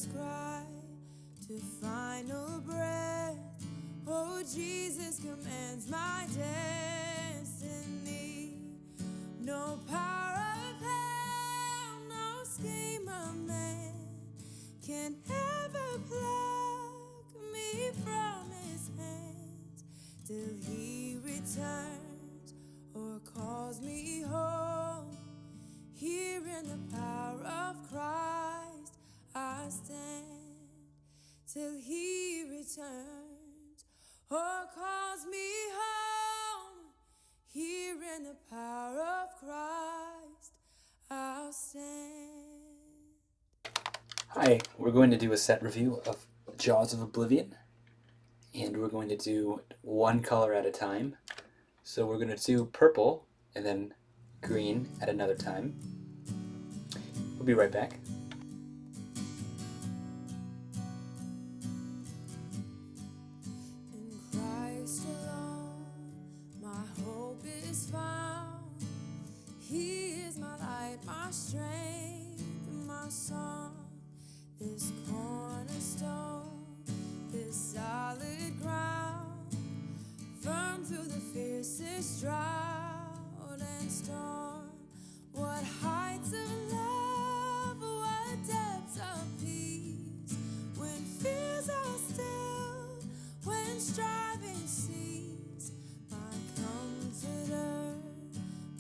last cry to final breath. Oh, Jesus commands my destiny. No power of hell, no scheme of man can ever pluck me from his hands till he returns or calls me home. Here in the power of Christ I stand till he returns or calls me home. Here in the power of Christ I'll stand. Hi, we're going to do a set review of Jaws of Oblivion, and we're going to do one color at a time. So we're going to do purple and then green at another time. We'll be right back. In Christ alone, my hope is found. He is my light, my strength, my song. This cornerstone, this solid ground, firm through the fiercest drought and storm. What heights of love, what depths of peace, when fears are still, when striving cease. My comforter,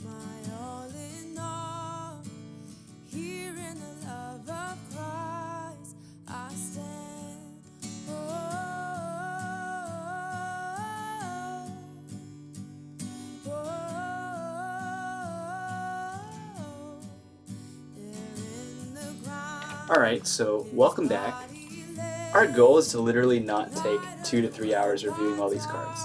my all in all, here in the love of Christ I stand. Oh, Alright, so welcome back. Our goal is to literally not take 2 to 3 hours reviewing all these cards.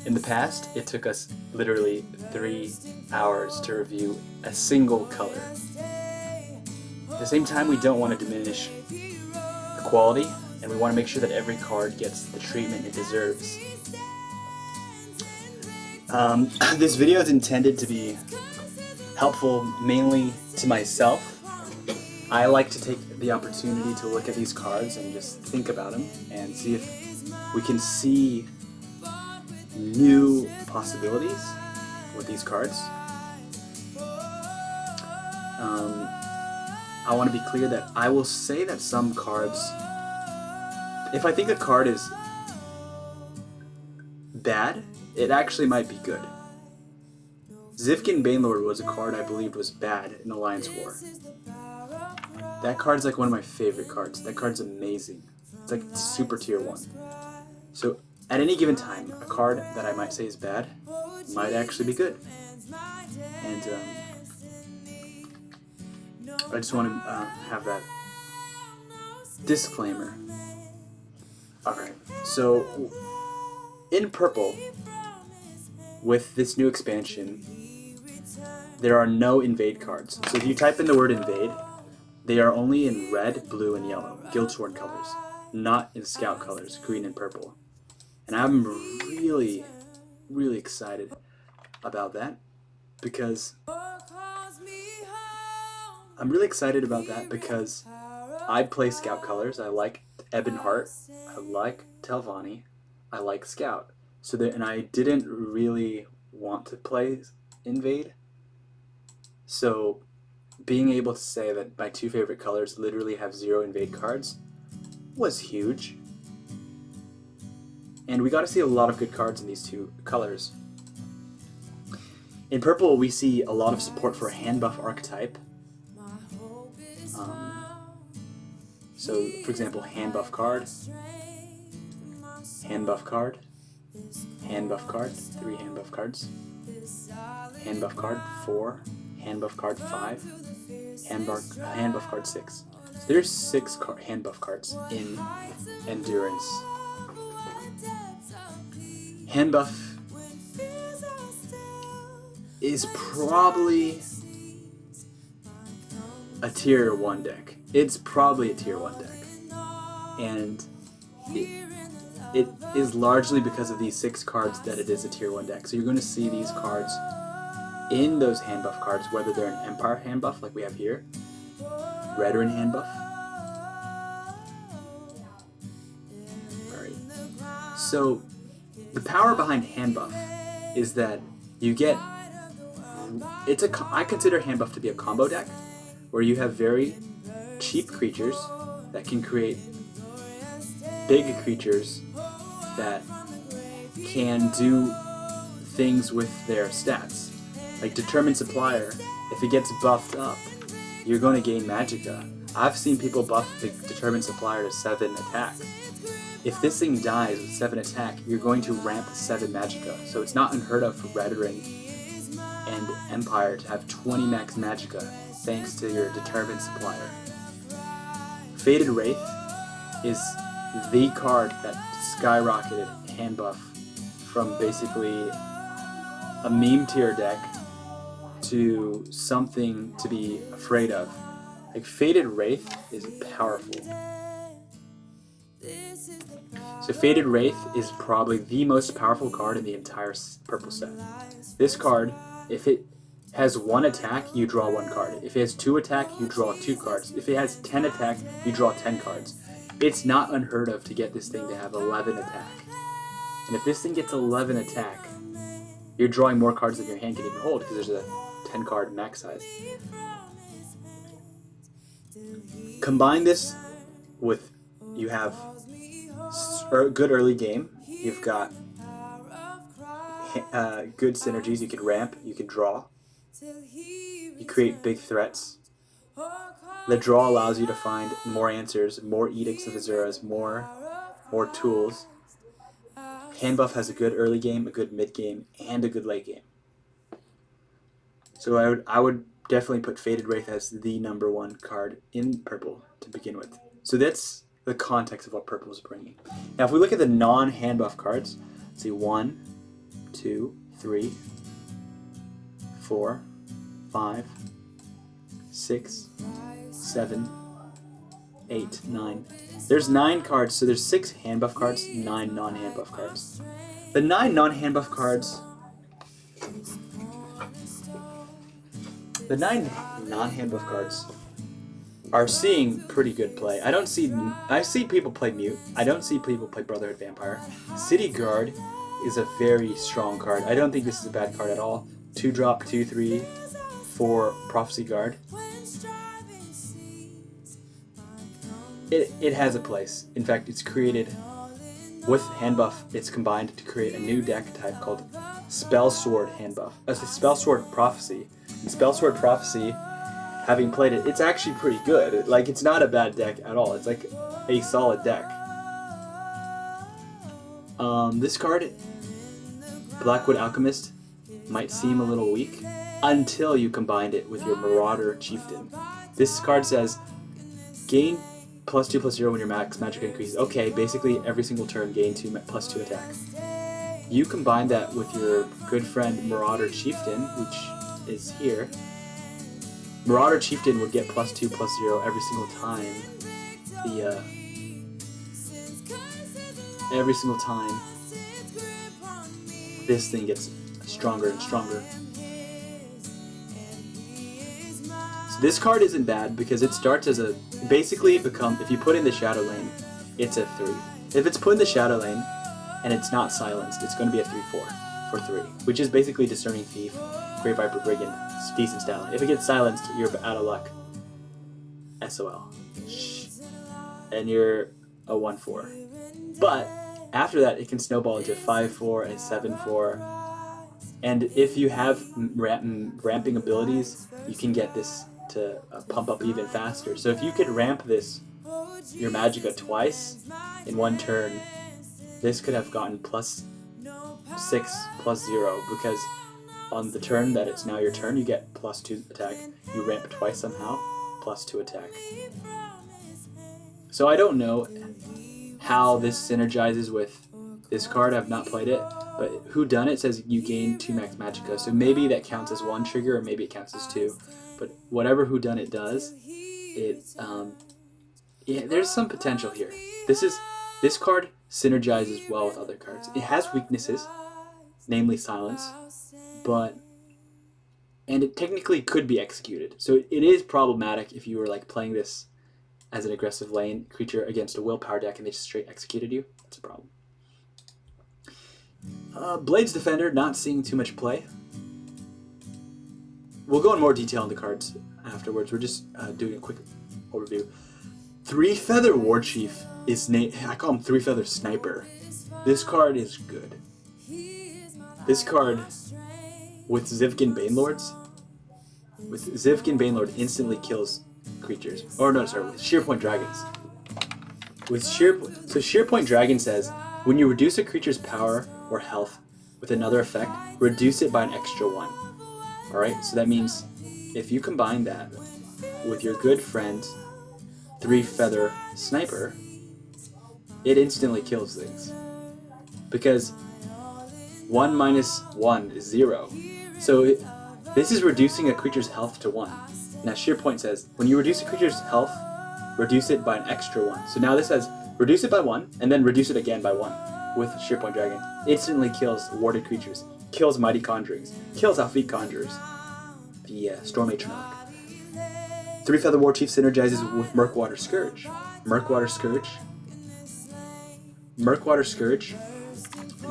In the past, it took us literally 3 hours to review a single color. At the same time, we don't want to diminish the quality, and we want to make sure that every card gets the treatment it deserves. This video is intended to be helpful mainly to myself. I like to take the opportunity to look at these cards and just think about them and see if we can see new possibilities with these cards. I want to be clear that I will say that some cards, if I think a card is bad, it actually might be good. Zifkin Banelord was a card I believed was bad in Alliance War. That card's like one of my favorite cards. That card's amazing. It's like super tier 1. So at any given time, a card that I might say is bad might actually be good. And I just want to have that disclaimer. Alright, so in purple, with this new expansion, there are no invade cards. So if you type in the word invade, they are only in red, blue, and yellow, Guildsworn colors, not in Scout colors, green and purple. And I'm really, really excited about that because I play Scout colors. I like Ebonheart, I like Telvanni, I like Scout. And I didn't really want to play invade. So being able to say that my 2 favorite colors literally have 0 invade cards was huge. And we got to see a lot of good cards in these 2 colors. In purple, we see a lot of support for a hand buff archetype. So, for example, hand buff card, hand buff card, hand buff card, 3 hand buff cards, hand buff card 4, hand buff card 5, hand buff card 6. So there's 6 hand buff cards in Endurance. Hand buff is probably a tier 1 deck. It's probably a tier 1 deck. And it is largely because of these 6 cards that it is a tier 1 deck. So you're going to see these cards in those hand buff cards, whether they're an Empire hand buff like we have here, veteran hand buff, So the power behind hand buff is that you get, I consider hand buff to be a combo deck where you have very cheap creatures that can create big creatures that can do things with their stats. Like Determined Supplier, if it gets buffed up, you're going to gain Magicka. I've seen people buff the Determined Supplier to 7 attack. If this thing dies with 7 attack, you're going to ramp 7 Magicka. So it's not unheard of for Red Ring and Empire to have 20 max Magicka thanks to your Determined Supplier. Faded Wraith is the card that skyrocketed hand buff from basically a meme tier deck to something to be afraid of. Like Faded Wraith is powerful. So Faded Wraith is probably the most powerful card in the entire purple set. This card, if it has 1 attack, you draw 1 card. If it has 2 attack, you draw 2 cards. If it has 10 attack, you draw 10 cards. It's not unheard of to get this thing to have 11 attack. And if this thing gets 11 attack, you're drawing more cards than your hand can even hold because there's a 10 card max size. Combine this with, you have good early game, you've got good synergies, you can ramp, you can draw, you create big threats. The draw allows you to find more answers, more Edicts of Azuras, more tools. Hand buff has a good early game, a good mid game, and a good late game. So I would definitely put Faded Wraith as the #1 card in purple to begin with. So that's the context of what purple is bringing. Now if we look at the non-hand buff cards, let's see, 1, 2, 3, 4, 5, 6, 7, 8, 9. There's 9 cards, so there's 6 hand buff cards, 9 non-hand buff cards. The 9 non-hand buff cards, are seeing pretty good play. I see people play Mute. I don't see people play Brotherhood Vampire. City Guard is a very strong card. I don't think this is a bad card at all. 2-drop, 2/3 for Prophecy Guard. It has a place. In fact, it's created with hand buff. It's combined to create a new deck type called Spell Sword hand buff. That's a Spell Sword Prophecy. And Spell Sword Prophecy, having played it, it's actually pretty good. Like, it's not a bad deck at all. It's like a solid deck. This card, Blackwood Alchemist, might seem a little weak until you combined it with your Marauder Chieftain. This card says, gain +2/+0 when your max magic increases. Okay, basically every single turn gain +2 attack. You combine that with your good friend Marauder Chieftain, which is here. Marauder Chieftain would get +2/+0 every single time. Every single time this thing gets stronger and stronger. So this card isn't bad because it starts as a, basically if you put in the Shadow Lane, it's a 3. If it's put in the Shadow Lane and it's not silenced, it's going to be a 3/4 for 3, which is basically Discerning Thief, Great Viper Brigand, decent stat line. If it gets silenced, you're out of luck. SOL. And you're a 1/4. But after that, it can snowball into 5/4 and 7/4. And if you have ramping abilities, you can get this to pump up even faster. So if you could ramp your Magicka twice in one turn, this could have gotten +6/+0 because on the turn that it's now your turn, you get +2 attack. You ramp twice somehow, +2 attack. So I don't know how this synergizes with this card. I've not played it, but Whodunit says you gain 2 max Magicka, so maybe that counts as 1 trigger, or maybe it counts as 2. But whatever Whodunit does, there's some potential here. This card synergizes well with other cards. It has weaknesses, namely silence, and it technically could be executed. So it is problematic if you were like playing this as an aggressive lane creature against a willpower deck and they just straight executed you. That's a problem. Blades Defender, not seeing too much play. We'll go in more detail on the cards afterwards. We're just doing a quick overview. Three Feather Warchief is I call him Three Feather Sniper. This card is good. This card with Zivkin Banelords, instantly kills creatures. Or no, sorry, with Sheer Point Dragons. So Sheer Point Dragon says, when you reduce a creature's power or health with another effect, reduce it by an extra 1. Alright, so that means if you combine that with your good friend Three Feather Sniper, it instantly kills things. Because 1 minus 1 is 0. So this is reducing a creature's health to 1. Now Sheer Point says, when you reduce a creature's health, reduce it by an extra 1. So now this says, reduce it by 1, and then reduce it again by 1 with Sheer Point Dragon. Instantly kills warded creatures, kills Mighty Conjurings, kills Alfiq Conjurers, the Storm Atronach. Three Feather Warchief synergizes with Murkwater Scourge. Murkwater Scourge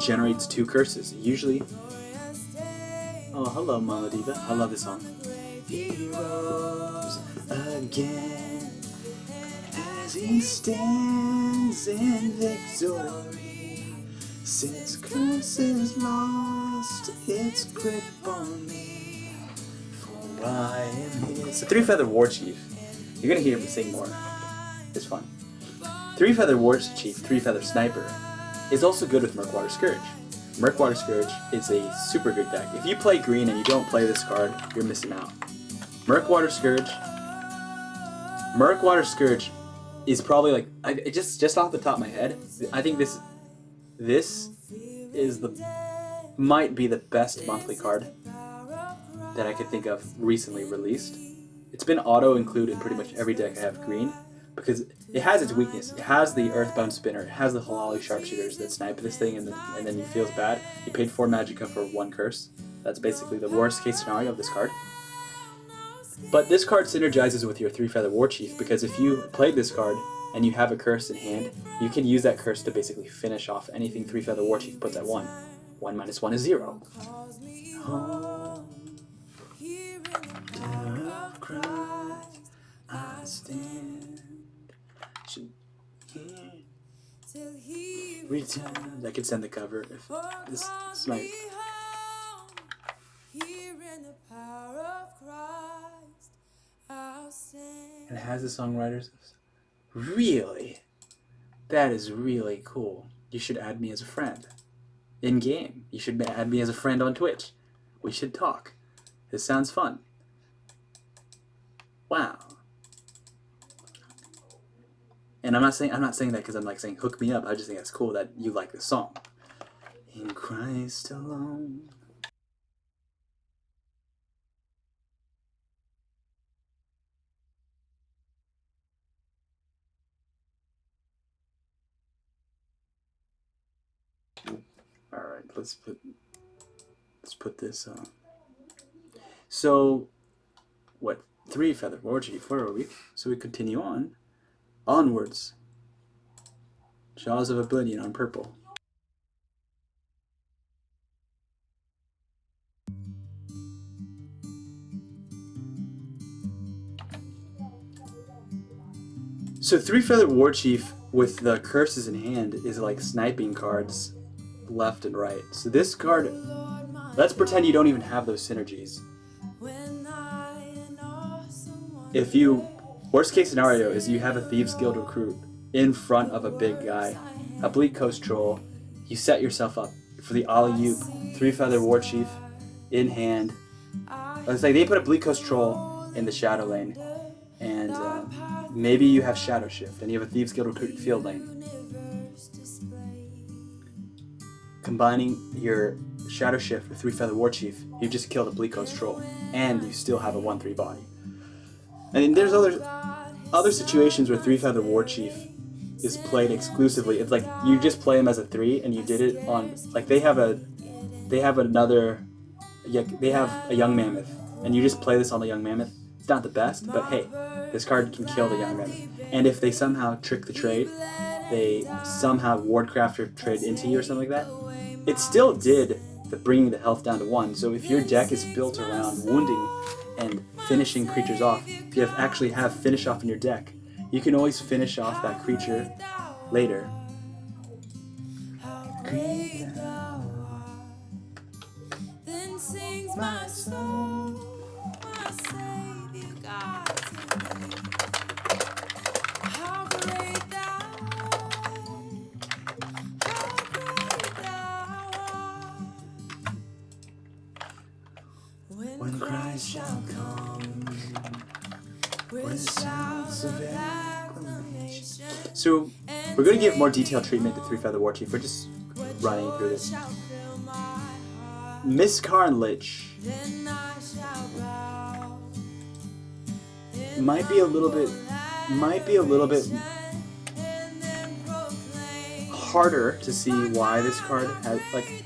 generates 2 curses. Usually... Oh, hello, Mama Diva. I love this song. He rose again as he stands in victory. Since curses lost its grip on me, for I am his. So Three Feather Warchief. You're gonna hear him sing more. It's fun. Three Feather Warchief, Three Feather Sniper is also good with Murkwater Scourge. Murkwater Scourge is a super good deck. If you play green and you don't play this card, you're missing out. Murkwater Scourge is probably like, just off the top of my head, I think this is might be the best monthly card that I could think of recently released. It's been auto-included in pretty much every deck I have green, because it has its weakness. It has the Earthbound Spinner, it has the Halali Sharpshooters that snipe this thing and then it feels bad. You paid 4 Magicka for 1 curse. That's basically the worst case scenario of this card. But this card synergizes with your Three Feather Warchief, because if you played this card and you have a curse in hand, you can use that curse to basically finish off anything Three Feather Warchief puts at 1. 1 minus 1 is 0. I stand. Return. I could send the cover if this snipe. And it has the songwriters. Really? That is really cool. You should add me as a friend. In game. You should add me as a friend on Twitch. We should talk. This sounds fun. Wow. And I'm not saying that because I'm like saying hook me up. I just think that's cool that you like this song. In Christ alone. All right, let's put this on. So, what? Three Feather Warchief. Where are we? So we continue on. Onwards. Jaws of Oblivion on purple. So Three Feather Warchief with the curses in hand is like sniping cards left and right. So this card, let's pretend you don't even have those synergies. If you, worst case scenario is you have a Thieves Guild recruit in front of a big guy, a Bleak Coast Troll, you set yourself up for the alley-oop, Three Feather Warchief in hand. Let's say they put a Bleak Coast Troll in the Shadow lane, and maybe you have Shadow Shift, and you have a Thieves Guild recruit field lane. Combining your Shadow Shift with Three Feather Warchief, you just killed a Bleak Coast Troll, and you still have a 1/3 body. And there's other situations where Three Feather Warchief is played exclusively. It's like you just play him as a 3, and you did it on, like they have a Young Mammoth, and you just play this on the Young Mammoth. It's not the best, but hey, this card can kill the Young Mammoth. And if they somehow trick the trade, they somehow Wardcrafter trade into you or something like that, it still did the bringing the health down to 1. So if your deck is built around wounding and finishing creatures off, if you actually have finish off in your deck, you can always finish off that creature later. Great thou art. Then sings my soul, my Savior God to me. How great thou art, how great thou art. When Christ shall come with shouts of acclamation. So we're going to give more detailed treatment to Three Feather Warchief. We're just running through this. Mizkar and Lich might be a little bit harder to see why this card has, like,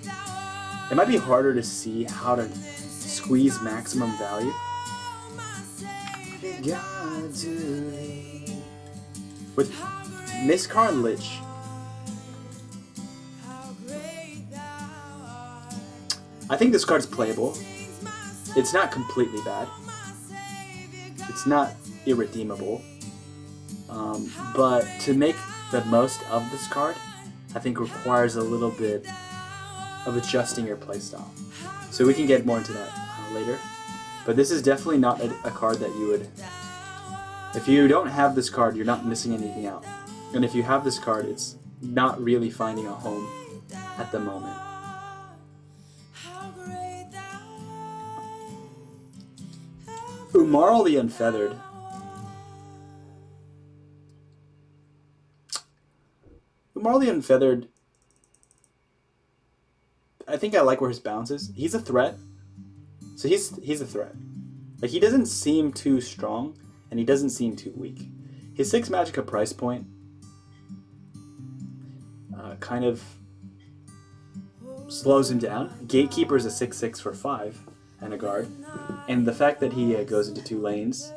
it might be harder to see how to squeeze maximum value. With Mizkar and Lich, I think this card's playable. It's not completely bad. It's not irredeemable. But to make the most of this card, I think requires a little bit of adjusting your playstyle. So we can get more into that later. But this is definitely not a card that you would... If you don't have this card, you're not missing anything out. And if you have this card, it's not really finding a home at the moment. Umarl the Unfeathered. Umarl the Unfeathered, I think I like where his balance is. He's a threat. So he's a threat. Like, he doesn't seem too strong, and he doesn't seem too weak. His 6 Magicka price point kind of slows him down. Gatekeeper is a 6/6 for 5 and a guard, and the fact that he goes into 2 lanes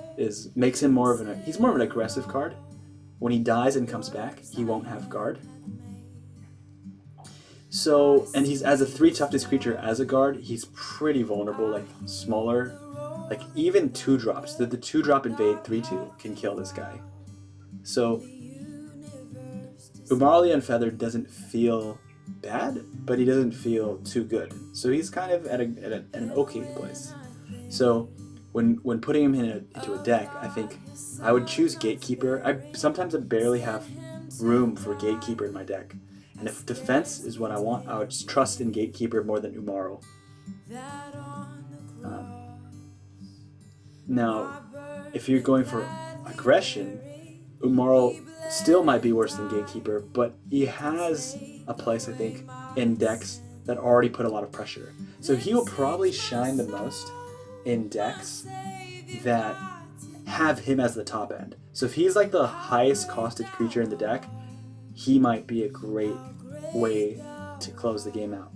makes him more of an aggressive card. When he dies and comes back, he won't have guard. So, and he's, as a 3 toughness creature as a guard, he's pretty vulnerable, like smaller, like even 2-drops. The 2-drop invade 3/2 can kill this guy. So Umarl the Unfeathered doesn't feel bad, but he doesn't feel too good. So he's kind of at an okay place. So when putting him into a deck, I think I would choose Gatekeeper. Sometimes I barely have room for Gatekeeper in my deck. And if defense is what I want, I would just trust in Gatekeeper more than Umarl. Now, if you're going for aggression, Umarl still might be worse than Gatekeeper, but he has a place, I think, in decks that already put a lot of pressure. So he will probably shine the most in decks that have him as the top end. So if he's like the highest costed creature in the deck, he might be a great way to close the game out.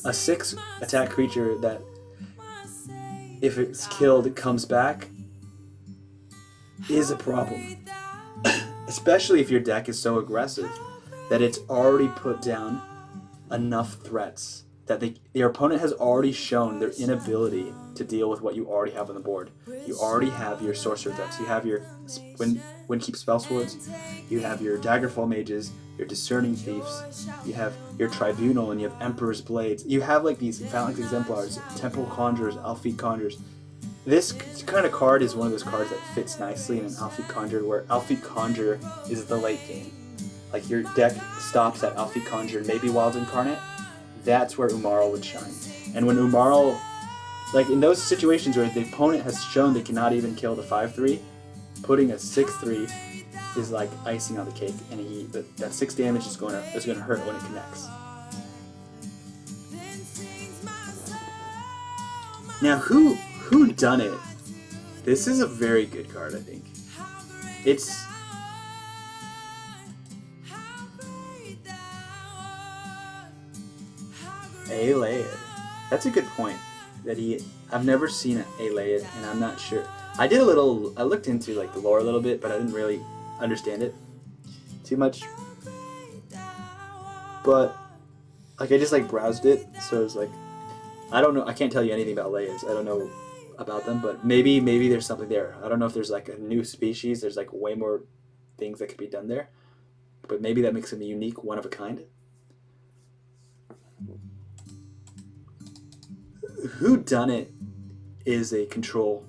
A 6 attack creature that, if it's killed, it comes back, is a problem. Especially if your deck is so aggressive that it's already put down enough threats that your opponent has already shown their inability to deal with what you already have on the board. You already have your sorcerer threats. You have your Windkeep Spell Swords. You have your Daggerfall Mages, your Discerning Thieves. You have your Tribunal, and you have Emperor's Blades. You have like these Phalanx Exemplars, Temple Conjurers, Alfheat Conjurers. This kind of card is one of those cards that fits nicely in an Alfheat Conjurer, where Alfheat Conjurer is the late game. Like, your deck stops at Alfheat Conjurer, maybe Wild Incarnate. That's where Umarl would shine. And when Umarl, like in those situations where the opponent has shown they cannot even kill the 5/3, putting a 6/3 is like icing on the cake, and that 6 damage is going to hurt when it connects. Now, who done it? This is a very good card, I think. It's Ayleid. That's a good point. I've never seen an Ayleid, and I'm not sure. I looked into like the lore a little bit, but I didn't really understand it too much. But Like I just like browsed it, so it's like I don't know. I can't tell you anything about layers. I don't know about them, but maybe there's something there. I don't know if there's like a new species. There's like way more things that could be done there, but maybe that makes them unique, one of a kind. Whodunit is a control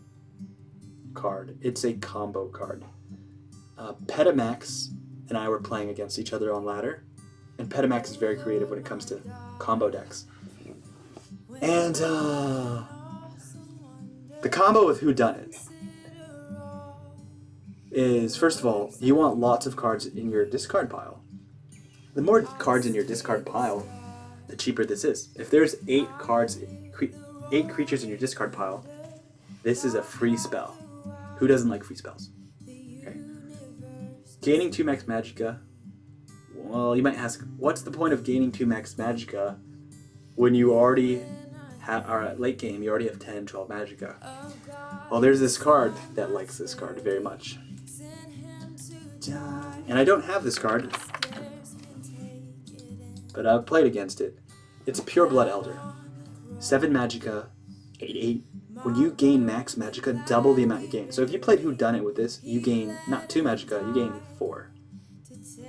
card. It's a combo card. Petamax and I were playing against each other on ladder, and Petamax is very creative when it comes to combo decks. And the combo with Whodunit is, first of all, you want lots of cards in your discard pile. The more cards in your discard pile, the cheaper this is. If there's 8 creatures in your discard pile, this is a free spell. Who doesn't like free spells? Okay. Gaining 2 max magicka. Well, you might ask, what's the point of gaining 2 max magicka when you already are at late game, you already have 10, 12 magicka? Well, there's this card that likes this card very much. And I don't have this card, but I've played against it. It's Pure Blood Elder. 7 magicka, 8/8. When you gain max magicka, double the amount you gain. So if you played Whodunit with this, you gain not 2 magicka, you gain 4.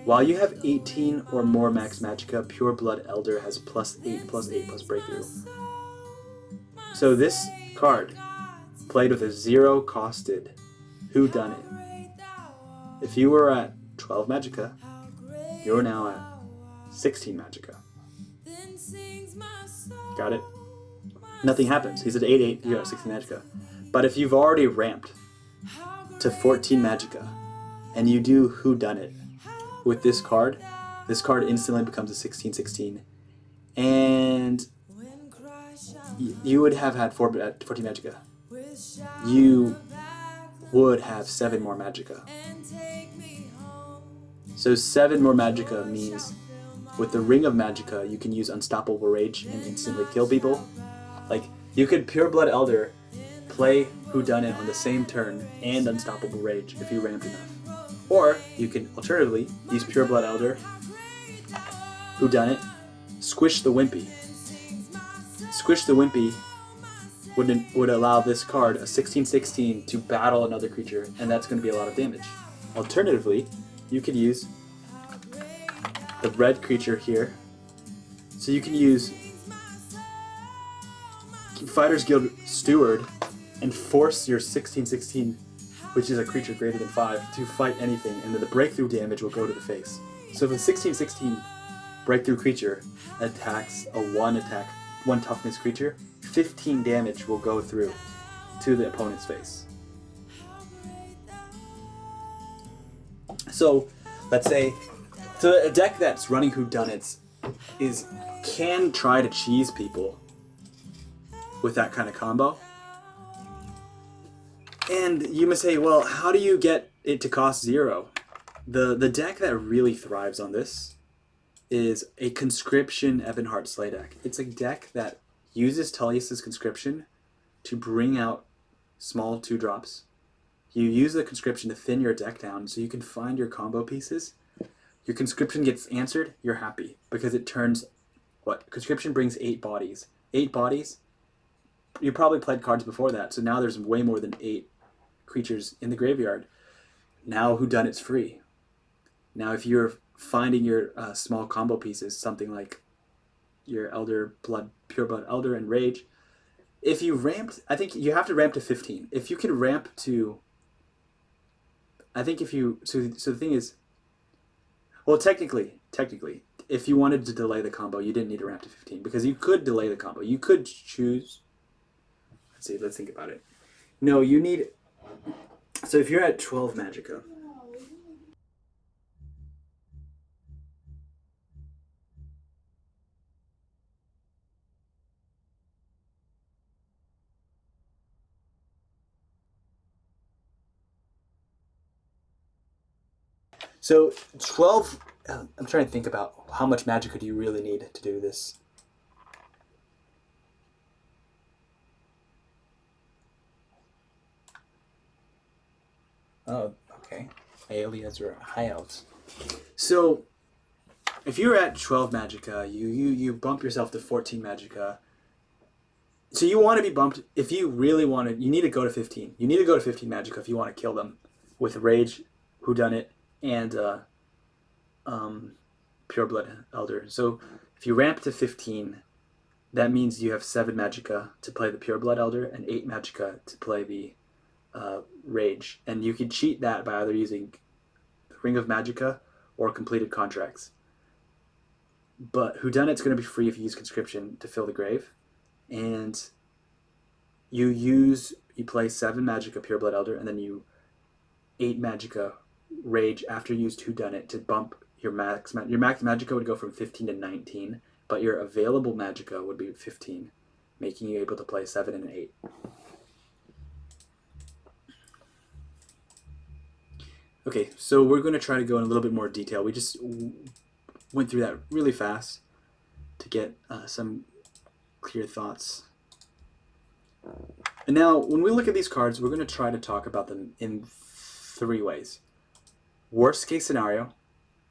While you have 18 or more max magicka, Pure Blood Elder has +8/+8 breakthrough. So this card played with a 0 costed Whodunit. If you were at 12 magicka, you're now at 16 magicka. Got it? Nothing happens. He's at 8/8, you got 16 magicka. But if you've already ramped to 14 magicka and you do Whodunit with this card instantly becomes a 16/16. And you would have had 14 magicka. You would have 7 more magicka. So 7 more magicka means with the Ring of Magicka, you can use Unstoppable Rage and instantly kill people. Like, you could Pure Blood Elder, play Whodunit on the same turn, and Unstoppable Rage if you ramped enough. Or, you can alternatively use Pure Blood Elder, Whodunit, Squish the Wimpy. Squish the Wimpy would allow this card, a 16/16, to battle another creature, and that's going to be a lot of damage. Alternatively, you could use the red creature here. So you can use Fighters Guild Steward and force your 16/16, which is a creature greater than 5, to fight anything, and then the breakthrough damage will go to the face. So if a 16/16 breakthrough creature attacks a 1 toughness creature, 15 damage will go through to the opponent's face. So let's say, so a deck that's running Whodunits can try to cheese people with that kind of combo. And you must say, well, how do you get it to cost 0? The deck that really thrives on this is a Conscription Ebonheart Slay deck. It's a deck that uses Tullius's Conscription to bring out small 2-drops. You use the Conscription to thin your deck down so you can find your combo pieces. Your Conscription gets answered, you're happy, because it turns, Conscription brings 8 bodies. 8 bodies? You probably played cards before that, so now there's way more than 8 creatures in the graveyard. Now Whodunit's free. Now if you're finding your small combo pieces, something like your Pure Blood Elder and Rage, if you ramped, I think you have to ramp to 15. If you can ramp to, I think if you, so the thing is, well, technically, if you wanted to delay the combo, you didn't need to ramp to 15, because you could delay the combo. You could choose, let's think about it. No, you need, so if you're at 12 magicka, so 12, I'm trying to think about how much magicka do you really need to do this. Oh, okay. Alias or high elves. So if you're at 12 magicka, you bump yourself to 14 magicka. So you want to be bumped, if you really want to, you need to go to 15. You need to go to 15 magicka if you want to kill them with Rage, Whodunit, and Pureblood Elder. So if you ramp to 15, that means you have 7 magicka to play the Pureblood Elder and 8 magicka to play the Rage. And you can cheat that by either using Ring of Magicka or completed contracts. But Whodunit's going to be free if you use Conscription to fill the grave. And you play 7 magicka Pureblood Elder, and then you 8 magicka Rage after you used Whodunit to bump your max magicka would go from 15 to 19, but your available magicka would be 15, making you able to play 7 and 8. Okay, so we're going to try to go in a little bit more detail. We just went through that really fast to get some clear thoughts. And now, when we look at these cards, we're going to try to talk about them in 3 ways. Worst case scenario,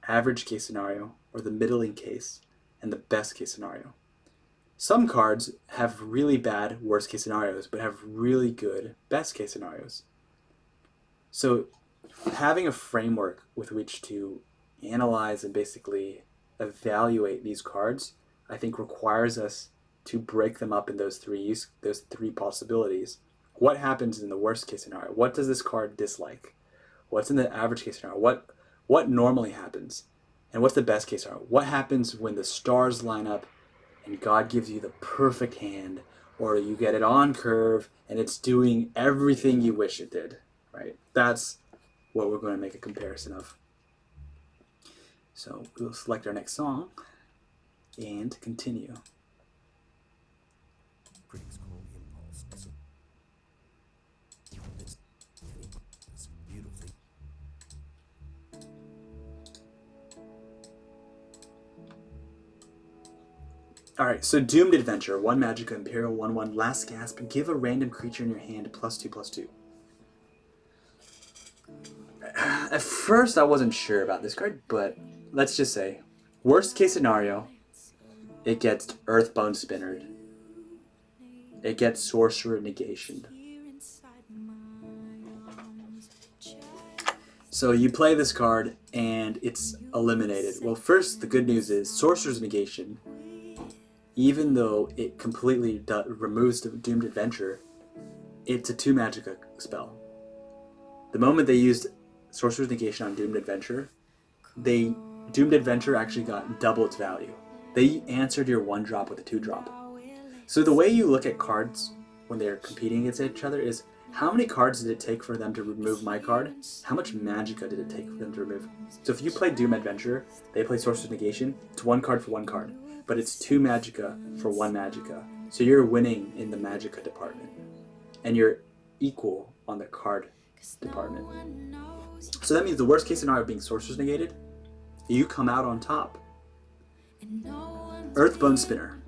average case scenario, or the middling case, and the best case scenario. Some cards have really bad worst case scenarios, but have really good best case scenarios. So having a framework with which to analyze and basically evaluate these cards, I think requires us to break them up in those three possibilities. What happens in the worst case scenario? What does this card dislike? What's in the average case scenario? What normally happens? And what's the best case scenario? What happens when the stars line up and God gives you the perfect hand, or you get it on curve and it's doing everything you wish it did, right? That's what we're going to make a comparison of. So we'll select our next song and continue. Critics call impulse. It's beautifully. Alright, so Doomed Adventure, 1 magicka, Imperial, 1/1, last gasp, give a random creature in your hand +2/+2. At first I wasn't sure about this card, but let's just say, worst case scenario, it gets Earthbone Spinnered. It gets Sorcerer Negationed. So you play this card and it's eliminated. Well, first, the good news is Sorcerer's Negation, even though it completely removes Doomed Adventure, it's a 2 magicka spell. The moment they used Sorcerer's Negation on Doomed Adventure, Doomed Adventure actually got double its value. They answered your 1-drop with a 2-drop. So the way you look at cards when they're competing against each other is, how many cards did it take for them to remove my card? How much magicka did it take for them to remove? So if you play Doom Adventure, they play Sorcerer's Negation, it's 1 card for 1 card. But it's 2 magicka for 1 magicka. So you're winning in the magicka department. And you're equal on the card department. So that means the worst case scenario being Sorcerer's Negated, you come out on top. Earthbone Spinner.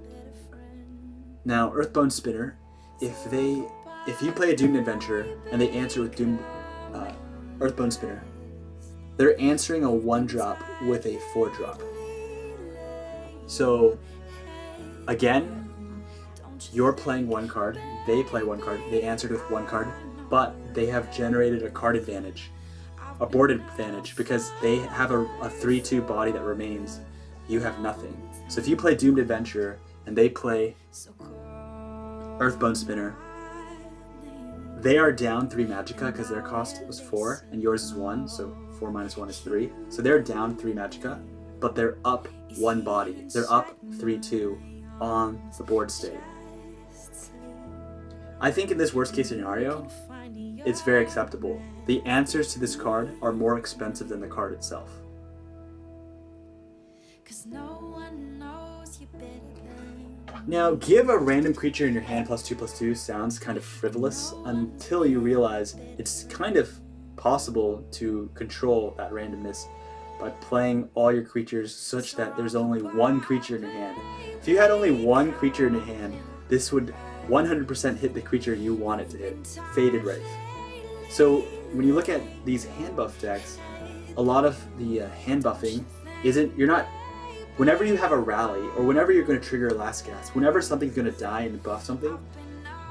Now, Earthbone Spinner, if you play a Doomed Adventure and they answer with Earthbone Spinner, they're answering a 1-drop with a 4-drop. So, again, you're playing 1 card, they play 1 card, they answered with 1 card, but they have generated a card advantage, a board advantage, because they have a 3/2 body that remains. You have nothing. So if you play Doomed Adventure and they play Earthbone Spinner, they are down 3 magicka because their cost was 4 and yours is 1, so 4 minus 1 is 3. So they're down 3 magicka, but they're up 1 body. They're up 3/2 on the board state. I think in this worst case scenario, it's very acceptable. The answers to this card are more expensive than the card itself. Now, give a random creature in your hand +2/+2 sounds kind of frivolous until you realize it's kind of possible to control that randomness by playing all your creatures such that there's only 1 creature in your hand. If you had only 1 creature in your hand, this would 100% hit the creature you want it to hit, Faded Wraith. So when you look at these hand buff decks, a lot of the hand buffing isn't, you're not whenever you have a rally, or whenever you're going to trigger a last gasp, whenever something's going to die and buff something,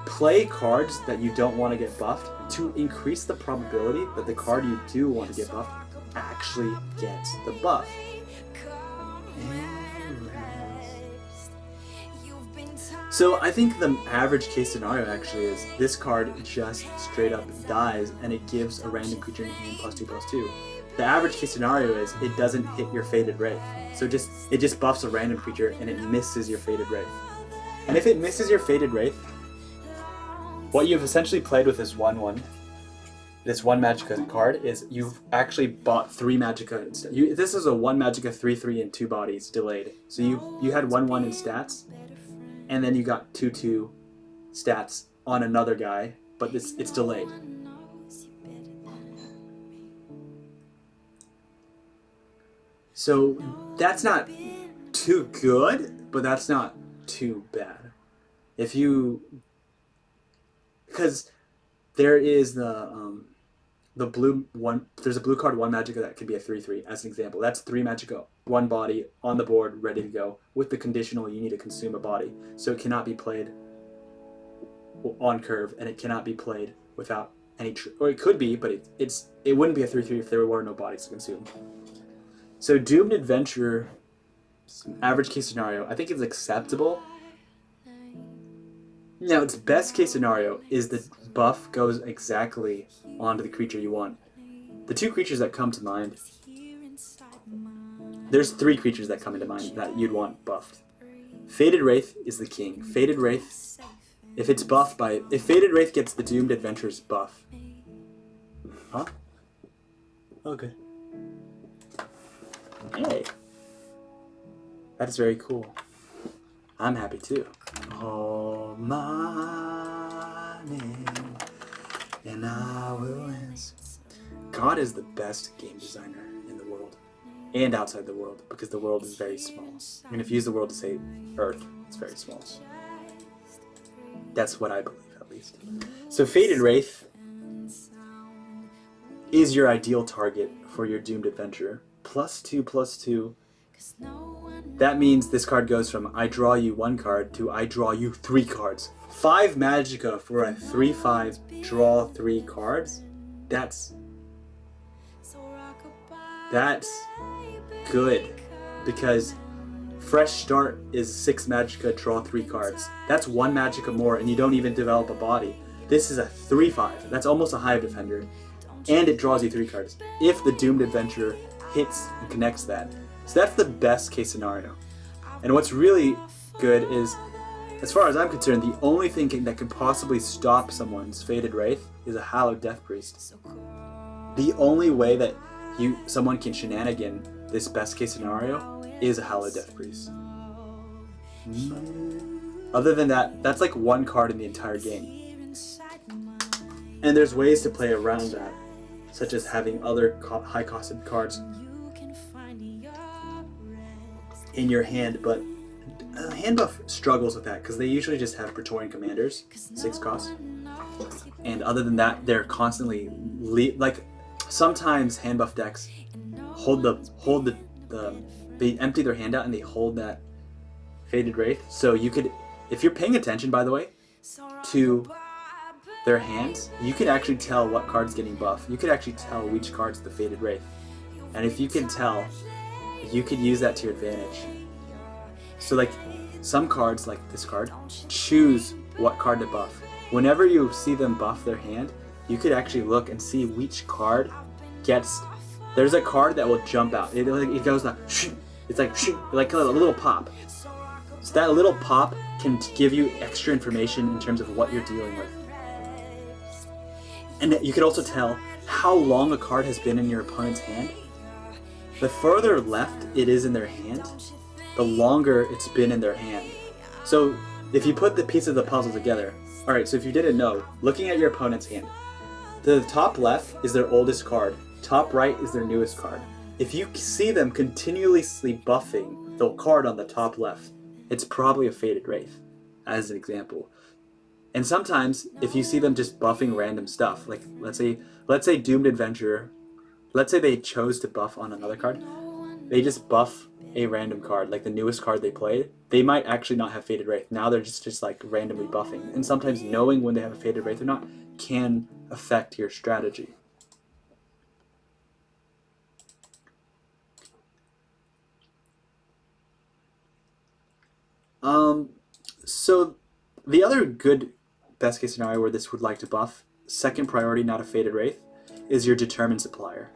play cards that you don't want to get buffed to increase the probability that the card you do want to get buffed actually gets the buff. So I think the average case scenario actually is this card just straight up dies and it gives a random creature in your hand +2/+2. The average case scenario is it doesn't hit your Fated Wraith. So it just buffs a random creature and it misses your Fated Wraith. And if it misses your Fated Wraith, what you've essentially played with this 1/1, this 1 Magicka card, is you've actually bought 3 Magicka instead. This is a 1 Magicka 3/3 and 2 bodies delayed. So you had 1/1 in stats, and then you got 2/2 stats on another guy, but it's delayed. So that's not too good, but that's not too bad. Because there is the blue one. There's a blue card 1 Magicka that could be a 3/3 as an example. That's 3 Magicka, 1 body on the board, ready to go. With the conditional, you need to consume a body, so it cannot be played on curve, and it cannot be played without any. Or it could be, but it wouldn't be a 3/3 if there were no bodies to consume. So Doomed Adventure, average case scenario, I think it's acceptable. Now, its best case scenario is the buff goes exactly onto the creature you want. The 2 creatures that come to mind, there's 3 creatures that come into mind that you'd want buffed. Fated Wraith is the king. Fated Wraith, if Fated Wraith gets the Doomed Adventure's buff. Huh? Okay. Hey. That is very cool. I'm happy too. All my name, and I will answer. God is the best game designer in the world, and outside the world, because the world is very small. And if you use the world to say Earth, it's very small. That's what I believe, at least. So Fated Wraith is your ideal target for your Doomed Adventure. +2/+2. That means this card goes from I draw you 1 card to I draw you 3 cards. 5 Magicka for a 3/5 draw 3 cards? That's good. Because Fresh Start is 6 Magicka, draw 3 cards. That's 1 Magicka more and you don't even develop a body. This is a 3/5. That's almost a Hive Defender. And it draws you 3 cards. If the Doomed Adventure hits and connects that. So that's the best case scenario. And what's really good is, as far as I'm concerned, the only thing that can possibly stop someone's Fated Wraith is a Hallowed Death Priest. The only way that someone can shenanigan this best case scenario is a Hallowed Death Priest. Other than that, that's like 1 card in the entire game. And there's ways to play around that, such as having other high-costed cards in your hand, but hand buff struggles with that because they usually just have Praetorian Commanders, 6 cost, and other than that, they're constantly like sometimes hand buff decks they empty their hand out and they hold that Fated Wraith. So you could, if you're paying attention, by the way, to their hands, you can actually tell what card's getting buffed. You could actually tell which card's the Fated Wraith, and if you can tell, you could use that to your advantage. So like some cards, like this card, choose what card to buff. Whenever you see them buff their hand, you could actually look and see which card gets. There's a card that will jump out. It goes like, it's like a little pop. So that little pop can give you extra information in terms of what you're dealing with. And you could also tell how long a card has been in your opponent's hand. The further left it is in their hand, the longer it's been in their hand. So if you put the piece of the puzzle together, alright, so if you didn't know, looking at your opponent's hand, the top left is their oldest card, top right is their newest card. If you see them continuously buffing the card on the top left, it's probably a Fated Wraith, as an example. And sometimes, if you see them just buffing random stuff, like let's say Doomed Adventurer, let's say they chose to buff on another card, they just buff a random card, like the newest card they played, they might actually not have Faded Wraith. Now they're just like randomly buffing. And sometimes knowing when they have a Faded Wraith or not can affect your strategy. So the other good best case scenario where this would like to buff, second priority, not a Faded Wraith, is your Determined Supplier.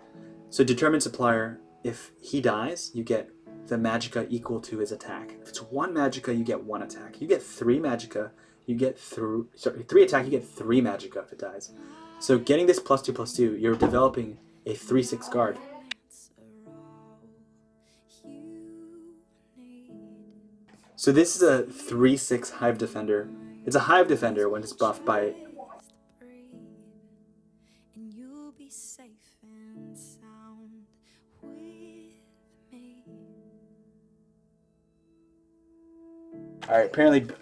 So Determined Supplier, if he dies, you get the Magicka equal to his attack. If it's 1 Magicka, you get 1 attack. You get 3 Magicka, you get 3 attack, you get 3 Magicka if it dies. So getting this +2/+2, you're developing a 3/6 guard. So this is a 3/6 Hive Defender. It's a Hive Defender when it's buffed by... Alright,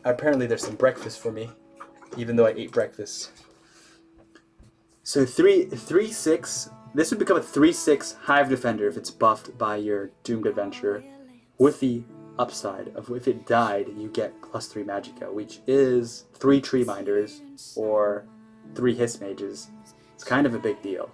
apparently there's some breakfast for me, even though I ate breakfast. So 3/6, this would become a 3/6 Hive Defender if it's buffed by your Doomed Adventurer, with the upside of if it died, you get +3 Magicka, which is 3 Tree Binders or 3 Hiss Mages. It's kind of a big deal.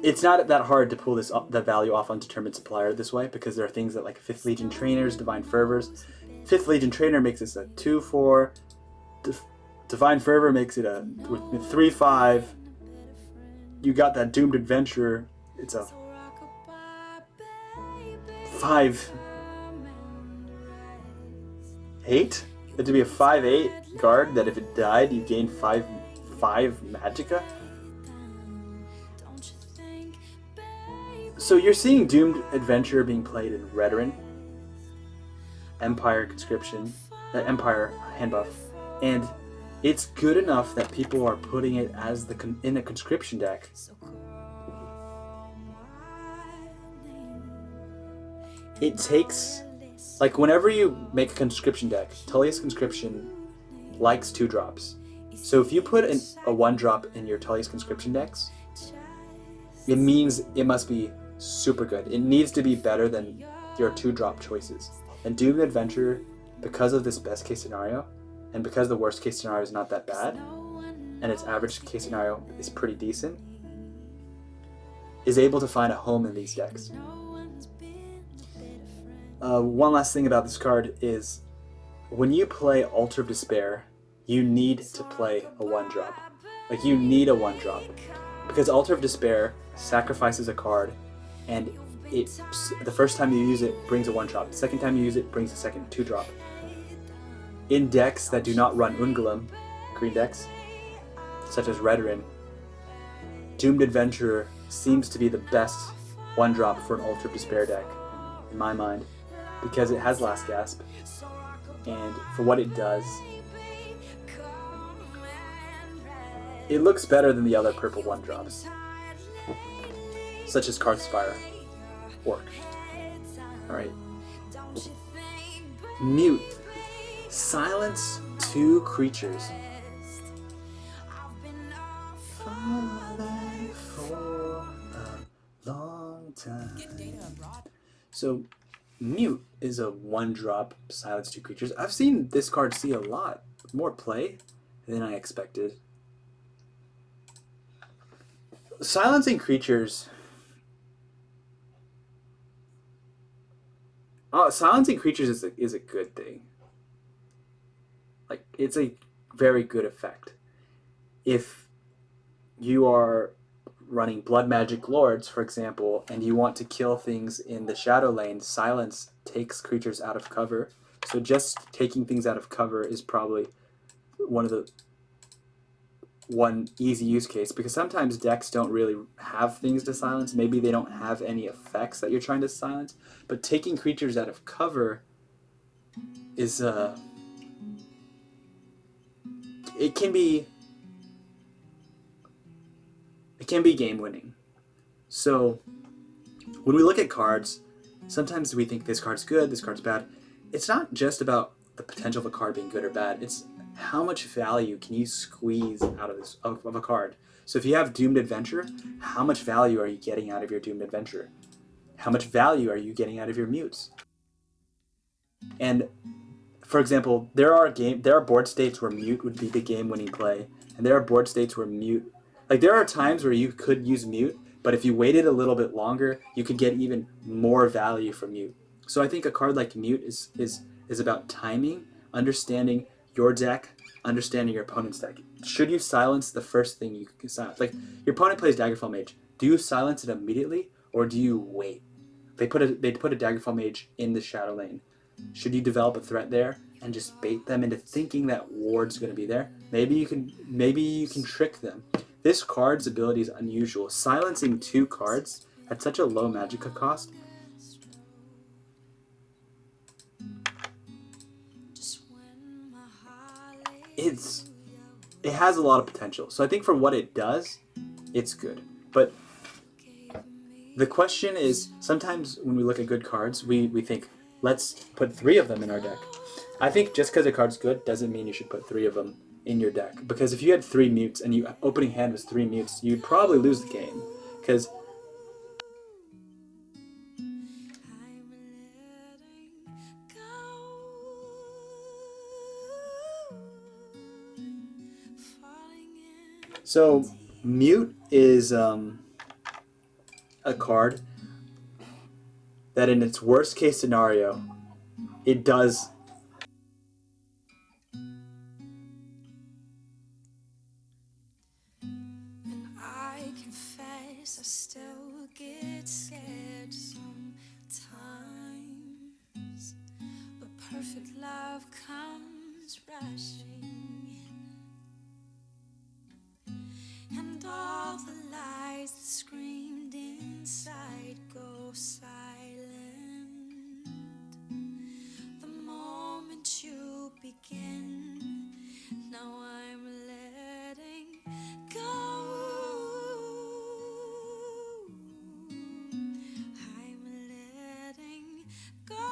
It's not that hard to pull that value off on Determined Supplier this way, because there are things that like 5th Legion Trainers, Divine Fervors. 5th Legion Trainer makes this a 2/4. Divine Fervor makes it a 3/5. You got that Doomed Adventurer. It's a 5/8. It'd be a 5/8 guard that if it died, you gain 5 Magicka. So you're seeing Doomed Adventurer being played in Redoran, Empire Conscription, Empire hand buff, and it's good enough that people are putting it as in a conscription deck. It takes, like, whenever you make a conscription deck, Tullius Conscription likes 2-drops. So if you put a 1-drop in your Tullius Conscription decks, it means it must be super good. It needs to be better than your 2-drop choices. And Doomed Adventurer, because of this best case scenario, and because the worst case scenario is not that bad, and its average case scenario is pretty decent, is able to find a home in these decks. One last thing about this card is, when you play Altar of Despair, you need to play a 1-drop. Like, you need a 1-drop. Because Altar of Despair sacrifices a card, and the first time you use it brings a 1-drop. The second time you use it brings a second 2-drop. In decks that do not run Ungolem, green decks, such as Redoran, Doomed Adventurer seems to be the best 1-drop for an Altar of Despair deck, in my mind, because it has Last Gasp, and for what it does, it looks better than the other purple 1-drops, such as Karthspire, Orc. Alright. Mute. Silence 2 creatures. Falling for a long time. So, Mute is a 1-drop silence 2 creatures. I've seen this card see a lot more play than I expected. Silencing creatures. Silencing creatures is a good thing. Like, it's a very good effect. If you are running Blood Magic Lords, for example, and you want to kill things in the Shadow Lane, silence takes creatures out of cover. So just taking things out of cover is probably one easy use case, because sometimes decks don't really have things to silence. Maybe they don't have any effects that you're trying to silence, but taking creatures out of cover is it can be game winning. So when we look at cards, sometimes we think this card's good, this card's bad. It's not just about the potential of a card being good or bad. It's how much value can you squeeze out of this of a card? So if you have Doomed Adventure, how much value are you getting out of your Doomed Adventure? How much value are you getting out of your mutes? And for example, there are board states where mute would be the game-winning play, and there are board states where mute, like there are times where you could use mute, but if you waited a little bit longer, you could get even more value from mute. So I think a card like mute is about timing, understanding your deck, understanding your opponent's deck. Should you silence the first thing you can silence? Like your opponent plays Daggerfall Mage, do you silence it immediately or do you wait? They put a Daggerfall Mage in the shadow lane. Should you develop a threat there and just bait them into thinking that ward's going to be there? Maybe you can trick them. This card's ability is unusual. Silencing 2 cards at such a low magicka cost. It has a lot of potential. So I think for what it does, it's good. But the question is, sometimes when we look at good cards, we think, let's put 3 of them in our deck. I think just because a card's good doesn't mean you should put 3 of them in your deck. Because if you had 3 mutes and your opening hand was 3 mutes, you'd probably lose the game. Because so mute is a card that in its worst case scenario, it does And I confess I still get scared sometimes. But perfect love comes rushing, and all the lies that screamed inside go silent the moment you begin. Now I'm letting go. I'm letting go.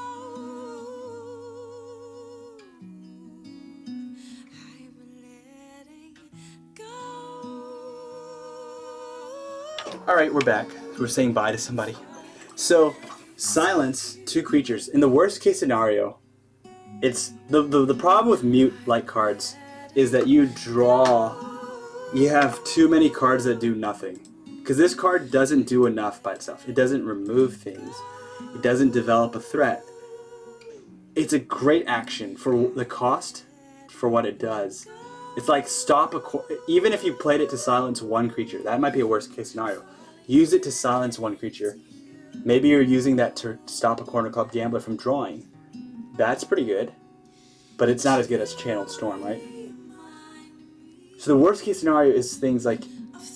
I'm letting go. Alright, we're back. We're saying bye to somebody. So, silence 2 creatures. In the worst case scenario, it's the problem with mute-like cards is that you have too many cards that do nothing. Because this card doesn't do enough by itself. It doesn't remove things. It doesn't develop a threat. It's a great action for the cost, for what it does. It's like even if you played it to silence 1 creature, that might be a worst case scenario. Use it to silence 1 creature. Maybe you're using that to stop a Corner Club Gambler from drawing. That's pretty good. But it's not as good as Channeled Storm, right? So the worst case scenario is things like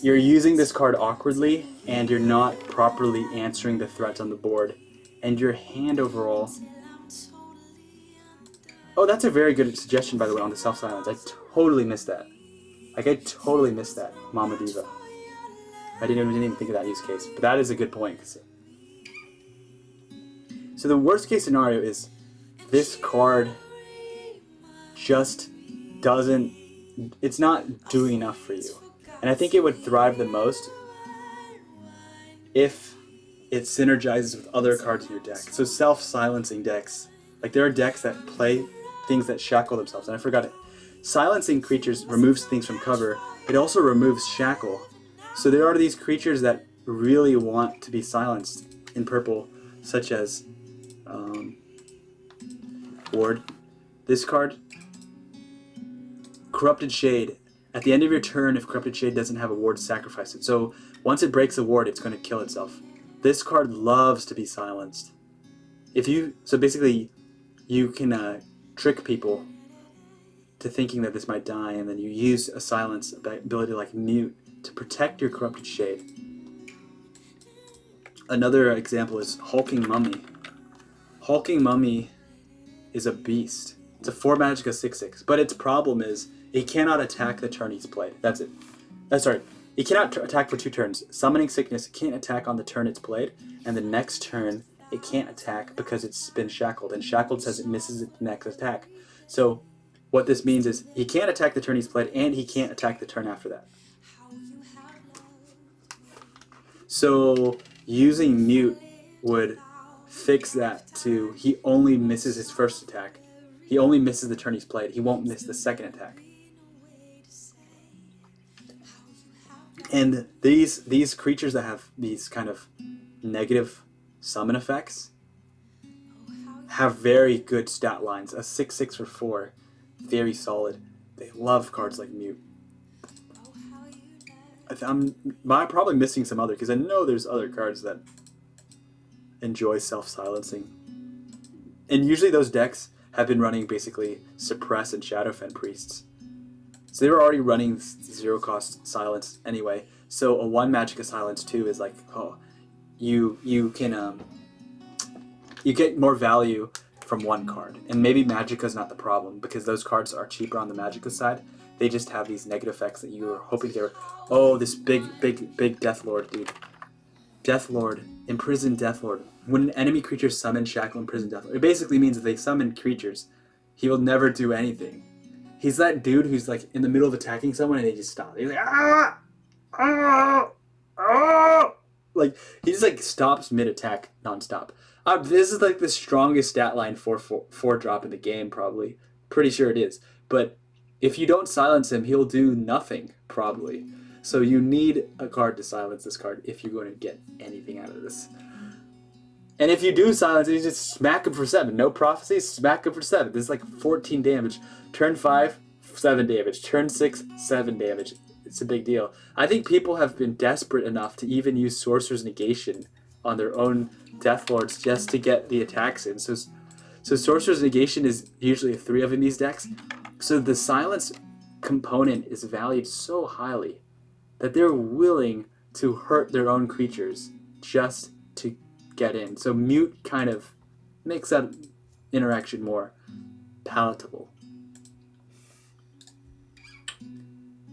you're using this card awkwardly and you're not properly answering the threats on the board. And your hand overall... Oh, that's a very good suggestion, by the way, on the self-silence. I totally missed that. Like, I totally missed that, Mama Diva. I didn't even think of that use case. But that is a good point. So the worst case scenario is this card just doesn't... It's not doing enough for you. And I think it would thrive the most if it synergizes with other cards in your deck. So self-silencing decks. Like, there are decks that play things that shackle themselves. And I forgot it. Silencing creatures removes things from cover. It also removes shackle. So there are these creatures that really want to be silenced in purple, such as Ward. This card, Corrupted Shade. At the end of your turn, if Corrupted Shade doesn't have a ward, sacrifice it. So once it breaks a ward, it's going to kill itself. This card loves to be silenced. So basically, you can trick people to thinking that this might die, and then you use a silence ability like Mute to protect your Corrupted Shade. Another example is Hulking Mummy. Hulking Mummy is a beast. It's a 4 Magicka 6/6, but its problem is it cannot attack the turn he's played. That's it. Sorry, it cannot attack for 2 turns. Summoning Sickness can't attack on the turn it's played, and the next turn it can't attack because it's been shackled, and shackled says it misses its next attack. So what this means is he can't attack the turn he's played, and he can't attack the turn after that. So using mute would fix that to he only misses his first attack. He only misses the turn he's played. He won't miss the second attack. And these creatures that have these kind of negative summon effects have very good stat lines. A 6/6 for 4, very solid. They love cards like mute. I'm probably missing some other, because I know there's other cards that enjoy self-silencing. And usually those decks have been running basically Suppress and Shadowfen Priests. So they were already running 0-cost silence anyway. So a 1 Magicka silence 2 is like, oh, you can you get more value from 1 card. And maybe Magicka's not the problem, because those cards are cheaper on the Magicka side. They just have these negative effects that you were hoping to get. Oh, this big Deathlord, dude. Deathlord, Imprisoned Deathlord. When an enemy creature summons Shackle Imprisoned Deathlord, it basically means if they summon creatures, he will never do anything. He's that dude who's like in the middle of attacking someone and they just stop. He's like, ah! Ah! Ah! Like, he just like stops mid-attack nonstop. This is like the strongest stat line for 4-drop in the game, probably. Pretty sure it is. But if you don't silence him, he'll do nothing, probably. So you need a card to silence this card if you're going to get anything out of this. And if you do silence it, you just smack him for 7. No prophecy, smack him for 7. This is like 14 damage. Turn 5, 7 damage. Turn 6, 7 damage. It's a big deal. I think people have been desperate enough to even use Sorcerer's Negation on their own Deathlords just to get the attacks in. So Sorcerer's Negation is usually a 3 of in these decks. So the silence component is valued so highly that they're willing to hurt their own creatures just to get in. So mute kind of makes that interaction more palatable.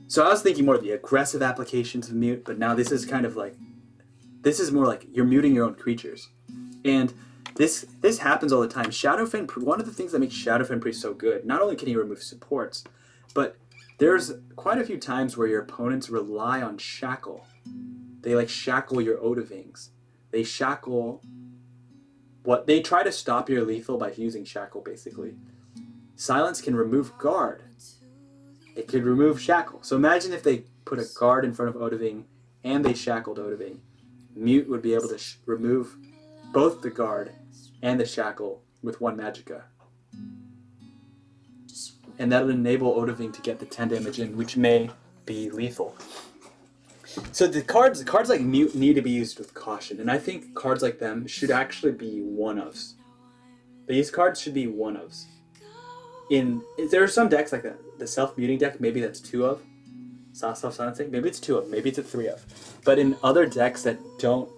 So I was thinking more of the aggressive applications of mute, but now this is kind of like, this is more like you're muting your own creatures. And this happens all the time. Shadowfen, one of the things that makes Shadowfen Priest so good, not only can he remove supports, but there's quite a few times where your opponents rely on Shackle. They like shackle your Odavings. They shackle what they try to stop your lethal by using Shackle, basically. Silence can remove guard. It could remove Shackle. So imagine if they put a guard in front of Odaving and they shackled Odaving. Mute would be able to remove both the guard and the shackle with 1 Magicka. And that would enable Odaving to get the 10 damage in, which may be lethal. So the cards like Mute need to be used with caution, and I think cards like them should actually be 1-ofs. These cards should be 1-ofs. There are some decks like that. The self-muting deck, maybe that's 2-of. Self-silencing, maybe it's 2-of, maybe it's a 3-of. But in other decks that don't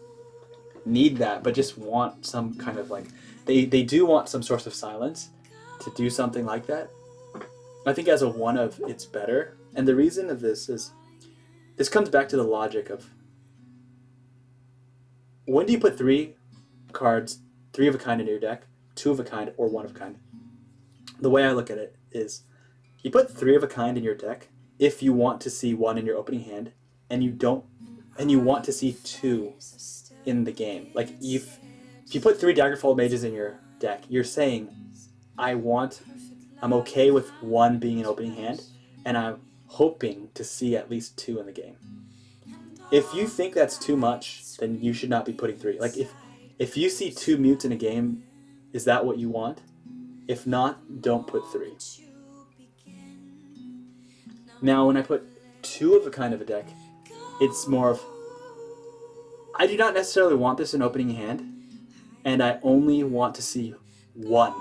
need that, but just want some kind of like, they do want some source of silence to do something like that, I think as a 1-of, it's better. And the reason of this is, this comes back to the logic of, when do you put 3 cards, 3 of a kind in your deck, 2 of a kind, or 1 of a kind? The way I look at it is, you put 3 of a kind in your deck if you want to see 1 in your opening hand, and you want to see 2 in the game. Like, if you put 3 Daggerfall Mages in your deck, you're saying, I'm okay with 1 being an opening hand, and I'm hoping to see at least 2 in the game. If you think that's too much, then you should not be putting 3. Like, if you see 2 mutes in a game, is that what you want? If not, don't put 3. Now, when I put 2 of a kind of a deck, it's more of, I do not necessarily want this in opening hand, and I only want to see 1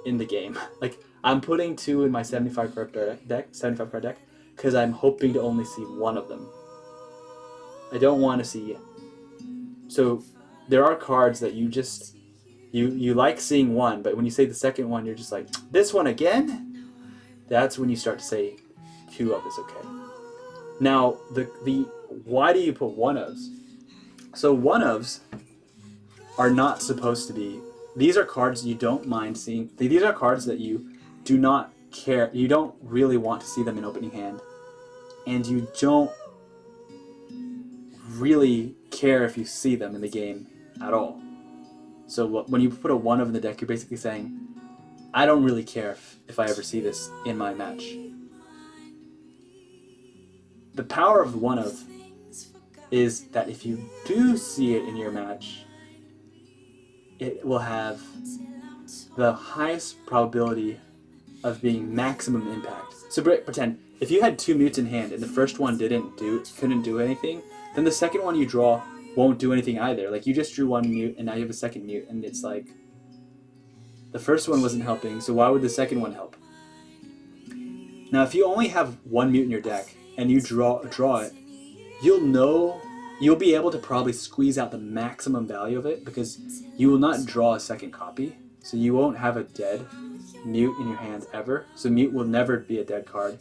in the game. Like, I'm putting 2 in my 75 card deck, because I'm hoping to only see 1 of them. I don't want to see. So there are cards that you just you like seeing 1, but when you say the second one, you're just like, this one again? That's when you start to say 2 of is okay. Now, the why do you put 1-ofs? So 1-ofs are not supposed to be. These are cards you don't mind seeing. These are cards that you do not care, you don't really want to see them in opening hand, and you don't really care if you see them in the game at all. So when you put a 1 of in the deck, you're basically saying, I don't really care if I ever see this in my match. The power of 1 of is that if you do see it in your match, it will have the highest probability of being maximum impact. So pretend if you had 2 mutes in hand and the first one couldn't do anything, then the second one you draw won't do anything either. Like, you just drew 1 mute and now you have a second mute, and it's like the first one wasn't helping, so why would the second one help? Now, if you only have 1 mute in your deck and you draw it, you'll be able to probably squeeze out the maximum value of it, because you will not draw a second copy, so you won't have a dead mute in your hand ever. So mute will never be a dead card,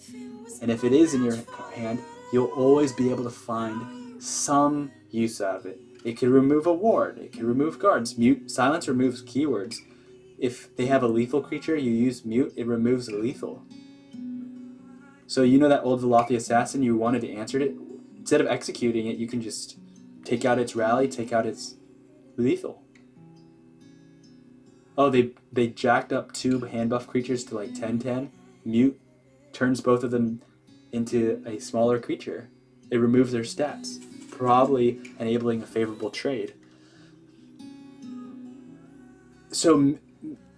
and if it is in your hand, you'll always be able to find some use out of it. It could remove a ward, it could remove guards. Silence removes keywords. If they have a lethal creature, you use mute, it removes the lethal. So you know that old Velothi assassin, you wanted to answer it? Instead of executing it, you can just take out its rally, take out its lethal. Oh, they jacked up 2 hand buff creatures to like 10/10. Mute turns both of them into a smaller creature. It removes their stats, probably enabling a favorable trade. So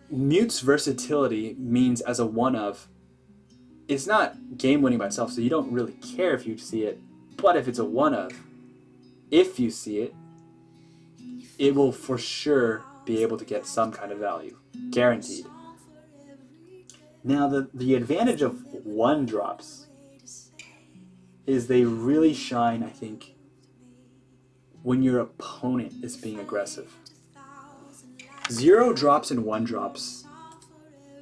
mute's versatility means as a 1 of, it's not game winning by itself, so you don't really care if you see it. But if it's a 1 of, if you see it, it will for sure be able to get some kind of value, guaranteed. Now the advantage of 1 drops is they really shine, I think, when your opponent is being aggressive. 0 drops and 1 drops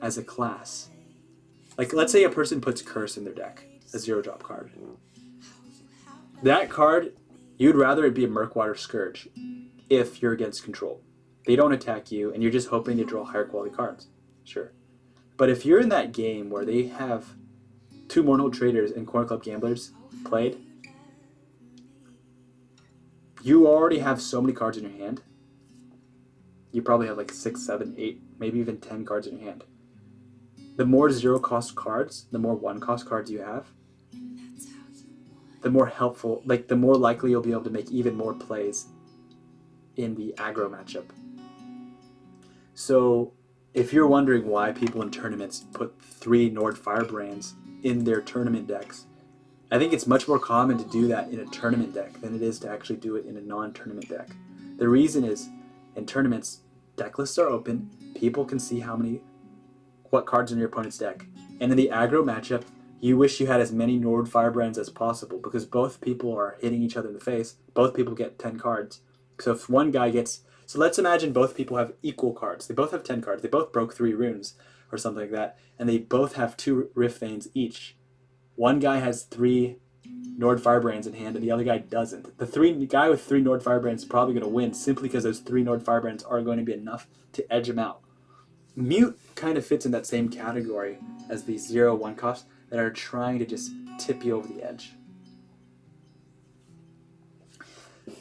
as a class. Like, let's say a person puts Curse in their deck, a 0-drop card. That card, you'd rather it be a Murkwater Scourge if you're against control. They don't attack you, and you're just hoping to draw higher quality cards. Sure. But if you're in that game where they have 2 Mournhold Traders and Corner Club Gamblers played, you already have so many cards in your hand. You probably have like 6, 7, 8, maybe even 10 cards in your hand. The more 0-cost cards, the more 1-cost cards you have, the more helpful, like the more likely you'll be able to make even more plays in the aggro matchup. So if you're wondering why people in tournaments put 3 Nord Firebrands in their tournament decks, I think it's much more common to do that in a tournament deck than it is to actually do it in a non-tournament deck. The reason is, in tournaments, deck lists are open, people can see what cards in your opponent's deck. And in the aggro matchup, you wish you had as many Nord Firebrands as possible, because both people are hitting each other in the face. Both people get 10 cards. So if one guy gets... So let's imagine both people have equal cards. They both have 10 cards. They both broke 3 runes or something like that. And they both have 2 Rift Veins each. One guy has 3 Nord Firebrands in hand and the other guy doesn't. The guy with 3 Nord Firebrands is probably going to win simply because those 3 Nord Firebrands are going to be enough to edge him out. Mute kind of fits in that same category as the 0/1 costs that are trying to just tip you over the edge.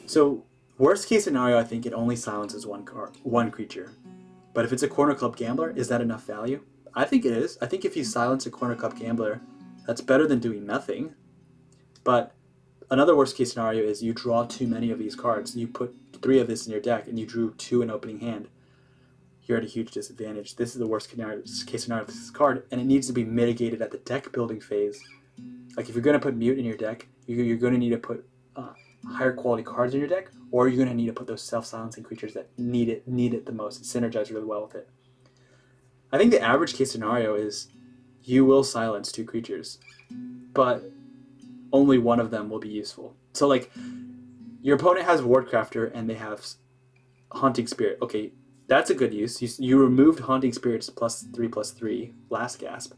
So worst case scenario, I think it only silences one creature. But if it's a Corner Club Gambler, is that enough value? I think it is. I think if you silence a Corner Club Gambler, that's better than doing nothing. But another worst case scenario is you draw too many of these cards. You put 3 of this in your deck and you drew 2 in opening hand. You're at a huge disadvantage. This is the worst case scenario of this card, and it needs to be mitigated at the deck building phase. Like, if you're going to put Mute in your deck, you're going to need to put higher quality cards in your deck, or you're going to need to put those self-silencing creatures that need it the most and synergize really well with it. I think the average case scenario is you will silence 2 creatures, but only one of them will be useful. So, like, your opponent has Wardcrafter and they have Haunting Spirit. Okay, that's a good use. You removed Haunting Spirit's +3/+3 last gasp,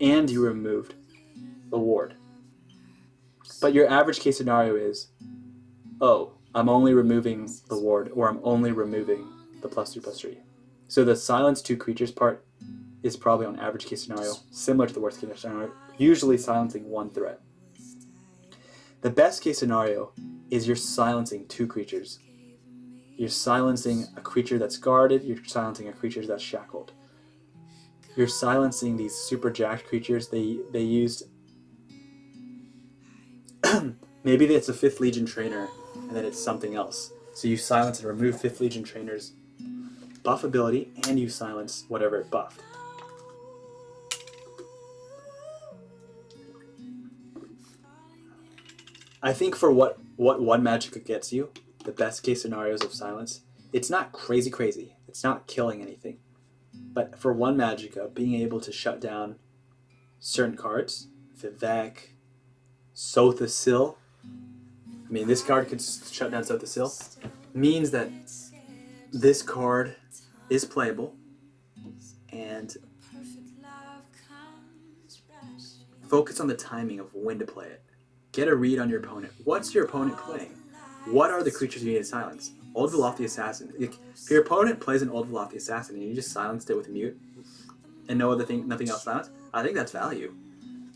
and you removed the ward. But your average case scenario is, oh, I'm only removing the ward, or I'm only removing the +3/+3. So the silence 2 creatures part is probably on average case scenario, similar to the worst case scenario, usually silencing one threat. The best case scenario is you're silencing two creatures. You're silencing a creature that's guarded, you're silencing a creature that's shackled. You're silencing these super jacked creatures. They used maybe it's a 5th Legion trainer and then it's something else. So you silence and remove 5th Legion trainer's buff ability and you silence whatever it buffed. I think for what one Magicka gets you, the best case scenarios of silence, it's not crazy. It's not killing anything. But for one Magicka, being able to shut down certain cards, Vivek, Sotha-Sil, I mean, this card could shut down Sotha-Sil, means that this card is playable, and focus on the timing of when to play it. Get a read on your opponent. What's your opponent playing? What are the creatures you need to silence? Old Veloth the Assassin. If your opponent plays an Old Veloth the Assassin and you just silenced it with mute and nothing else silenced, I think that's value.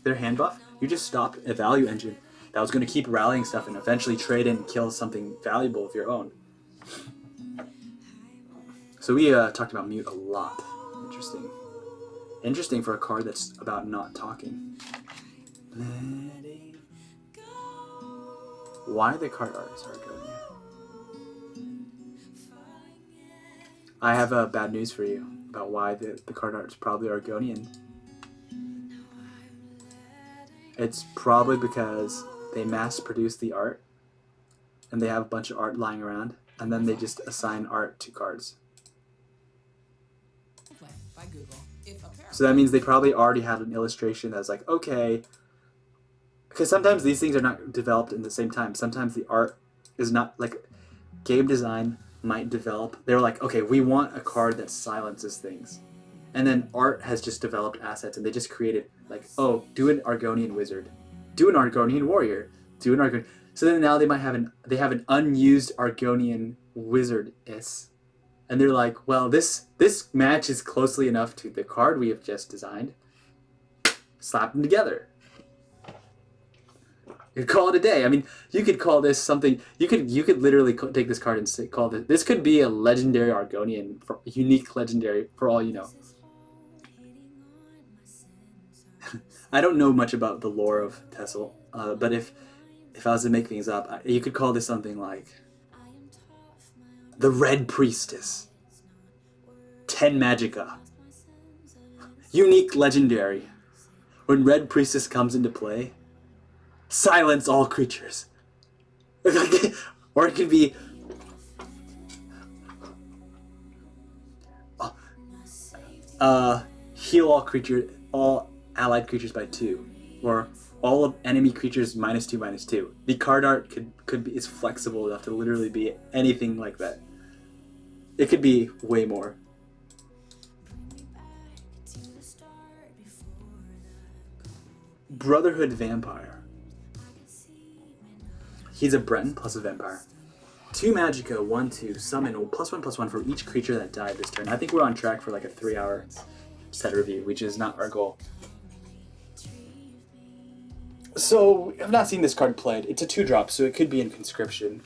Their hand buff, you just stopped a value engine that was going to keep rallying stuff and eventually trade in and kill something valuable of your own. So we talked about mute a lot. Interesting for a card that's about not talking. Why the card art is Argonia? I have bad news for you about why the card art is probably Argonian. It's probably because they mass-produce the art and they have a bunch of art lying around and then they just assign art to cards. So that means they probably already had an illustration that's like, okay, because sometimes these things are not developed in the same time. Sometimes the art is not, like, game design might develop. They're like, okay, we want a card that silences things. And then art has just developed assets, and they just created, like, oh, do an Argonian wizard. Do an Argonian warrior. Do an Argonian... So then now they might have an unused Argonian wizard-is. And they're like, well, this matches closely enough to the card we have just designed. Slap them together. You could call it a day. I mean, you could call this something. You could literally take this card and call this. This could be a legendary Argonian, unique legendary for all you know. I don't know much about the lore of TESL, but if I was to make things up, you could call this something like the Red Priestess, 10 Magicka, unique legendary. When Red Priestess comes into play, silence all creatures. Or it could be heal all allied creatures by 2, or all of enemy creatures -2/-2. The card art is flexible enough to literally be anything like that. It could be way more. Brotherhood Vampire. He's a Breton plus a vampire. 2 Magicka, 1/2, summon +1/+1 for each creature that died this turn. I think we're on track for like a 3-hour set review, which is not our goal. So, I've not seen this card played. It's a 2-drop, so it could be in Conscription.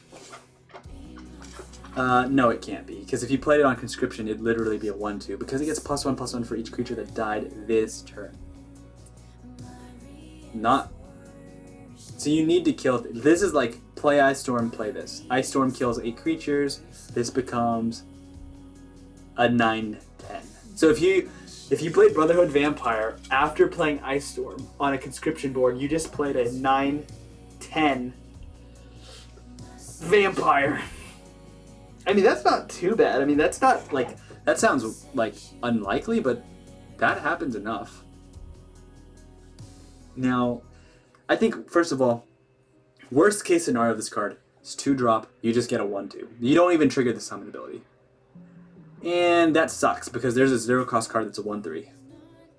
No, it can't be, because if you played it on Conscription, it'd literally be a 1/2, because it gets +1/+1 for each creature that died this turn. So you need to kill... This is like, play Ice Storm, play this. Ice Storm kills 8 creatures, this becomes a 9/10. So if you played Brotherhood Vampire after playing Ice Storm on a Conscription board, you just played a 9/10 Vampire. I mean, that's not too bad. I mean, that's not like... That sounds like unlikely, but that happens enough. Now, I think, first of all, worst case scenario of this card is 2-drop, you just get a 1/2. You don't even trigger the summon ability. And that sucks, because there's a 0-cost card that's a 1/3.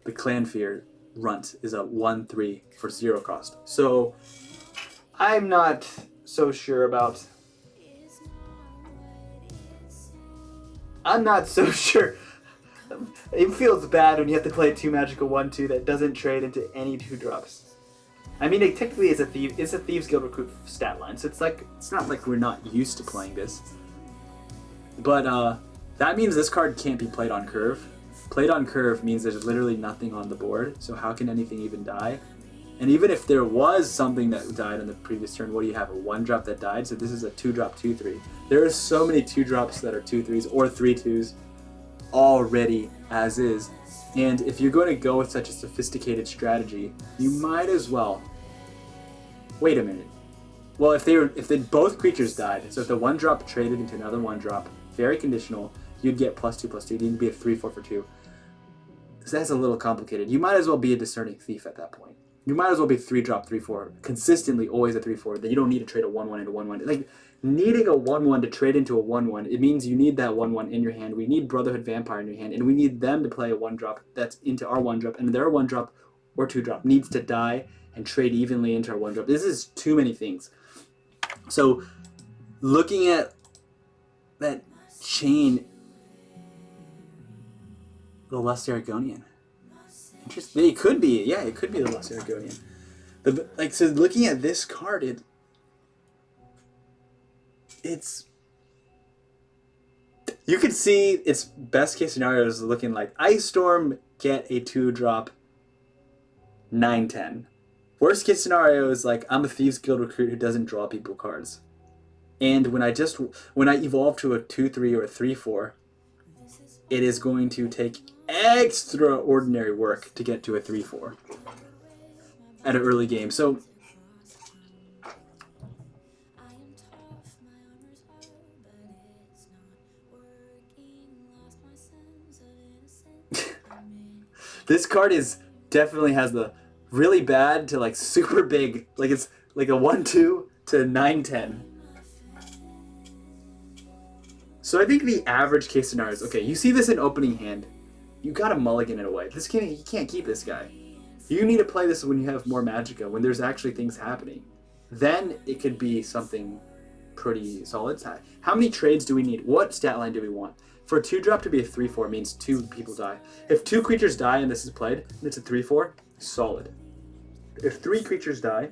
The Clan Fear Runt is a 1/3 for 0 cost. So, I'm not so sure about... I'm not so sure It feels bad when you have to play 2 magical 1/2 that doesn't trade into any 2-drops. I mean, it technically is a thief. It's a Thieves Guild recruit stat line, so it's not like we're not used to playing this. But that means this card can't be played on curve. Played on curve means there's literally nothing on the board, so how can anything even die? And even if there was something that died on the previous turn, what do you have? A 1-drop that died? So this is a 2-drop 2/3. There are so many 2-drops that are 2/3s or 3/2s already as is. And if you're going to go with such a sophisticated strategy, you might as well. Wait a minute. Well, if both creatures died, so if the 1-drop traded into another 1-drop, very conditional, you'd get +2/+2. You'd be a 3/4 for 2. So that's a little complicated. You might as well be a discerning thief at that point. You might as well be 3-drop 3/4, consistently always a 3/4. Then you don't need to trade a 1/1 into 1/1. Like needing a 1/1 to trade into a 1/1, it means you need that 1/1 in your hand. We need Brotherhood Vampire in your hand, and we need them to play a 1-drop that's into our 1-drop, and their 1-drop or 2-drop needs to die and trade evenly into our 1-drop. This is too many things. So looking at that chain, the Lust Aragonian. Interesting. It could be, yeah, it could be the Lust Aragonian. So looking at this card, it's you could see its best case scenario is looking like Ice Storm, get a 2-drop 9/10. Worst case scenario is like I'm a Thieves Guild recruit who doesn't draw people cards. And when I evolve to a 2/3 or a 3/4, it is going to take extraordinary work to get to a 3/4 at an early game. So this card definitely has the really bad to like super big, like it's like a 1/2 to 9/10. So I think the average case scenario is, okay, you see this in opening hand, you gotta mulligan it away. You can't keep this guy. You need to play this when you have more Magicka, when there's actually things happening. Then it could be something pretty solid. How many trades do we need? What stat line do we want? For a 2-drop to be a 3/4 means 2 people die. If 2 creatures die and this is played, and it's a 3/4, solid. If 3 creatures die,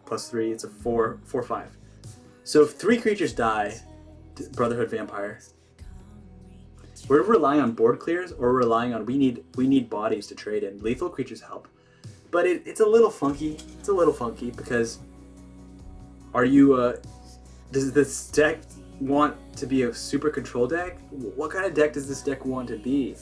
+3, it's a 4/5. So if 3 creatures die, Brotherhood Vampire, we're relying on board clears, or we're relying on we need bodies to trade in. Lethal creatures help, but it's a little funky. It's a little funky because are you does this deck want to be a super control deck? What kind of deck does this deck want to be?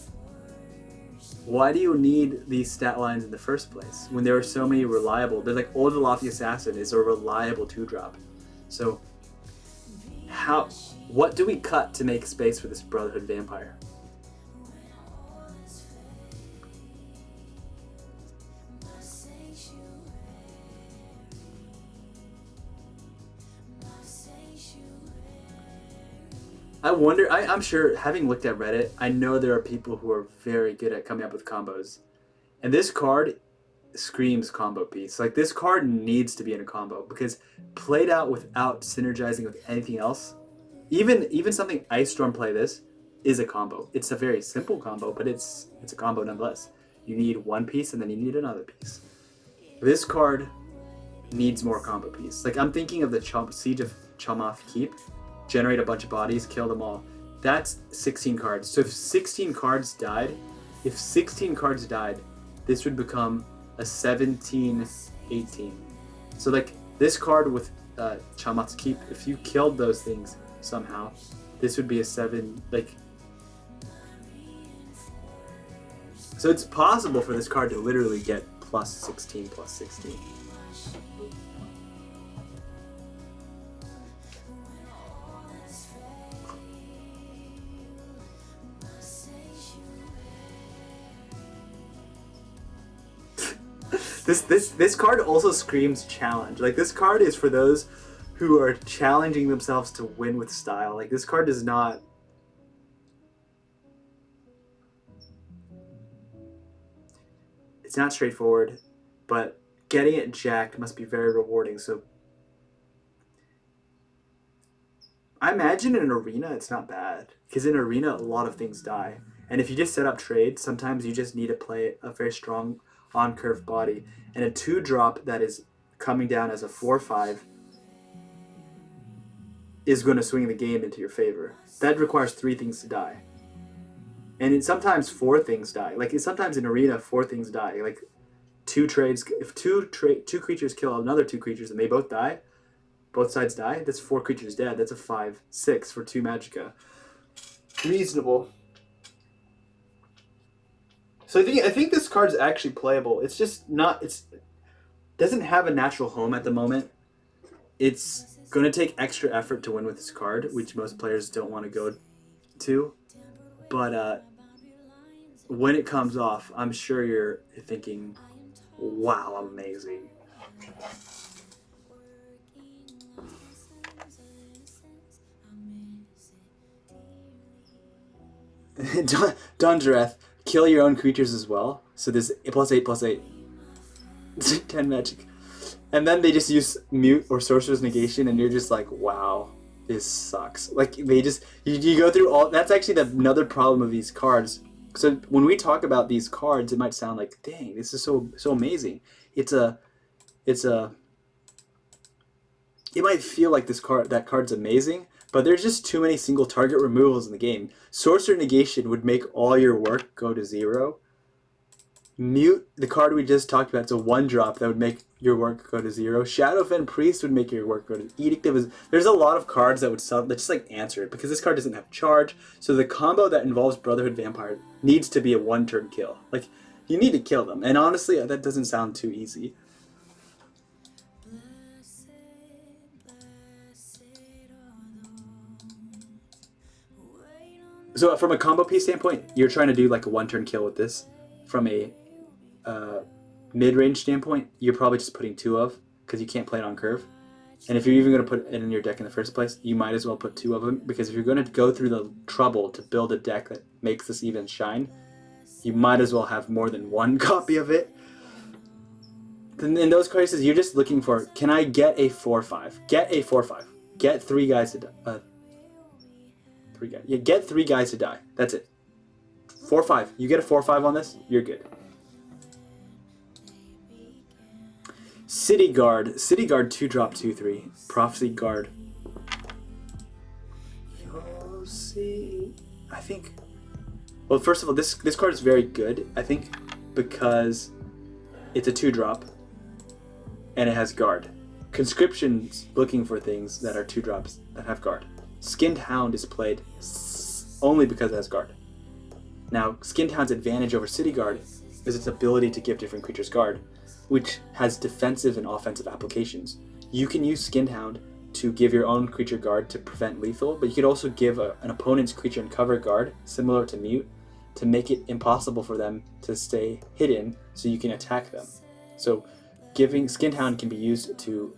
Why do you need these stat lines in the first place when there are so many reliable? There's like Old Lofty Assassin is a reliable 2-drop. So what do we cut to make space for this Brotherhood Vampire? I wonder, I'm sure, having looked at Reddit, I know there are people who are very good at coming up with combos. And this card screams combo piece. Like, this card needs to be in a combo, because played out without synergizing with anything else, even something Ice Storm play this, is a combo. It's a very simple combo, but it's a combo nonetheless. You need one piece, and then you need another piece. This card needs more combo piece. Like, I'm thinking of the Siege of Chamath Keep. Generate a bunch of bodies, kill them all. That's 16 cards. So if 16 cards died, this would become a 17-18. So like this card with Chamath's Keep, if you killed those things somehow, this would be a 7, like... So it's possible for this card to literally get +16, +16. This card also screams challenge. Like, this card is for those who are challenging themselves to win with style. Like, this card does not... It's not straightforward, but getting it jacked must be very rewarding. So I imagine in an arena it's not bad, because in an arena a lot of things die, and if you just set up trades, sometimes you just need to play a very strong on curve body, and a 2-drop that is coming down as a 4/5 is going to swing the game into your favor. That requires 3 things to die, and sometimes 4 things die. Like sometimes in arena 4 things die. Like 2 trades, if two creatures kill another 2 creatures and they both die, both sides die, that's 4 creatures dead. That's a 5/6 for 2 Magicka. Reasonable. So I think this card's actually playable. It's just not. It doesn't have a natural home at the moment. It's going to take extra effort to win with this card, which most players don't want to go to. But when it comes off, I'm sure you're thinking, "Wow, amazing." Donjareth, kill your own creatures as well. So there's +8/+8. 10 magic. And then they just use mute or sorcerer's negation, and you're just like, wow, this sucks. Like, they just, you go through all, that's actually another problem of these cards. So when we talk about these cards, it might sound like, dang, this is so amazing. It might feel like that card's amazing, but there's just too many single target removals in the game. Sorcerer negation would make all your work go to 0. Mute, the card we just talked about, it's a 1-drop that would make your work go to 0. Shadowfen Priest would make your work go to Edict of... There's a lot of cards that would just like answer it, because this card doesn't have charge, so the combo that involves Brotherhood Vampire needs to be a 1-turn kill. Like, you need to kill them, and honestly, that doesn't sound too easy. So from a combo piece standpoint, you're trying to do like a 1-turn kill with this. From a mid-range standpoint, you're probably just putting 2 of, because you can't play it on curve. And if you're even going to put it in your deck in the first place, you might as well put 2 of them, because if you're going to go through the trouble to build a deck that makes this even shine, you might as well have more than 1 copy of it. Then in those cases, you're just looking for, can I get a 4/5? Get a 4/5. Get 3 guys to die. 3 guys. Yeah, get 3 guys to die. That's it. 4/5. You get a 4/5 on this, you're good. City Guard. City Guard 2-drop 2/3. Prophecy Guard. I think. Well, first of all, this card is very good, I think, because it's a 2-drop and it has guard. Conscription's looking for things that are 2-drops that have guard. Skinned Hound is played only because it has guard. Now, Skinned Hound's advantage over City Guard is its ability to give different creatures guard, which has defensive and offensive applications. You can use Skinned Hound to give your own creature guard to prevent lethal, but you could also give an opponent's creature and cover guard, similar to Mute, to make it impossible for them to stay hidden so you can attack them. So giving Skinned Hound can be used to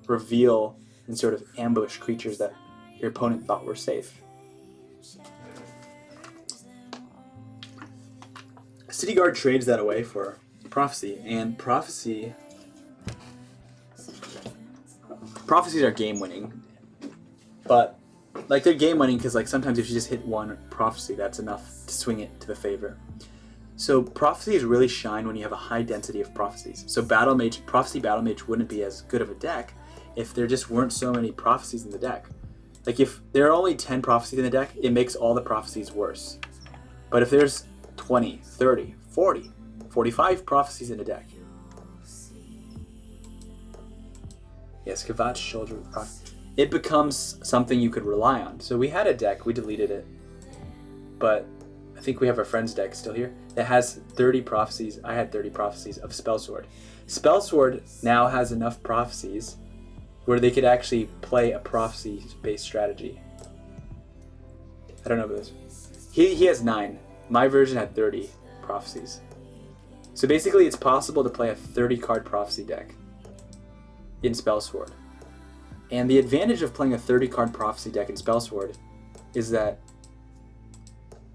reveal and sort of ambush creatures that your opponent thought were safe. City Guard trades that away for Prophecy, and Prophecies are game winning, but like they're game winning because like sometimes if you just hit 1 Prophecy, that's enough to swing it to the favor. So Prophecies really shine when you have a high density of Prophecies. So Prophecy Battle Mage wouldn't be as good of a deck if there just weren't so many Prophecies in the deck. Like if there are only 10 Prophecies in the deck, it makes all the Prophecies worse. But if there's 20, 30, 40, 45 Prophecies in a deck. Yes, Kavat's Shoulder with Prophecy. It becomes something you could rely on. So we had a deck, we deleted it, but I think we have our friend's deck still here. It has 30 Prophecies. I had 30 Prophecies of Spellsword. Spellsword now has enough Prophecies where they could actually play a Prophecy-based strategy. I don't know about this. He has 9. My version had 30 Prophecies. So basically it's possible to play a 30-card Prophecy deck in Spellsword. And the advantage of playing a 30-card Prophecy deck in Spellsword is that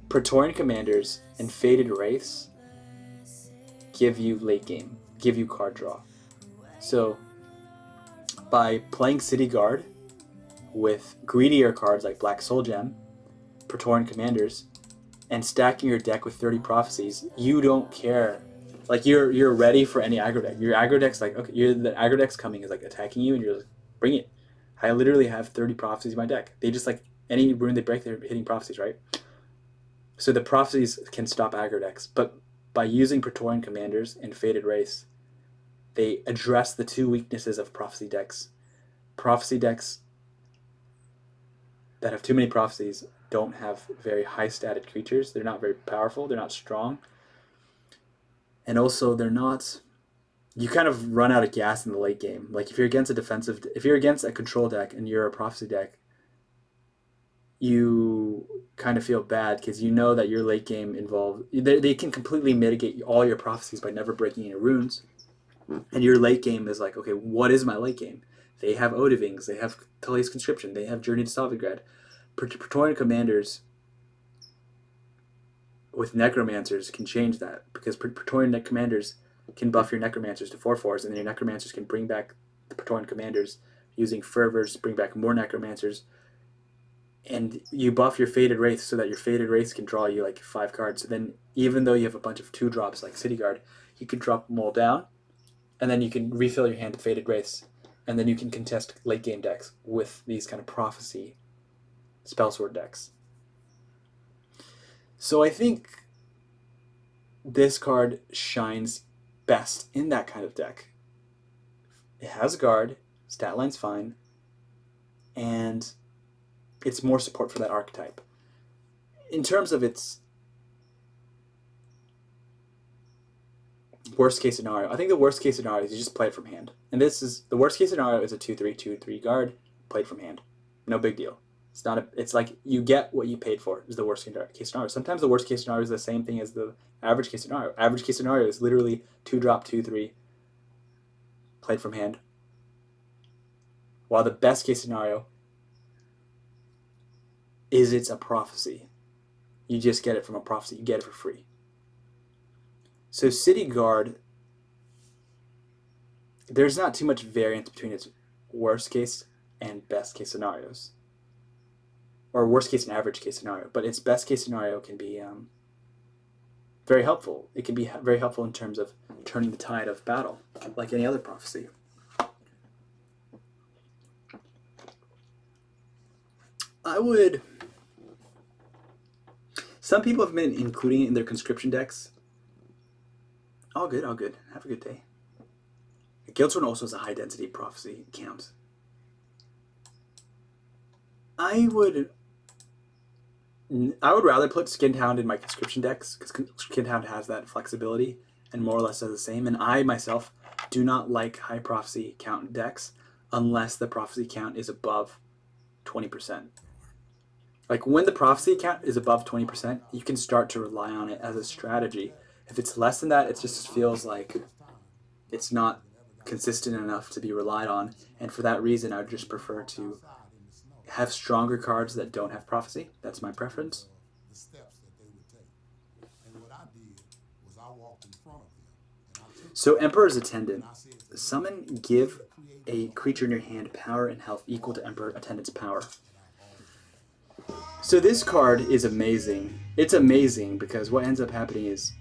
Praetorian Commanders and Faded Wraiths give you late game, give you card draw. So by playing City Guard with greedier cards like Black Soul Gem, Praetorian Commanders, and stacking your deck with 30 prophecies, you don't care. Like you're ready for any aggro deck. Your aggro deck's like, okay, the aggro deck's coming is like attacking you, and you're like, bring it. I literally have 30 prophecies in my deck. They just like any rune they break, they're hitting prophecies, right? So the prophecies can stop aggro decks, but by using Praetorian Commanders and Faded Wraiths, they address the two weaknesses of prophecy decks. Prophecy decks that have too many prophecies don't have very high stated creatures. They're not very powerful. They're not strong. And also they're not, you kind of run out of gas in the late game. Like if you're against a control deck and you're a prophecy deck, you kind of feel bad because you know that your late game involved, they can completely mitigate all your prophecies by never breaking any runes. And your late game is like, okay, what is my late game? They have Odivings, they have Tully's Conscription, they have Journey to Stalingrad. Praetorian Commanders with Necromancers can change that, because Praetorian Commanders can buff your Necromancers to 4/4s, and then your Necromancers can bring back the Praetorian Commanders using Fervors, bring back more Necromancers, and you buff your Faded Wraiths so that your Faded Wraiths can draw you like 5 cards. So then even though you have a bunch of 2-drops like City Guard, you can drop them all down, and then you can refill your hand with Faded Wraiths, and then you can contest late game decks with these kind of prophecy spellsword decks. So I think this card shines best in that kind of deck. It has a guard, stat line's fine, and it's more support for that archetype. In terms of its worst case scenario, I think the worst case scenario is you just play it from hand. And this is the worst case scenario is a 2/3 guard played from hand. No big deal. It's like you get what you paid for is the worst case scenario. Sometimes the worst case scenario is the same thing as the average case scenario. Average case scenario is literally 2-drop 2/3 played from hand. While the best case scenario is it's a prophecy. You just get it from a prophecy. You get it for free. So City Guard, there's not too much variance between its worst case and best case scenarios. Or worst case and average case scenario. But its best case scenario can be very helpful. It can be very helpful in terms of turning the tide of battle, like any other prophecy. Some people have been including it in their conscription decks. All good, all good. Have a good day. Guildsworn also has a high density prophecy count. I would rather put Skinhound in my conscription decks, because Skinhound has that flexibility and more or less does the same. And I myself do not like high prophecy count decks unless the prophecy count is above 20%. Like when the prophecy count is above 20%, you can start to rely on it as a strategy. If it's less than that, it just feels like it's not consistent enough to be relied on. And for that reason, I would just prefer to have stronger cards that don't have prophecy. That's my preference. So Emperor's Attendant. Summon, give a creature in your hand power and health equal to Emperor Attendant's power. So this card is amazing. It's amazing because what ends up happening is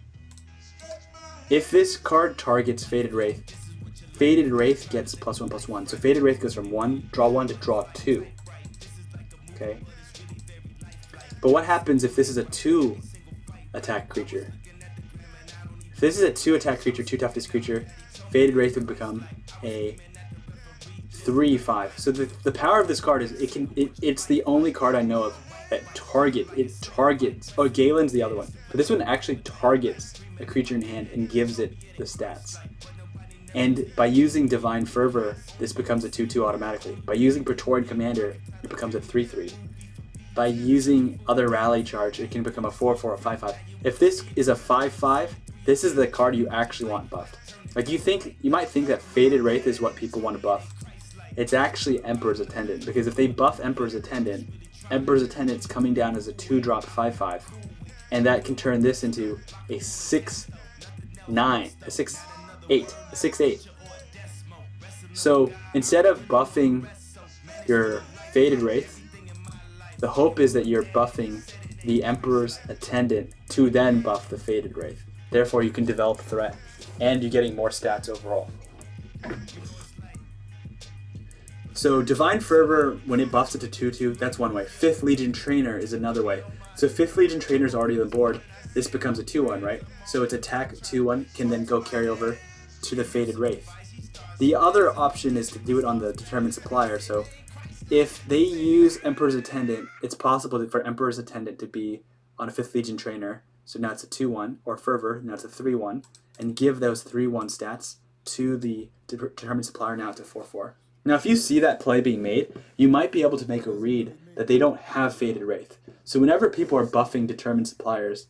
if this card targets Faded Wraith gets +1/+1. So Faded Wraith goes from draw 1 to draw 2. Okay. But what happens if this is a 2 attack creature? If this is a 2 attack creature, 2 toughness creature, Faded Wraith would become a 3/5. So the power of this card is it's the only card I know of that targets. Oh, Galen's the other one. But this one actually targets a creature in hand and gives it the stats. And by using Divine Fervor, this becomes a 2/2 automatically. By using Praetorian Commander, it becomes a 3/3. By using other Rally Charge, it can become a 4/4 or 5/5. If this is a 5/5, this is the card you actually want buffed. Like you might think that Faded Wraith is what people want to buff. It's actually Emperor's Attendant, because if they buff Emperor's Attendant's coming down as a 2-drop 5/5, and that can turn this into a 6/9, a 6/8, a 6/8. So instead of buffing your Faded Wraith, the hope is that you're buffing the Emperor's Attendant to then buff the Faded Wraith. Therefore, you can develop threat, and you're getting more stats overall. So Divine Fervor, when it buffs it to 2/2, that's one way. 5th Legion Trainer is another way. So 5th Legion Trainer is already on the board. This becomes a 2/1, right? So its attack 2/1 can then go carry over to the Faded Wraith. The other option is to do it on the Determined Supplier. So if they use Emperor's Attendant, it's possible for Emperor's Attendant to be on a 5th Legion Trainer. So now it's a 2/1, or Fervor, now it's a 3/1, and give those 3/1 stats to the Determined Supplier, now it's a 4/4. Now, if you see that play being made, you might be able to make a read that they don't have Faded Wraith. So whenever people are buffing Determined Suppliers,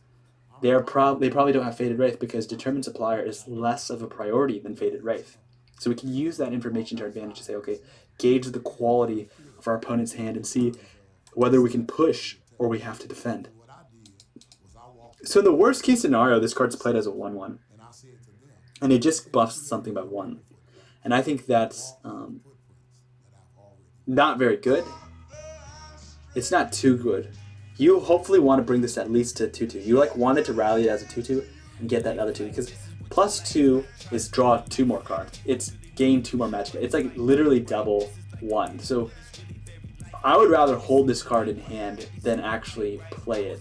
they probably don't have Faded Wraith because Determined Supplier is less of a priority than Faded Wraith. So we can use that information to our advantage to say, okay, gauge the quality of our opponent's hand and see whether we can push or we have to defend. So in the worst case scenario, this card's played as a 1/1, and it just buffs something by 1. And I think that's not very good. It's not too good. You hopefully want to bring this at least to 2/2. You want it to rally it as a 2/2 and get that other 2, because +2 is draw 2 more cards. It's gain 2 more matchup. It's like literally double 1. So I would rather hold this card in hand than actually play it.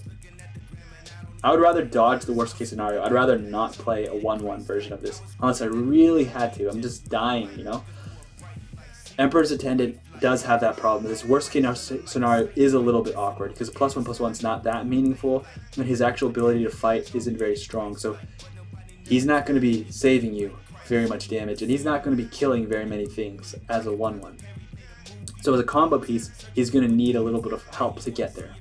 I would rather dodge the worst case scenario. I'd rather not play a 1/1 version of this unless I really had to. I'm just dying, you know? Emperor's Attendant does have that problem. This worst case scenario is a little bit awkward because +1/+1 is not that meaningful, and his actual ability to fight isn't very strong. So he's not going to be saving you very much damage, and he's not going to be killing very many things as a 1/1. So as a combo piece, he's going to need a little bit of help to get there.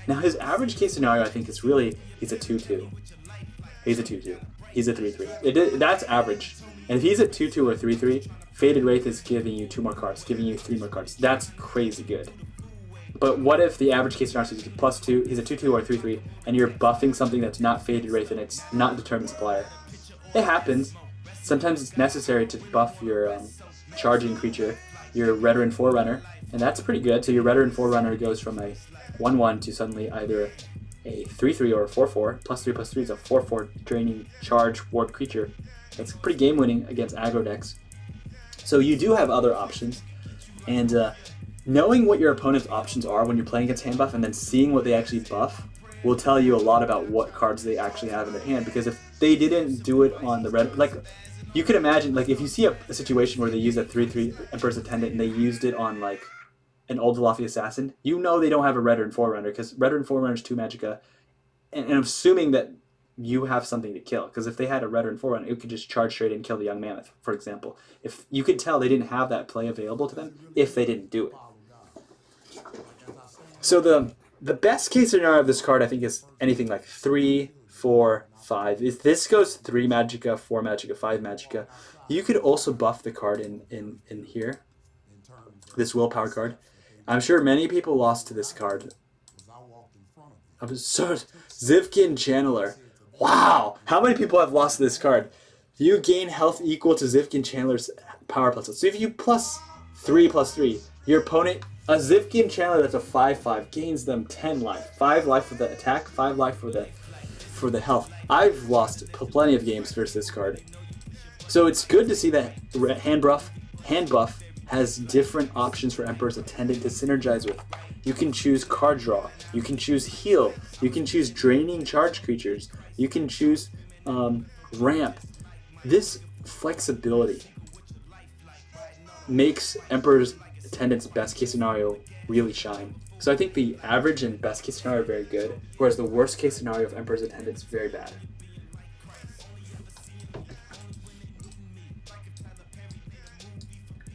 Now his average case scenario, I think, is really he's a 2/2. He's a 2/2. He's a 3/3. That's average. And if he's a 2/2 or 3/3, Faded Wraith is giving you 2 more cards, giving you 3 more cards. That's crazy good. But what if the average case scenario is +2, he's a 2/2 or a 3/3, and you're buffing something that's not Faded Wraith and it's not Determined Supplier? It happens. Sometimes it's necessary to buff your charging creature, your Veteran Forerunner, and that's pretty good. So your Veteran Forerunner goes from a 1/1 to suddenly either a 3/3 or a 4/4. +3/+3 is a 4/4 draining charge ward creature. That's pretty game winning against aggro decks. So you do have other options, and knowing what your opponent's options are when you're playing against hand buff and then seeing what they actually buff will tell you a lot about what cards they actually have in their hand. Because if they didn't do it on the red, like you could imagine, like if you see a situation where they use a 3/3 Emperor's Attendant and they used it on like an Old Velocity Assassin, you know they don't have a Veteran Forerunner because Veteran Forerunner is 2 Magicka, and I'm assuming that you have something to kill, because if they had a Veteran Forerunner, it could just charge straight in and kill the Young Mammoth, for example. If you could tell they didn't have that play available to them if they didn't do it. So the best case scenario of this card, I think, is anything like 3, 4, 5. If this goes 3 Magicka, 4 Magicka, 5 Magicka, you could also buff the card in here, this Willpower card. I'm sure many people lost to this card. Zivkin Channeler. Wow! How many people have lost to this card? You gain health equal to Zivkin Channeler's power plus. So if you +3/+3, your opponent, a Zivkin Channeler that's a 5/5, gains them 10 life. 5 life for the attack, 5 life for the health. I've lost plenty of games versus this card. So it's good to see that hand buff has different options for Emperor's Attendant to synergize with. You can choose card draw, you can choose heal, you can choose draining charge creatures, you can choose ramp. This flexibility makes Emperor's Attendant's best case scenario really shine. So I think the average and best case scenario are very good, whereas the worst case scenario of Emperor's Attendant is very bad.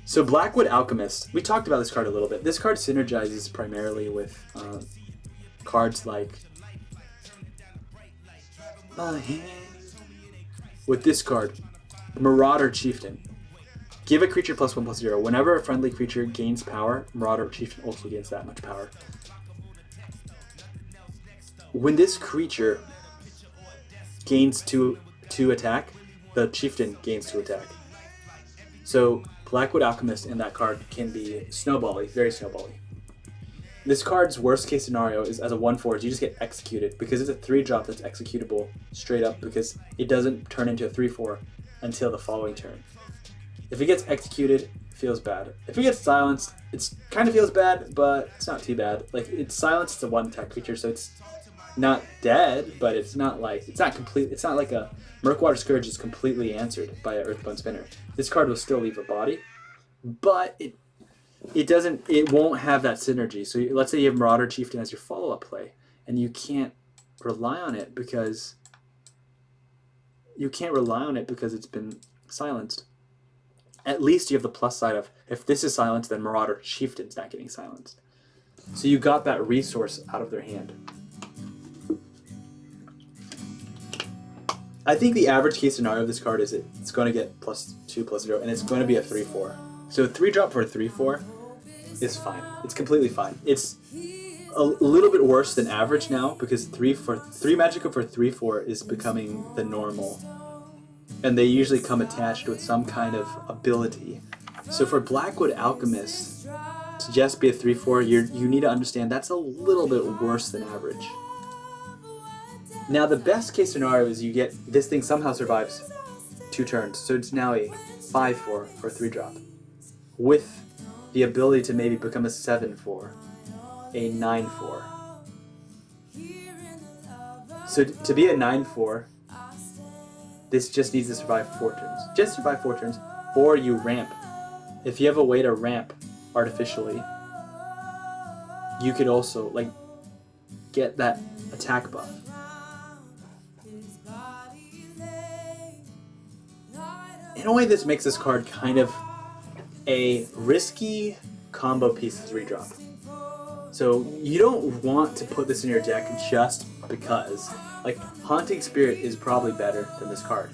So Blackwood Alchemist, we talked about this card a little bit. This card synergizes primarily with cards like with this card, Marauder Chieftain. Give a creature +1/+0. Whenever a friendly creature gains power, Marauder Chieftain also gains that much power. When this creature gains 2 attack, the Chieftain gains 2 attack. So Blackwood Alchemist in that card can be snowbally, very snowbally. This card's worst case scenario is as a 1/4 is you just get executed because it's a 3-drop that's executable straight up because it doesn't turn into a 3/4 until the following turn. If it gets executed, it feels bad. If it gets silenced, it kind of feels bad, but it's not too bad. Like, it's silenced, it's a 1-attack creature, so it's not dead, but it's not like, it's not complete. It's not like a Murkwater Scourge is completely answered by an Earthbone Spinner. This card will still leave a body, but it won't have that synergy. So let's say you have Marauder Chieftain as your follow-up play, and you can't rely on it because it's been silenced. At least you have the plus side of, if this is silenced, then Marauder Chieftain's not getting silenced. So you got that resource out of their hand. I think the average case scenario of this card is it's going to get +2/+0, and it's going to be a 3/4. So a 3-drop for a 3/4 is fine. It's completely fine. It's a little bit worse than average now because 3 Magicka for 3/4 is becoming the normal, and they usually come attached with some kind of ability. So for Blackwood Alchemist to just be a 3/4, you need to understand that's a little bit worse than average. Now the best case scenario is you get this thing somehow survives 2 turns, so it's now a 5/4 for a 3-drop, with the ability to maybe become a 7/4, a 9/4. So to be a 9/4, this just needs to survive 4 turns. Just survive 4 turns, or you ramp. If you have a way to ramp artificially, you could also like get that attack buff. In a way, this makes this card kind of a risky combo piece 3-drop. So you don't want to put this in your deck just because. Like, Haunting Spirit is probably better than this card.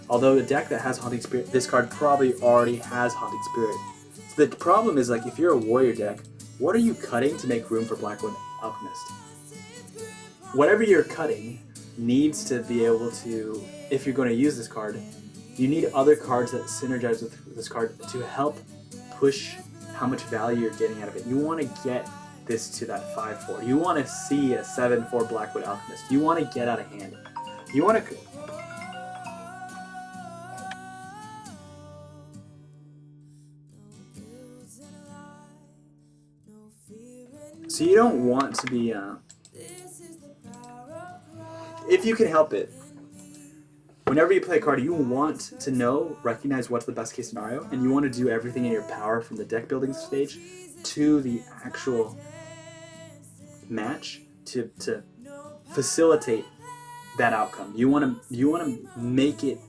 Although a deck that has Haunting Spirit, this card probably already has Haunting Spirit. So the problem is, like, if you're a warrior deck, what are you cutting to make room for Blackwood Alchemist? Whatever you're cutting needs to be able to, if you're going to use this card, you need other cards that synergize with this card to help push how much value you're getting out of it. You want to get this to that 5/4. You want to see a 7/4 Blackwood Alchemist. You want to get out of hand. You want to... So you don't want to be... if you can help it, whenever you play a card, you want to recognize what's the best case scenario, and you want to do everything in your power from the deck building stage to the actual match to facilitate that outcome. You want to make it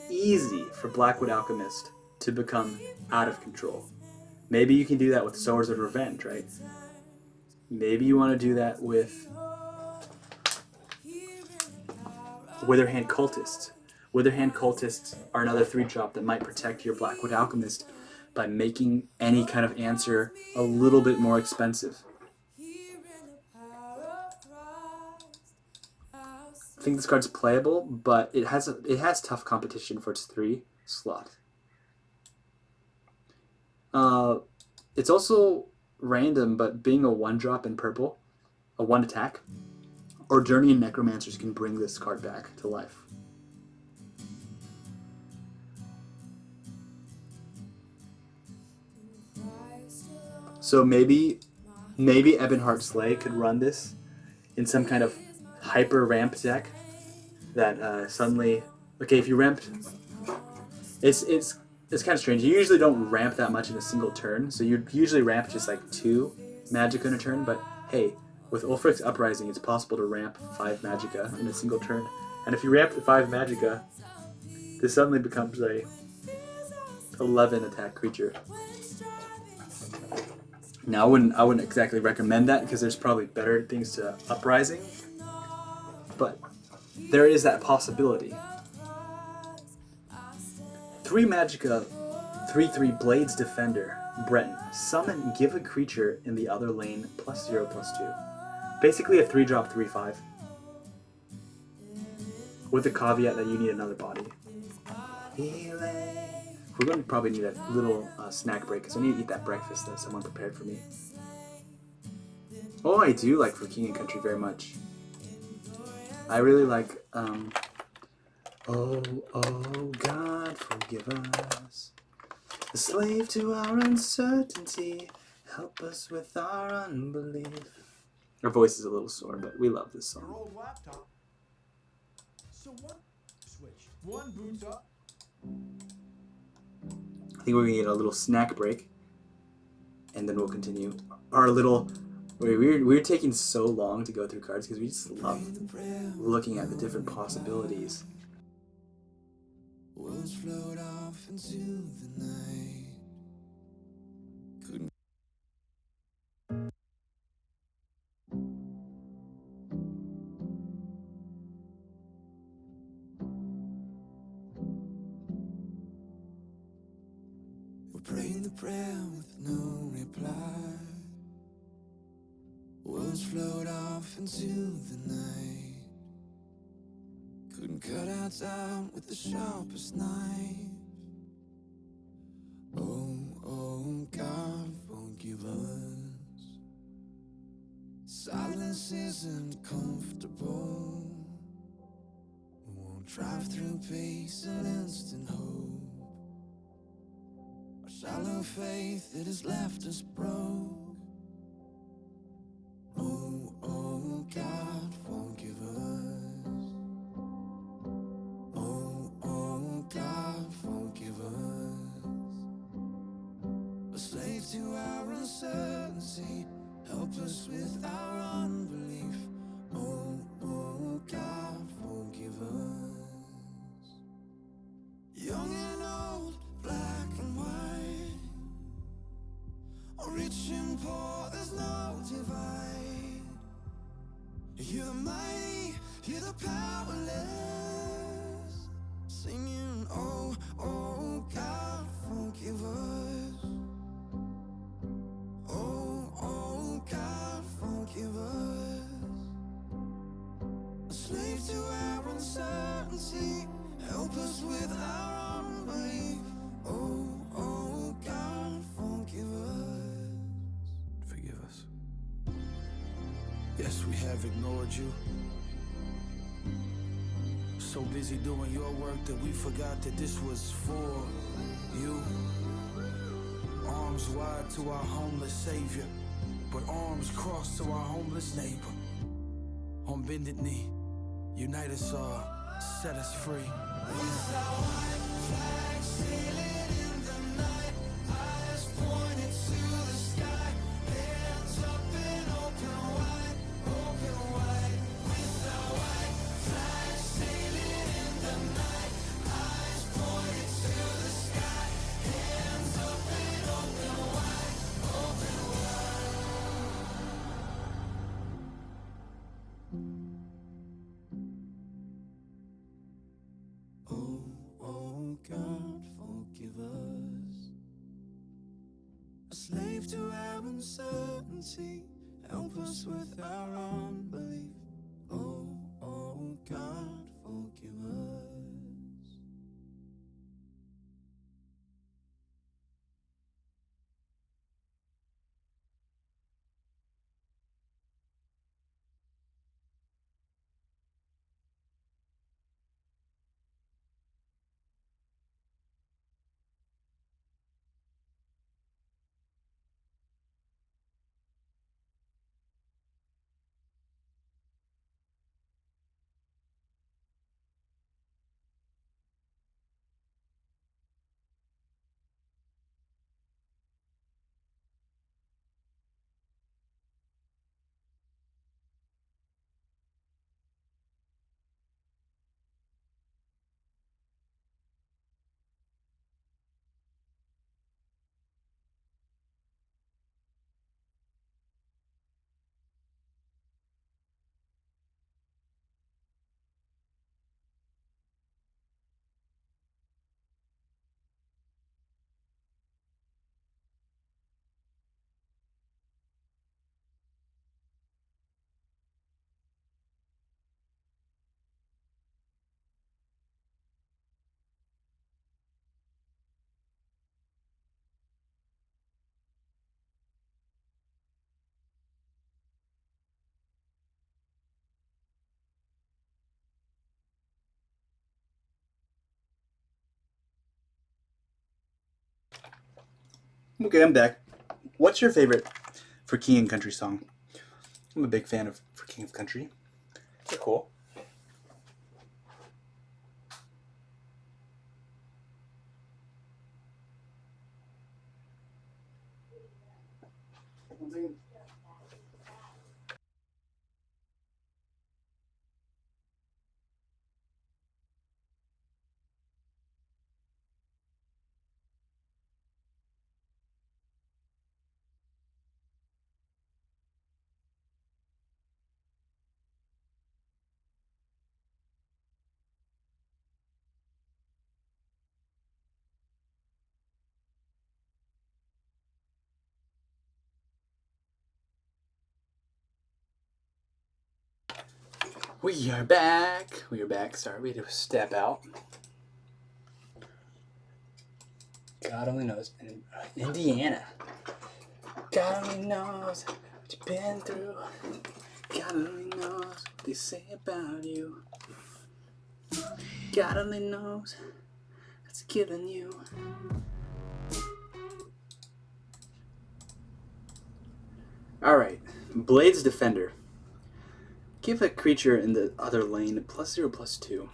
easy for Blackwood Alchemist to become out of control. Maybe you can do that with Sowers of Revenge, right? Maybe you want to do that with Witherhand Cultists. Witherhand Cultists are another 3-drop that might protect your Blackwood Alchemist by making any kind of answer a little bit more expensive. I think this card's playable, but it has tough competition for its 3 slot. It's also random, but being a 1-drop in purple, a 1 attack, or Journey and Necromancers can bring this card back to life. So maybe Ebonheart Slay could run this in some kind of hyper ramp deck that suddenly, okay, if you ramped, it's kind of strange. You usually don't ramp that much in a single turn, so you usually ramp just like 2 Magicka in a turn, but hey, with Ulfric's Uprising, it's possible to ramp 5 Magicka in a single turn. And if you ramp the 5 Magicka, this suddenly becomes a 11 attack creature. Now, I wouldn't exactly recommend that because there's probably better things to Uprising, but there is that possibility. 3 Magicka, 3/3 Blades Defender, Breton. Summon and give a creature in the other lane +0/+2. Basically a 3-drop 3/5. With the caveat that you need another body. We're going to probably need a little snack break because I need to eat that breakfast that someone prepared for me. Oh, I do like For King and Country very much. I really like, oh, oh, God, forgive us. A slave to our uncertainty, help us with our unbelief. Our voice is a little sore, but we love this Your song. old laptop. So one switch. One boots up. I think we're gonna get a little snack break, and then we'll continue our little. We're taking so long to go through cards because we just love looking at the different possibilities. Words float off into the night. Couldn't We're praying the prayer with no reply. Words float off into the night. Couldn't cut our time with the sharpest knife. Oh, oh, God, forgive us. Silence isn't comfortable. We won't drive through peace and instant hope. A shallow faith that has left us broke. Oh, oh, God, forgive us. Oh, oh, God, forgive us. A slave to our uncertainty, help us with our unbelief. Oh, oh, God, forgive us. Young and old, black and white, or rich and poor, there's no divide. You're the mighty, you're the powerless, singing, oh, oh, God, forgive us. Oh, oh, God, forgive us. A slave to our uncertainty, help us with our unbelief. Oh, oh, God, forgive us. Forgive us. Yes, we have ignored you. So busy doing your work that we forgot that this was for you. Arms wide to our homeless savior, but arms crossed to our homeless neighbor. On bended knee, unite us all, set us free. With our white flag sailing in the night, eyes pointed to the sky, hands up and open wide, open wide. With our white flag sailing in the night, eyes pointed to the sky, hands up and open wide, open wide. Oh, oh, God, forgive us. A slave to our uncertainty, help us with our unbelief. Oh, oh, God, forgive us. Okay, I'm back. What's your favorite For King and Country song? I'm a big fan of For King of Country. They're cool. We are back. We are back. Sorry, we had to step out. God only knows. Indiana. God only knows what you've been through. God only knows what they say about you. God only knows what's killing you. Alright. Blade's Defender. Give a creature in the other lane +0/+2.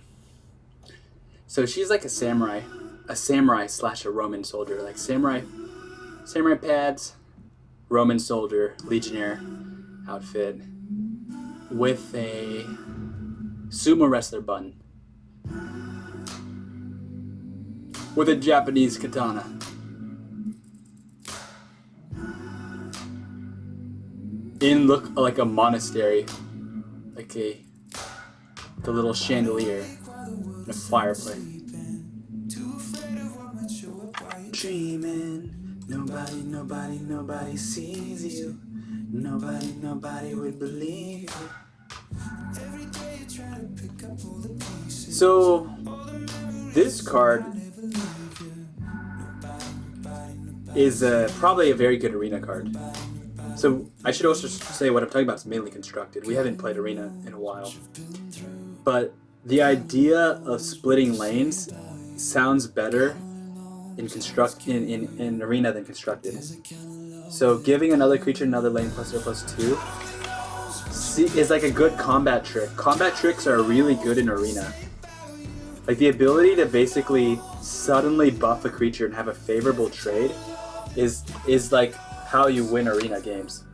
So she's like a samurai slash a Roman soldier. Like samurai pads, Roman soldier, legionnaire outfit with a sumo wrestler bun. With a Japanese katana. In look like a monastery. Like the little chandelier and a fireplace. Dreaming, nobody sees you. Nobody would believe you. So, this card is probably a very good arena card. So I should also say what I'm talking about is mainly constructed. We haven't played arena in a while. But the idea of splitting lanes sounds better in arena than constructed. So giving another creature another lane +0/+2 is like a good combat trick. Combat tricks are really good in arena. Like the ability to basically suddenly buff a creature and have a favorable trade is like how you win arena games.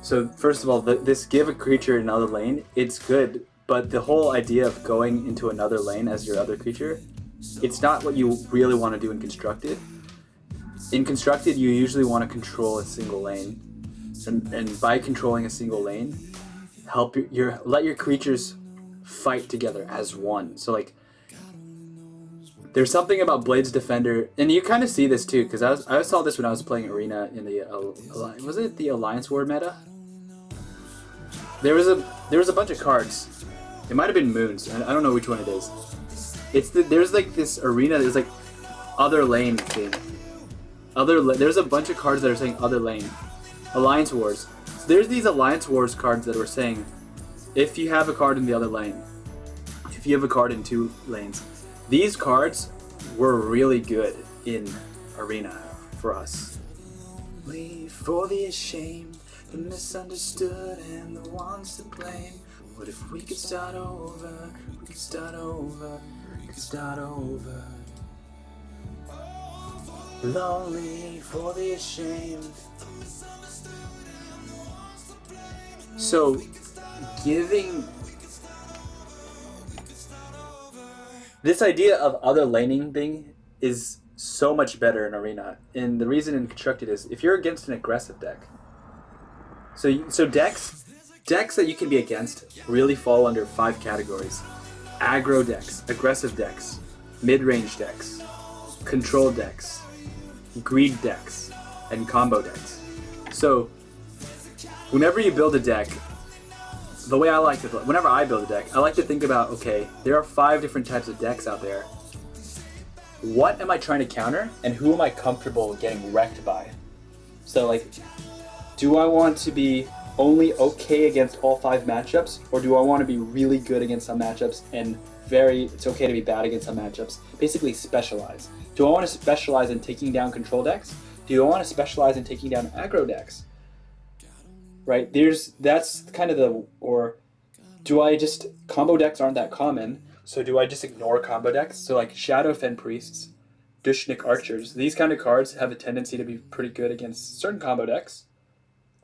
So first of all, this give a creature another lane, it's good, but the whole idea of going into another lane as your other creature, it's not what you really want to do in constructed. In constructed, you usually want to control a single lane, and by controlling a single lane, let your creatures fight together as one. So like, there's something about Blade's Defender, and you kind of see this too, because I saw this when I was playing Arena in the was it the Alliance War meta? There was a bunch of cards. It might have been Moons. I don't know which one it is. There's like this Arena. There's like other lane thing. There's a bunch of cards that are saying other lane. Alliance Wars. So there's these Alliance Wars cards that were saying, if you have a card in the other lane, if you have a card in two lanes. These cards were really good in Arena for us. Leave for the ashamed, the misunderstood, and the ones to blame. What if we could start over? We could start over. We could start over. Lonely for the ashamed. So, giving this idea of other laning thing is so much better in Arena, and the reason in constructed is if you're against an aggressive deck. So decks that you can be against really fall under 5 categories: aggro decks, aggressive decks, mid-range decks, control decks, greed decks, and combo decks. So whenever you build a deck, the way whenever I build a deck, I like to think about, okay, there are 5 different types of decks out there. What am I trying to counter, and who am I comfortable getting wrecked by? So like, do I want to be only okay against all 5 matchups, or do I want to be really good against some matchups and it's okay to be bad against some matchups? Basically specialize. Do I want to specialize in taking down control decks? Do you want to specialize in taking down aggro decks? Right? That's kind of or do I just, combo decks aren't that common, so do I just ignore combo decks? So like Shadowfen Priests, Dushnik Archers, these kind of cards have a tendency to be pretty good against certain combo decks,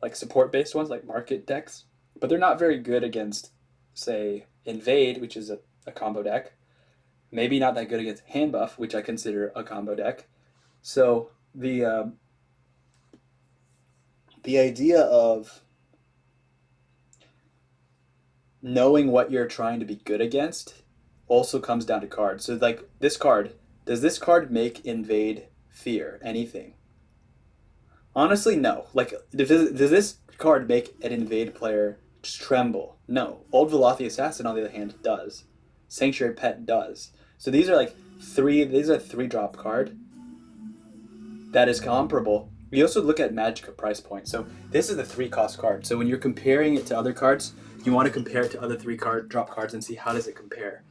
like support-based ones, like market decks, but they're not very good against, say, Invade, which is a combo deck. Maybe not that good against Hand Buff, which I consider a combo deck. So the idea of knowing what you're trying to be good against also comes down to cards. So like this card, does this card make Invade fear anything? Honestly, no. Like, does this card make an Invade player just tremble? No. Old Velothi Assassin, on the other hand, does. Sanctuary Pet does. So these are like these are 3-drop card that is comparable. You also look at Magicka price point. So this is the 3-cost card. So when you're comparing it to other cards, you want to compare it to other 3-drop cards and see how does it compare.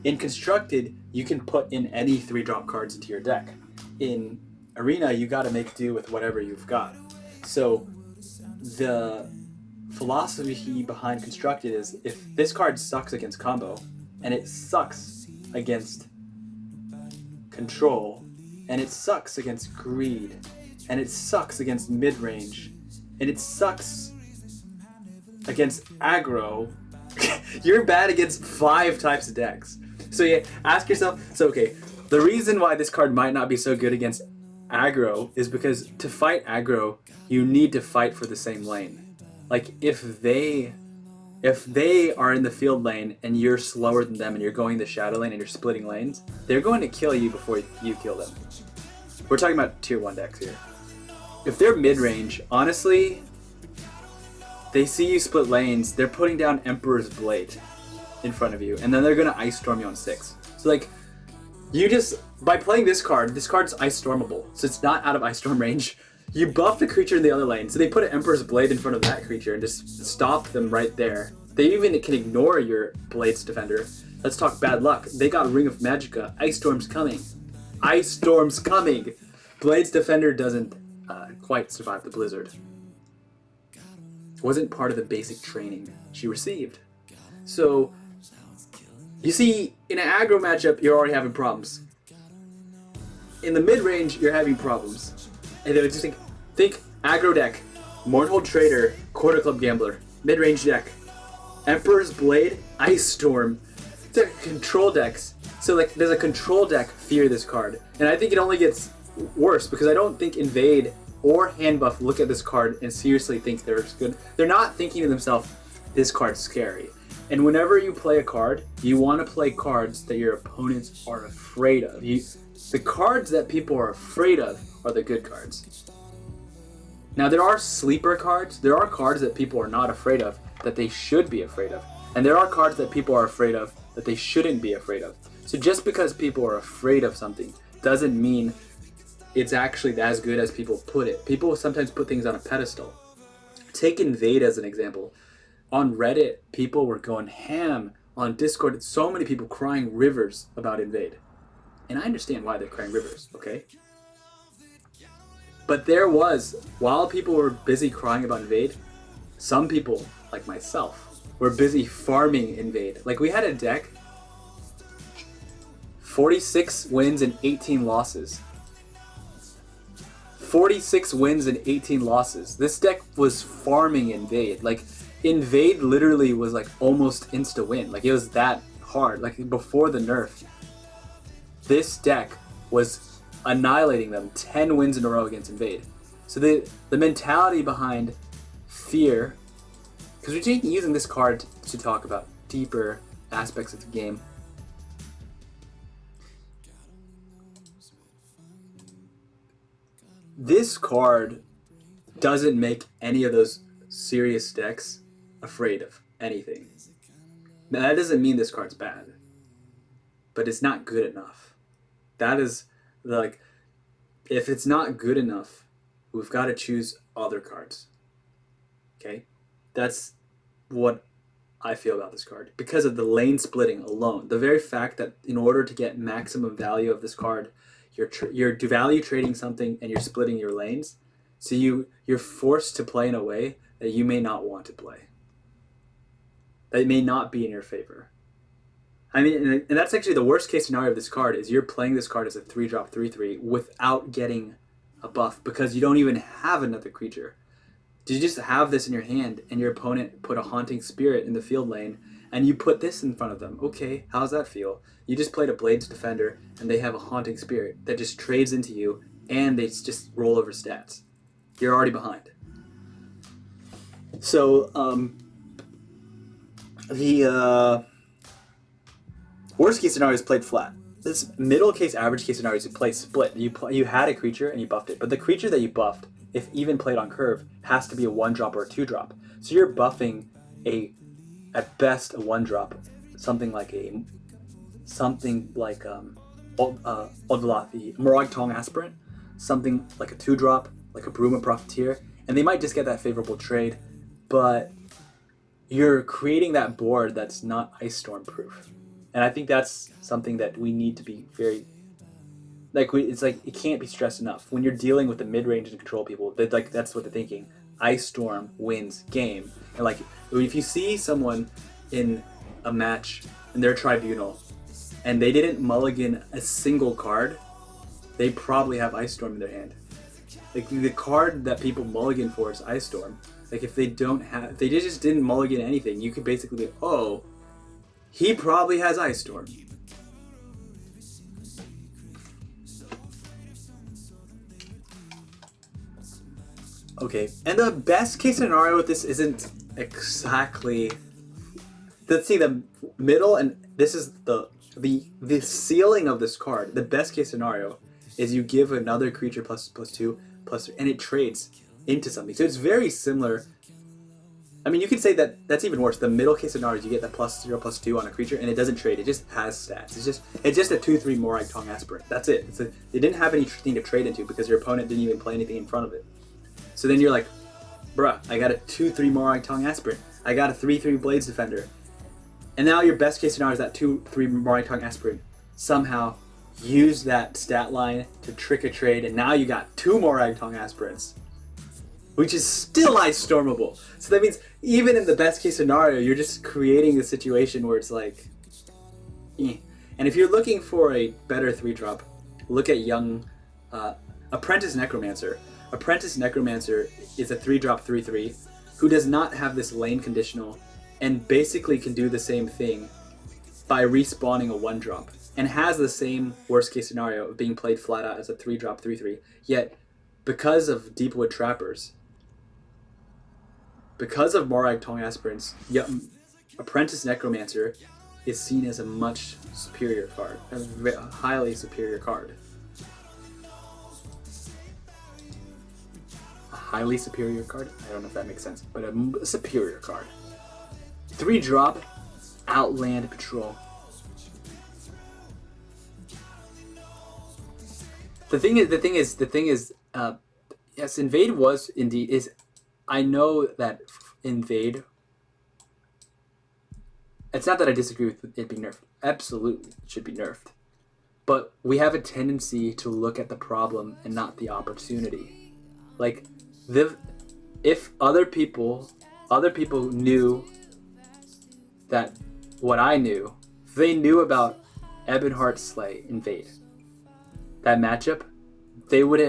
In Constructed, you can put in any 3-drop cards into your deck. In Arena, you got to make do with whatever you've got. So the philosophy behind Constructed is if this card sucks against combo, and it sucks against control, and it sucks against greed, and it sucks against mid-range, and it sucks against aggro, you're bad against 5 types of decks. So yeah, ask yourself, so okay, the reason why this card might not be so good against aggro is because to fight aggro, you need to fight for the same lane. Like if they are in the field lane and you're slower than them and you're going the shadow lane and you're splitting lanes, they're going to kill you before you kill them. We're talking about tier 1 decks here. If they're mid-range, honestly, they see you split lanes, they're putting down Emperor's Blade in front of you, and then they're going to Ice Storm you on 6. So like, you just, by playing this card's Ice Stormable, so it's not out of Ice Storm range. You buff the creature in the other lane, so they put an Emperor's Blade in front of that creature and just stop them right there. They even can ignore your Blades Defender. Let's talk bad luck. They got Ring of Magicka. Ice Storm's coming. Ice Storm's coming! Blades Defender doesn't quite survive the Blizzard. It wasn't part of the basic training she received. So, you see, in an aggro matchup, you're already having problems. In the mid-range, you're having problems. And then just think aggro deck, Mornhold Trader, Quarter Club Gambler, mid-range deck, Emperor's Blade, Ice Storm. They're control decks. So like, does a control deck fear this card? And I think it only gets worse because I don't think Invade or Hand Buff look at this card and seriously think they're good. They're not thinking to themselves, this card's scary. And whenever you play a card, you want to play cards that your opponents are afraid of. The cards that people are afraid of are the good cards. Now there are sleeper cards. There are cards that people are not afraid of that they should be afraid of. And there are cards that people are afraid of that they shouldn't be afraid of. So just because people are afraid of something doesn't mean it's actually as good as people put it. People sometimes put things on a pedestal. Take Invade as an example. On Reddit, people were going ham. On Discord, so many people crying rivers about Invade. And I understand why they're crying rivers, okay? But there was, while people were busy crying about Invade, some people, like myself, were busy farming Invade. Like, we had a deck, 46 wins and 18 losses. 46 wins and 18 losses. This deck was farming Invade. Like, Invade literally was like almost insta-win. Like, it was that hard. Like, before the nerf, this deck was annihilating them 10 wins in a row against Invade. So the mentality behind fear, because we're using this card to talk about deeper aspects of the game. This card doesn't make any of those serious decks afraid of anything. Now, that doesn't mean this card's bad, but it's not good enough. That is, like, if it's not good enough, we've got to choose other cards. Okay? That's what I feel about this card. Because of the lane splitting alone. The very fact that in order to get maximum value of this card, you're value trading something and you're splitting your lanes, so you're forced to play in a way that you may not want to play. That may not be in your favor. I mean, and that's actually the worst case scenario of this card is you're playing this card as a 3-drop 3/3 without getting a buff because you don't even have another creature. You just have this in your hand and your opponent put a Haunting Spirit in the field lane and you put this in front of them. Okay, how's that feel? You just played a Blades Defender and they have a Haunting Spirit that just trades into you and they just roll over stats. You're already behind. So, the worst case scenario is played flat. This middle case, average case scenario is you play split. You had a creature and you buffed it, but the creature that you buffed, if even played on curve, has to be a 1-drop or a 2-drop. So you're buffing at best a 1-drop, something like Old-Velathi, Morag Tong Aspirant, something like a 2-drop, like a Bruma Profiteer, and they might just get that favorable trade, but you're creating that board that's not Ice Storm proof. And I think that's something that we need to be very... It's like it can't be stressed enough. When you're dealing with the mid-range and control people, that's what they're thinking. Ice Storm wins game. And like, if you see someone in a match in their tribunal and they didn't mulligan a single card, they probably have Ice Storm in their hand. Like the card that people mulligan for is Ice Storm. Like if they just didn't mulligan anything, you could basically be, oh, he probably has Ice Storm. Okay, and the best case scenario with this isn't exactly... Let's see the middle, and this is the ceiling of this card. The best case scenario is you give another creature +2, +3, and it trades into something. So it's very similar. I mean, you could say that that's even worse. The middle case scenario is you get that +0, +2 on a creature, and it doesn't trade. It just has stats. It's just a 2/3 Morag Tong Aspirant. That's it. It didn't have anything to trade into because your opponent didn't even play anything in front of it. So then you're like, bruh, I got a 2/3 Morag Tong Aspirant. I got a 3/3 Blades Defender. And now your best case scenario is that 2/3 Morag Tong Aspirant somehow use that stat line to trick a trade, and now you got 2 Morag Tong Aspirants, which is still Ice Stormable. So that means even in the best case scenario, you're just creating a situation where it's like, eh. And if you're looking for a better 3-drop, look at young Apprentice Necromancer. Apprentice Necromancer is a 3-drop 3/3 who does not have this lane conditional and basically can do the same thing by respawning a 1-drop and has the same worst case scenario of being played flat out as a 3-drop 3/3. Yet, because of Deepwood Trappers, because of Morag Tong Aspirants, Apprentice Necromancer is seen as a much superior card, a highly superior card. A highly superior card? I don't know if that makes sense, but a superior card. 3-drop, Outland Patrol. The thing is, yes, Invade was indeed I know that Invade. It's not that I disagree with it being nerfed. Absolutely, it should be nerfed. But we have a tendency to look at the problem and not the opportunity. Like, if other people knew that what I knew, if they knew about Ebonheart Slay Invade, that matchup, they would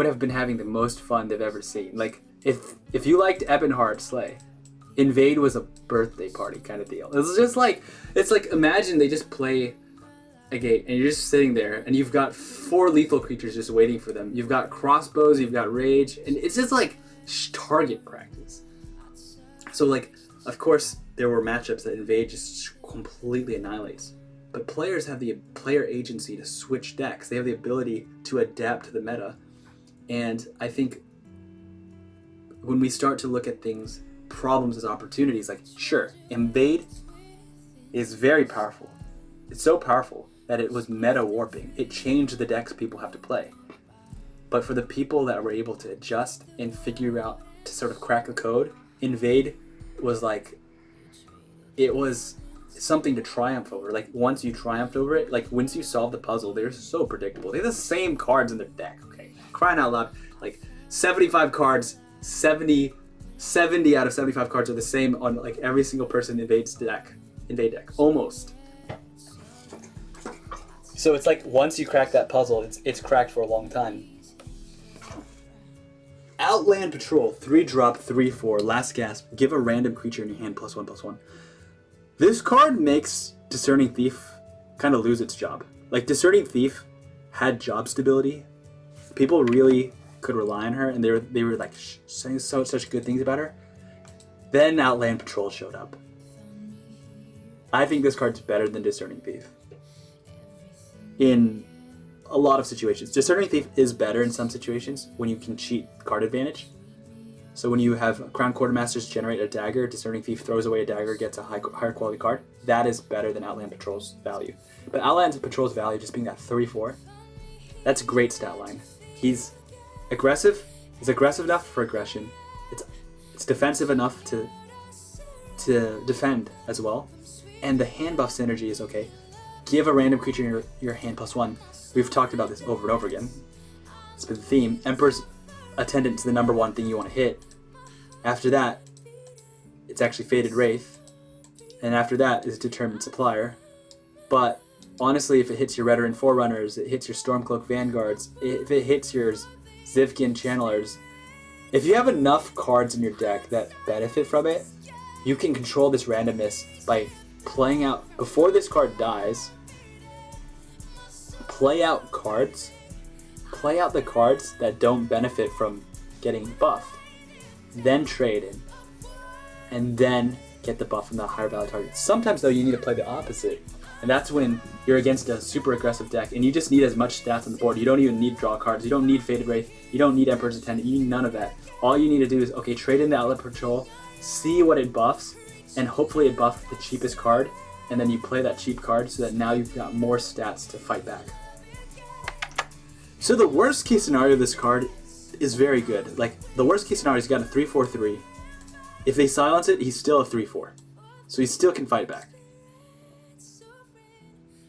have been having the most fun they've ever seen. Like, if you liked Ebonheart Slay, Invade was a birthday party kind of deal. It's like imagine they just play a gate and you're just sitting there and you've got 4 lethal creatures just waiting for them. You've got crossbows, you've got rage, and it's just like target practice. So like, of course, there were matchups that Invade just completely annihilates. But players have the player agency to switch decks. They have the ability to adapt to the meta. And I think when we start to look at things, problems as opportunities, like, sure, Invade is very powerful. It's so powerful that it was meta warping. It changed the decks people have to play. But for the people that were able to adjust and figure out to sort of crack the code, Invade was like, it was something to triumph over. Like once you triumphed over it, like once you solve the puzzle, they're so predictable. They have the same cards in their deck. Okay, crying out loud, like 75 cards, 70 out of 75 cards are the same on like every single person invade deck, almost. So it's like once you crack that puzzle, it's cracked for a long time. Outland Patrol, 3-drop, 3/4, last gasp. Give a random creature in your hand +1/+1. This card makes Discerning Thief kind of lose its job. Like Discerning Thief had job stability. People really could rely on her, and they were like saying such good things about her. Then Outland Patrol showed up. I think this card's better than Discerning Thief in a lot of situations. Discerning Thief is better in some situations when you can cheat card advantage. So when you have Crown Quartermasters generate a dagger, Discerning Thief throws away a dagger, gets a higher quality card. That is better than Outland Patrol's value. But Outland Patrol's value just being that 3/4, that's a great stat line. He's aggressive. He's aggressive enough for aggression. It's defensive enough to defend as well. And the hand buff synergy is okay. Give a random creature in your hand +1. We've talked about this over and over again. It's been the theme. Emperor's Attendant is the number one thing you want to hit. After that, it's actually Fated Wraith. And after that is Determined Supplier. But honestly, if it hits your Redoran Forerunners, it hits your Stormcloak Vanguards, if it hits your Zivkin Channelers, if you have enough cards in your deck that benefit from it, you can control this randomness by playing out, before this card dies, play out the cards that don't benefit from getting buffed, then trade in, and then get the buff from the higher value target. Sometimes though you need to play the opposite, and that's when you're against a super aggressive deck and you just need as much stats on the board. You don't even need draw cards, you don't need Fated Wraith, you don't need Emperor's Attendant, you need none of that. All you need to do is, okay, trade in the Outlet Patrol, see what it buffs, and hopefully it buffs the cheapest card, and then you play that cheap card so that now you've got more stats to fight back. So the worst case scenario of this card is very good. Like, the worst case scenario is he's got a 3/4/3. If they silence it, he's still a 3/4. So he still can fight back.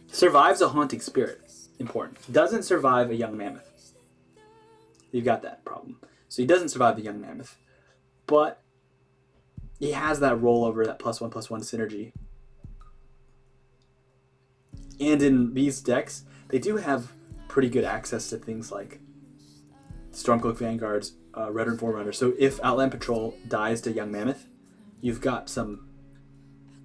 Survives a Haunting Spirit. Important. Doesn't survive a Young Mammoth. You've got that problem. So he doesn't survive the Young Mammoth. But he has that rollover, that +1/+1 synergy. And in these decks, they do have pretty good access to things like Stormcloak Vanguards, Redoran Forerunner. So if Outland Patrol dies to Young Mammoth, you've got some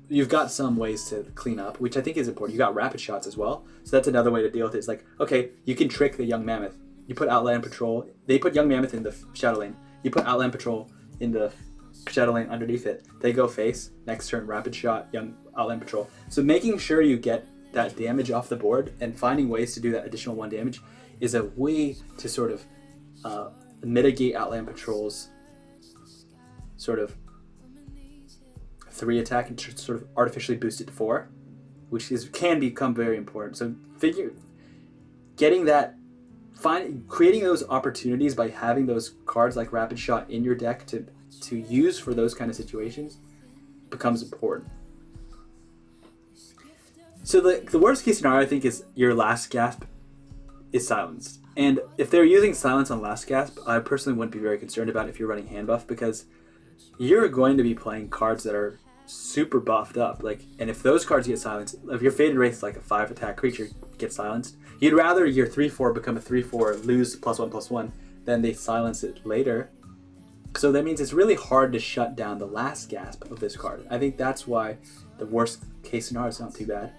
ways to clean up, which I think is important. You got Rapid Shots as well, so that's another way to deal with it. It's like, okay, you can trick the Young Mammoth. You put Outland Patrol. They put Young Mammoth in the Shadow Lane. You put Outland Patrol in the Shadow Lane underneath it. They go face. Next turn, Rapid Shot, Young Outland Patrol. So making sure you get that damage off the board and finding ways to do that additional 1 damage is a way to sort of mitigate Outland Patrol's sort of 3 attack and sort of artificially boost it to 4, which can become very important. So creating those opportunities by having those cards like Rapid Shot in your deck to use for those kind of situations becomes important. So the worst case scenario, I think, is your Last Gasp is silenced. And if they're using silence on Last Gasp, I personally wouldn't be very concerned about it if you're running hand buff, because you're going to be playing cards that are super buffed up. And if those cards get silenced, if your Fated Wraith is like a 5 attack creature gets silenced, you'd rather your 3/4 become a 3/4, lose +1/+1, than they silence it later. So that means it's really hard to shut down the Last Gasp of this card. I think that's why the worst case scenario is not too bad.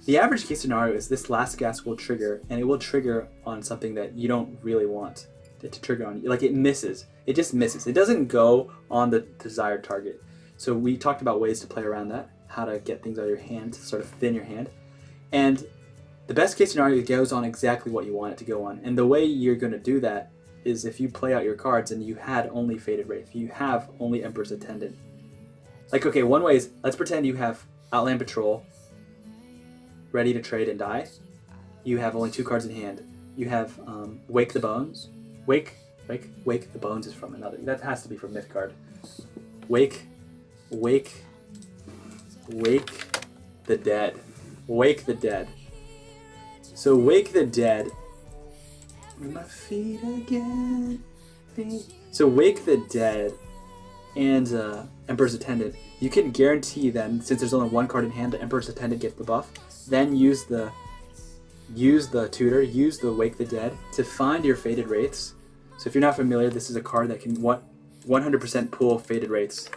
The average case scenario is this Last Gasp will trigger, and it will trigger on something that you don't really want it to trigger on. Like, it misses. It just misses. It doesn't go on the desired target. So we talked about ways to play around that, how to get things out of your hand, to sort of thin your hand. And the best case scenario goes on exactly what you want it to go on. And the way you're going to do that is if you play out your cards and you had only Fated Wraith, you have only Emperor's Attendant. Like, okay, one way is, let's pretend you have Outland Patrol ready to trade and die. You have only 2 cards in hand. You have Wake the Bones. Wake the Bones is from another. That has to be from Mythgard. Wake the Dead. Wake the Dead. So Wake the Dead. My feet again. So Wake the Dead and Emperor's Attendant. You can guarantee then, since there's only one card in hand, the Emperor's Attendant gets the buff. Then use the tutor, use the Wake the Dead to find your Faded Wraiths. So if you're not familiar, this is a card that can 100% pull Faded Wraiths.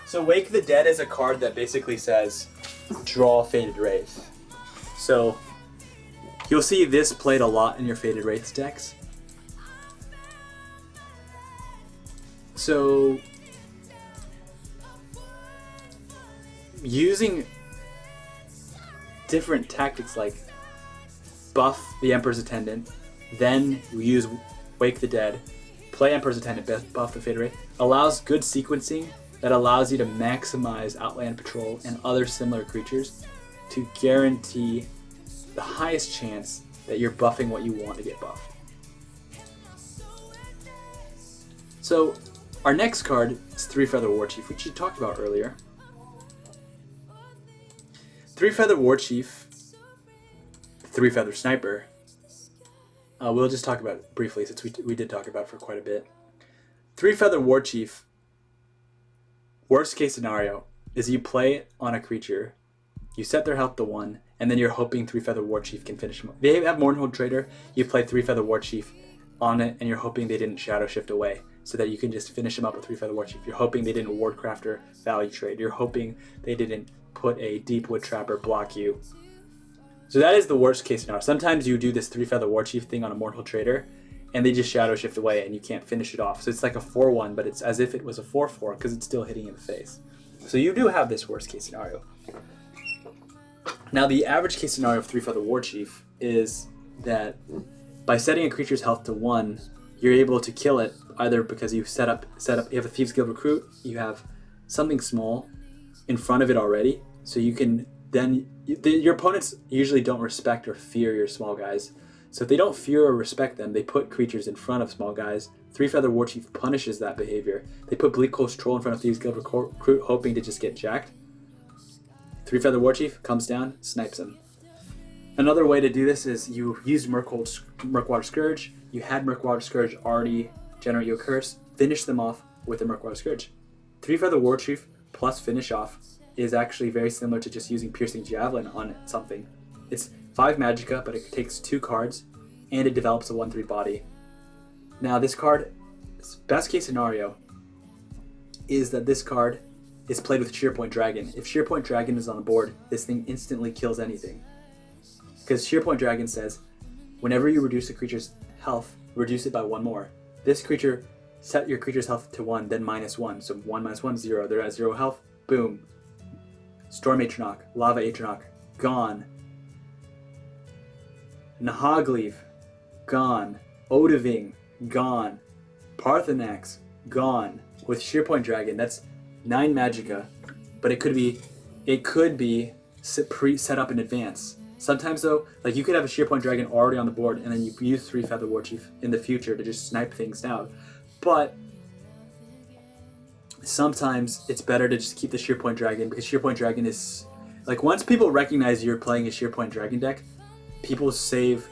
So Wake the Dead is a card that basically says, draw Faded Wraith. So you'll see this played a lot in your Faded Wraiths decks. So using different tactics like buff the Emperor's Attendant, then use Wake the Dead, play Emperor's Attendant, buff the Faded Wraith, allows good sequencing that allows you to maximize Outland Patrol and other similar creatures to guarantee the highest chance that you're buffing what you want to get buffed. So our next card is Three Feather Warchief, which you talked about earlier. Three Feather Warchief, Three Feather Sniper. We'll just talk about it briefly since we did talk about it for quite a bit. Three Feather Warchief, worst case scenario is you play it on a creature, you set their health to 1, and then you're hoping Three Feather Warchief can finish them. They have Mournhold Trader, you play Three Feather Warchief on it, and you're hoping they didn't Shadow Shift away so that you can just finish them up with Three Feather Warchief. You're hoping they didn't Wardcrafter value trade. You're hoping they didn't put a Deepwood Trapper block you. So that is the worst case scenario. Sometimes you do this Three Feather Warchief thing on a Mournhold Trader, and they just Shadow Shift away and you can't finish it off. So it's like a 4-1, but it's as if it was a 4-4 because it's still hitting in the face. So you do have this worst case scenario. Now the average case scenario of Three Feather Warchief is that by setting a creature's health to 1, you're able to kill it either because you set up you have a Thieves Guild Recruit, you have something small in front of it already, so you can then your opponents usually don't respect or fear your small guys. So if they don't fear or respect them, they put creatures in front of small guys. Three Feather Warchief punishes that behavior. They put Bleak Coast Troll in front of Thieves Guild Recruit, hoping to just get jacked. Three Feather Warchief comes down, snipes him. Another way to do this is you use Murkwater Scourge. You had Murkwater Scourge already generate you a curse. Finish them off with the Murkwater Scourge. Three Feather Warchief plus finish off is actually very similar to just using Piercing Javelin on something. It's 5 Magicka, but it takes 2 cards, and it develops a 1/3 body. Now this card, best case scenario, is that this card is played with Shearpoint Dragon. If Shearpoint Dragon is on the board, this thing instantly kills anything. Because Shearpoint Dragon says, whenever you reduce a creature's health, reduce it by 1 more. This creature, set your creature's health to 1, then -1. So 1 - 1, 0. They're at 0 health. Boom. Storm Atronach, Lava Atronach, gone. Nahagleave, gone. Odiving, gone. Parthenax, gone. With Shearpoint Dragon, that's 9 Magicka, but it could be set up in advance. Sometimes though, like you could have a Shearpoint Dragon already on the board, and then you use Three Feather Warchief in the future to just snipe things down. But sometimes it's better to just keep the Shearpoint Dragon, because Shearpoint Dragon is like, once people recognize you're playing a Shearpoint Dragon deck, people save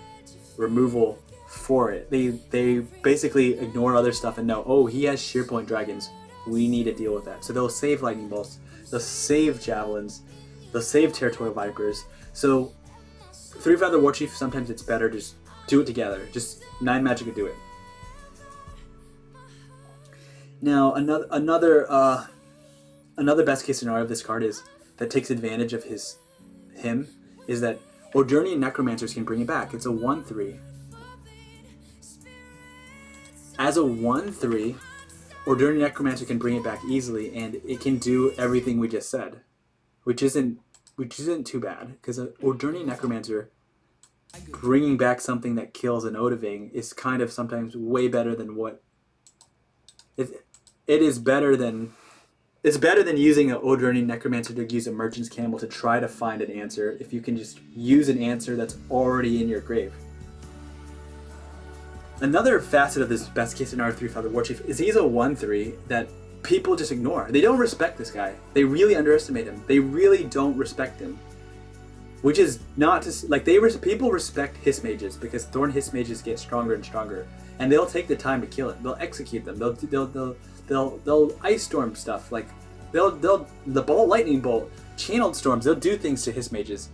removal for it. They basically ignore other stuff and know, oh, he has Shearpoint Dragons, we need to deal with that. So they'll save Lightning Bolts, they'll save Javelins, they'll save Territorial Vipers. So Three Feather Warchief, sometimes it's better to just do it together. Just 9 Magic to do it. Now another best case scenario of this card is that takes advantage of him is that Odurnian Necromancers can bring it back. It's a 1/3. As a 1/3, Odurnian Necromancer can bring it back easily, and it can do everything we just said, which isn't too bad, because an Odurnian Necromancer bringing back something that kills an Odiving is kind of sometimes way better than what it is better than it's better than using an Odurnian Necromancer to use a Merchant's Camel to try to find an answer if you can just use an answer that's already in your grave. Another facet of this best case scenario 3-Feather Warchief is he's a 1/3 that people just ignore. They don't respect this guy. They really underestimate him. They really don't respect him. Which is not to like people respect Hiss Mages because Thorn Hiss Mages get stronger and stronger, and they'll take the time to kill it. They'll execute them. They'll Ice Storm stuff. Like they'll the Ball Lightning Bolt, Channeled Storms. They'll do things to Hiss Mages.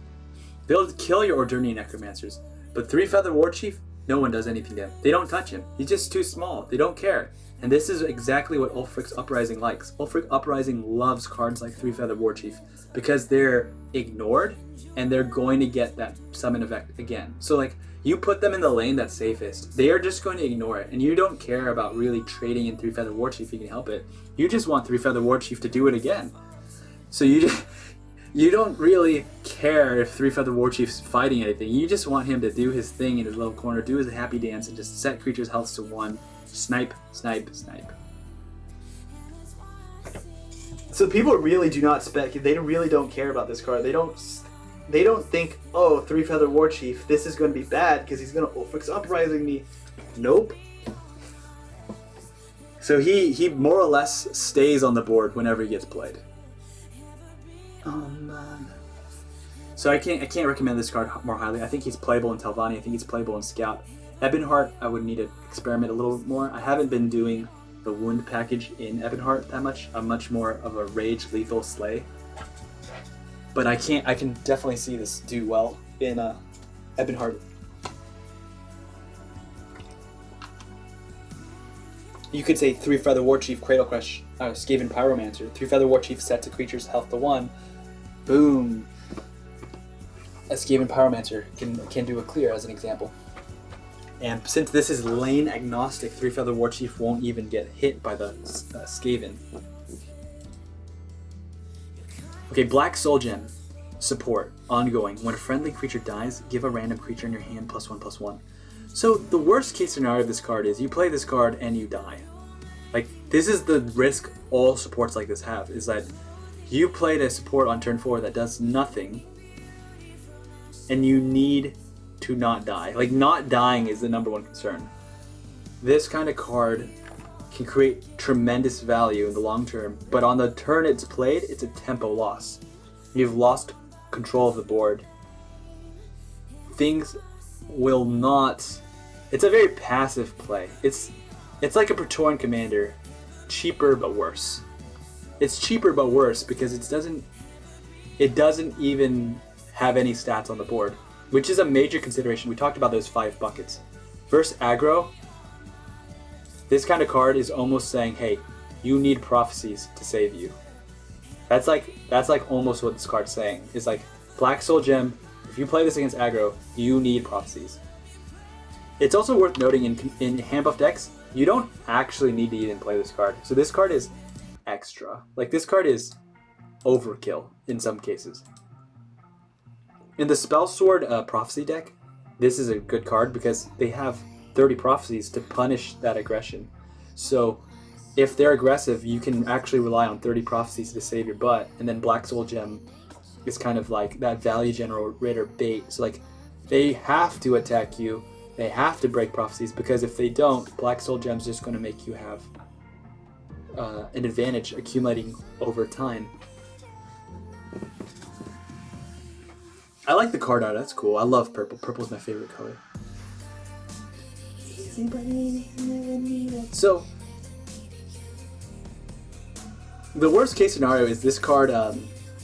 They'll kill your Ordurnian Necromancers. But 3-Feather Warchief, no one does anything to him. They don't touch him. He's just too small. They don't care. And this is exactly what Ulfric's Uprising likes. Ulfric Uprising loves cards like 3-Feather Warchief because they're ignored and they're going to get that summon effect again. So like, you put them in the lane that's safest, they are just going to ignore it. And you don't care about really trading in 3-Feather Warchief if you can help it. You just want 3-Feather Warchief to do it again. So you don't really care if 3-Feather Warchief's fighting anything. You just want him to do his thing in his little corner, do his happy dance, and just set creatures' health to 1. Snipe, snipe, snipe. So people really do not they really don't care about this card. They don't think, oh, 3-Feather Warchief, this is going to be bad because he's going to Ulfric's Uprising me. Nope. So he more or less stays on the board whenever he gets played. Oh man. So I can't recommend this card more highly. I think he's playable in Telvanni. I think he's playable in Scout. Ebonheart, I would need to experiment a little more. I haven't been doing the wound package in Ebonheart that much. I'm much more of a rage lethal slay. But I can definitely see this do well in Ebonheart. You could say 3-Feather Warchief, Cradle Crush, Skaven Pyromancer. 3-Feather Warchief sets a creature's health to 1. Boom. A Skaven Pyromancer can do a clear as an example. And since this is lane agnostic, 3-Feather Warchief won't even get hit by the Skaven. Okay, Black Soul Gem. Support. Ongoing. When a friendly creature dies, give a random creature in your hand +1/+1. So the worst case scenario of this card is you play this card and you die. Like, this is the risk all supports like this have, is that you played a support on turn 4 that does nothing, and you need to not die. Like, not dying is the #1 concern. This kind of card can create tremendous value in the long term, but on the turn it's played, it's a tempo loss. You've lost control of the board. Things will not... It's a very passive play. It's like a Praetorian Commander, cheaper but worse. It's cheaper but worse because it doesn't even have any stats on the board, which is a major consideration. We talked about those 5 buckets. Versus aggro, this kind of card is almost saying, hey, you need prophecies to save you. That's like almost what this card's saying. It's like, Black Soul Gem, if you play this against aggro, you need prophecies. It's also worth noting in hand buff decks, you don't actually need to even play this card. So this card is extra. Like, this card is overkill in some cases. In the Spellsword Prophecy deck, this is a good card because they have 30 prophecies to punish that aggression. So if they're aggressive, you can actually rely on 30 prophecies to save your butt, and then Black Soul Gem is kind of like that value generator bait. So like, they have to attack you, they have to break prophecies, because if they don't, Black Soul Gem's just going to make you have an advantage accumulating over time. I like the card art, that's cool. I love purple. Purple's my favorite color. So, the worst case scenario is this card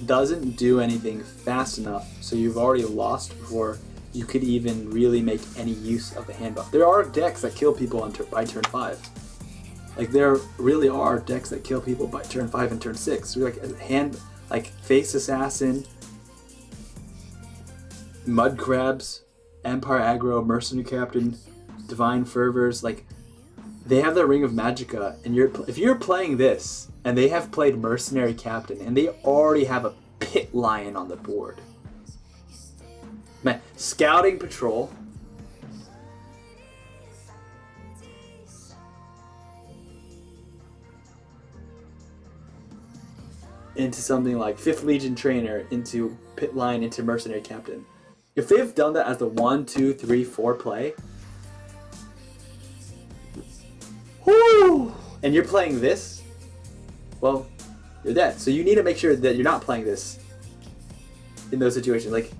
doesn't do anything fast enough, so you've already lost before you could even really make any use of the hand buff. There are decks that kill people by turn 5. Like, there really are decks that kill people by turn 5 and turn 6. So like Face Assassin, Mud Crabs, Empire Aggro, Mercenary Captain, Divine Fervors, like, they have the Ring of Magicka, and if you're playing this, and they have played Mercenary Captain, and they already have a Pit Lion on the board. Man, Scouting Patrol. into something like 5th Legion Trainer, into Pit Line, into Mercenary Captain. If they've done that as the 1, 2, 3, 4 play, whoo, and you're playing this, well, you're dead. So you need to make sure that you're not playing this in those situations. Like,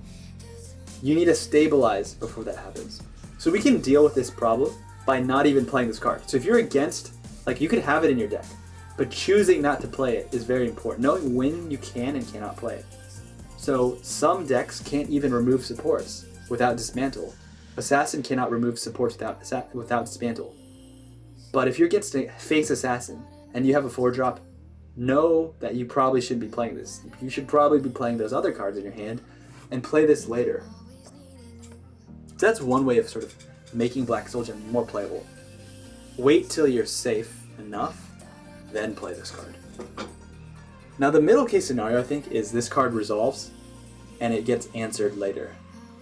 you need to stabilize before that happens. So we can deal with this problem by not even playing this card. So if you're against, like, you could have it in your deck, but choosing not to play it is very important. Knowing when you can and cannot play it. So some decks can't even remove supports without dismantle. Assassin cannot remove supports without dismantle. But if you're against a face Assassin and you have a 4-drop, know that you probably shouldn't be playing this. You should probably be playing those other cards in your hand and play this later. So that's one way of sort of making Black Soul Gem more playable. Wait till you're safe enough, then play this card. Now the middle case scenario, I think, is this card resolves and it gets answered later.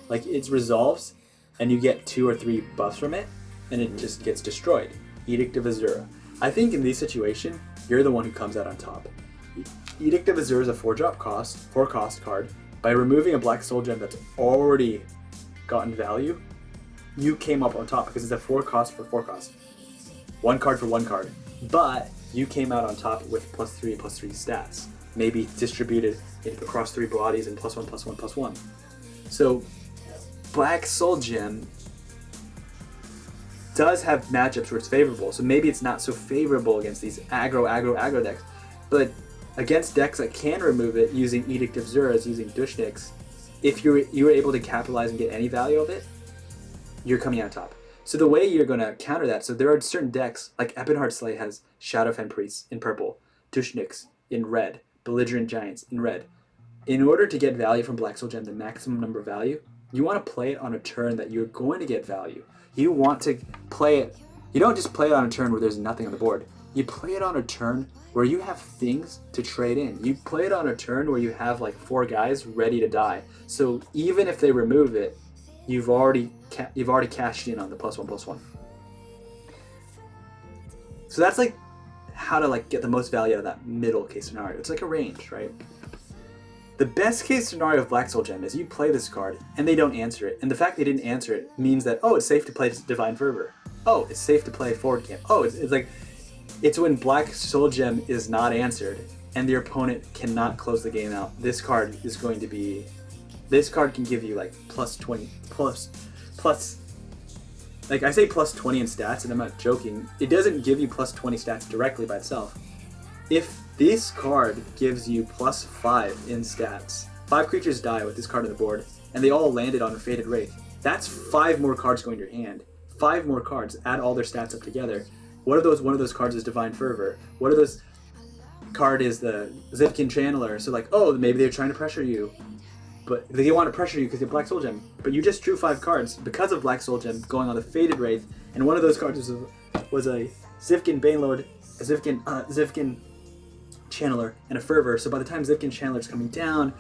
Like, it resolves and you get 2 or 3 buffs from it and it just gets destroyed. Edict of Azura. I think in this situation, you're the one who comes out on top. Edict of Azura is a 4-drop cost, 4-cost card. By removing a Black Soul Gem that's already gotten value, you came up on top because it's a 4-cost for 4-cost. 1 card for 1 card. But you came out on top with +3/+3 stats. Maybe distributed across 3 bodies and +1/+1/+1. So Black Soul Gem does have matchups where it's favorable. So maybe it's not so favorable against these aggro decks. But against decks that can remove it using Edict of Zuras, using Dushniks, if you're able to capitalize and get any value of it, you're coming out top. So the way you're going to counter that, so there are certain decks, like Ebonheart Slay has Shadowfen Priests in purple, Dushniks in red, Belligerent Giants in red. In order to get value from Black Soul Gem, the maximum number of value, you want to play it on a turn that you're going to get value. You want to play it, you don't just play it on a turn where there's nothing on the board. You play it on a turn where you have things to trade in. You play it on a turn where you have like 4 guys ready to die. So even if they remove it, you've already cashed in on the +1/+1. So that's like how to like get the most value out of that middle case scenario. It's like a range, right? The best case scenario of Black Soul Gem is you play this card and they don't answer it. And the fact they didn't answer it means that, oh, it's safe to play Divine Fervor. Oh, it's safe to play Forward Camp. Oh, it's like, it's when Black Soul Gem is not answered and your opponent cannot close the game out. This card is going to be, this card can give you like +20, like I say +20 in stats, and I'm not joking. It doesn't give you +20 stats directly by itself. If this card gives you +5 in stats, 5 creatures die with this card on the board, and they all landed on a Fated Wraith, that's 5 more cards going to your hand. 5 more cards, add all their stats up together. One of those cards is Divine Fervor. One of those card is the Zivkin Channeler. So like, oh, maybe they're trying to pressure you. But they want to pressure you because you have Black Soul Gem. But you just drew 5 cards because of Black Soul Gem going on the Fated Wraith, and one of those cards was a Zivkin Banelord, a Zivkin Channeler, and a Fervor. So by the time Zivkin Channeler is coming down,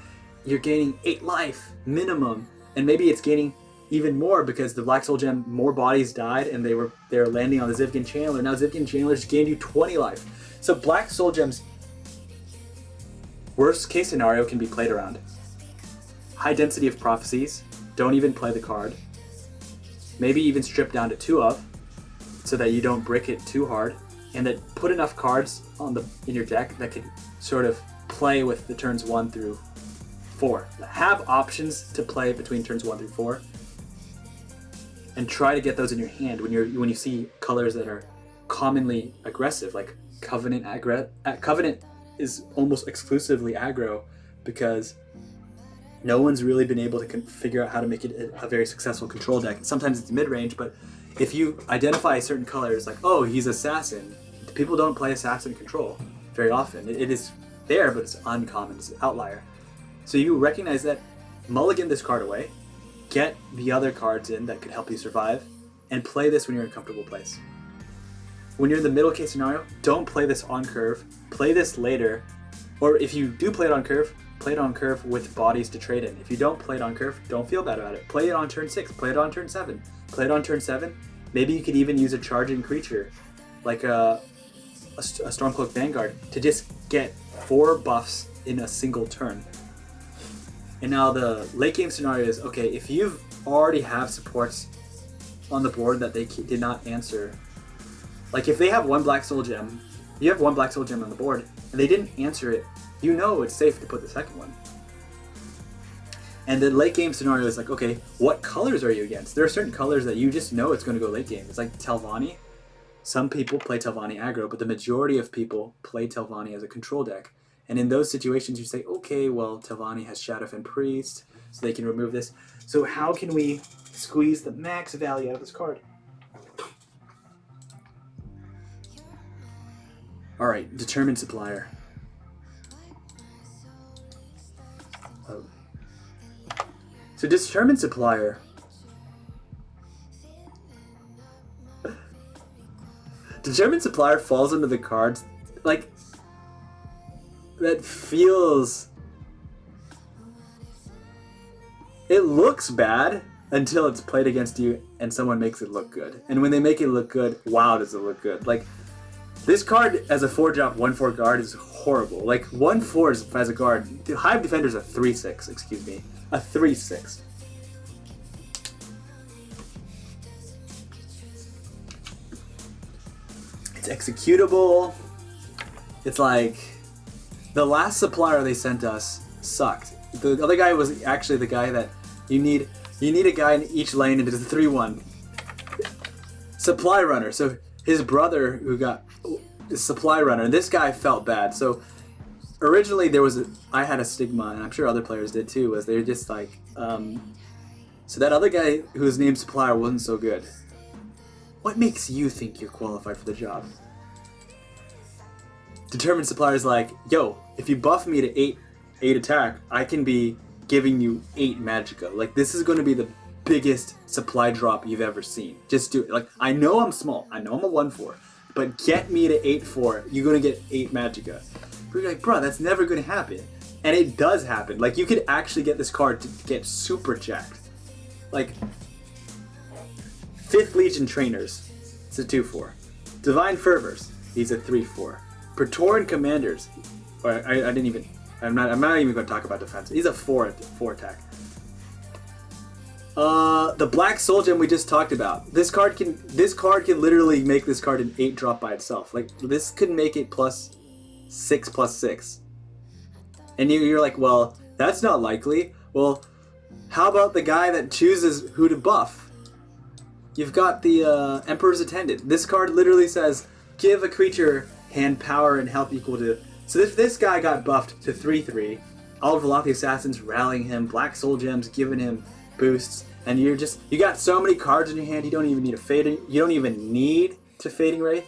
you're gaining 8 life minimum, and maybe it's gaining even more because the Black Soul Gem, more bodies died, and they're landing on the Zivkin Channeler. Now Zivkin Channeler just gained you 20 life. So Black Soul Gem's worst case scenario can be played around. High density of prophecies, don't even play the card. Maybe even strip down to 2 of, so that you don't brick it too hard, and that put enough cards in your deck that could sort of play with the turns 1 through 4. Have options to play between turns 1 through 4, and try to get those in your hand when you see colors that are commonly aggressive, like Covenant. Covenant is almost exclusively aggro because no one's really been able to figure out how to make it a very successful control deck. Sometimes it's mid-range, but if you identify certain colors, like, oh, he's Assassin, people don't play Assassin control very often. It is there, but it's uncommon, it's an outlier. So you recognize that, mulligan this card away, get the other cards in that could help you survive, and play this when you're in a comfortable place. When you're in the middle case scenario, don't play this on curve, play this later, or if you do play it on curve with bodies to trade in. If you don't play it on curve, don't feel bad about it. Play it on turn 6, play it on turn 7. Play it on turn 7, maybe you could even use a charging creature, like a Stormcloak Vanguard, to just get 4 buffs in a single turn. And now the late game scenario is, okay, if you've already have supports on the board that they did not answer, like if they have one black soul gem, you have one black soul gem on the board, and they didn't answer it, you know it's safe to put the second one. And the late game scenario is like, okay, what colors are you against? There are certain colors that you just know it's going to go late game. It's like Telvanni. Some people play Telvanni aggro, but the majority of people play Telvanni as a control deck. And in those situations, you say, okay, well, Telvanni has Shadowfen Priest, so they can remove this. So how can we squeeze the max value out of this card? All right, Determined Supplier. Oh. So Determined Supplier. Determined Supplier falls into the cards like that feels. It looks bad until it's played against you and someone makes it look good. And when they make it look good, wow, does it look good. Like, this card as a 4-drop 1/4 guard is horrible. Like, 1/4 as a guard. Hive Defender's a 3/6, excuse me. A 3/6. It's executable. It's like, the last supplier they sent us sucked. The other guy was actually the guy that you need a guy in each lane, and it's a 3/1. Supply runner. So his brother who got supply runner, and this guy felt bad. So originally I had a stigma, and I'm sure other players did too, was they're just like, so that other guy whose named supplier wasn't so good. What makes you think you're qualified for the job? Determined Supplier's like, yo, if you buff me to 8 attack, I can be giving you 8 Magicka. Like, this is going to be the biggest supply drop you've ever seen. Just do it. Like, I know I'm small. I know I'm a 1/4. But get me to 8/4, you're going to get 8 Magicka. But you're like, bro, that's never going to happen. And it does happen. Like, you could actually get this card to get super jacked. Like, 5th Legion Trainers, it's a 2/4. Divine Fervors, he's a 3/4. Praetorian Commanders, I'm not even going to talk about defense. He's a 4 attack. The Black Soul Gem we just talked about. This card can literally make this card an 8-drop by itself. Like, this could make it +6/+6. And you're like, well, that's not likely. Well, how about the guy that chooses who to buff? You've got the Emperor's Attendant. This card literally says, give a creature hand power and health equal to... So if this guy got buffed to 3/3, all of Velothi Assassins rallying him, Black Soul Gems giving him boosts, and you got so many cards in your hand, you don't even need to Fading Wraith,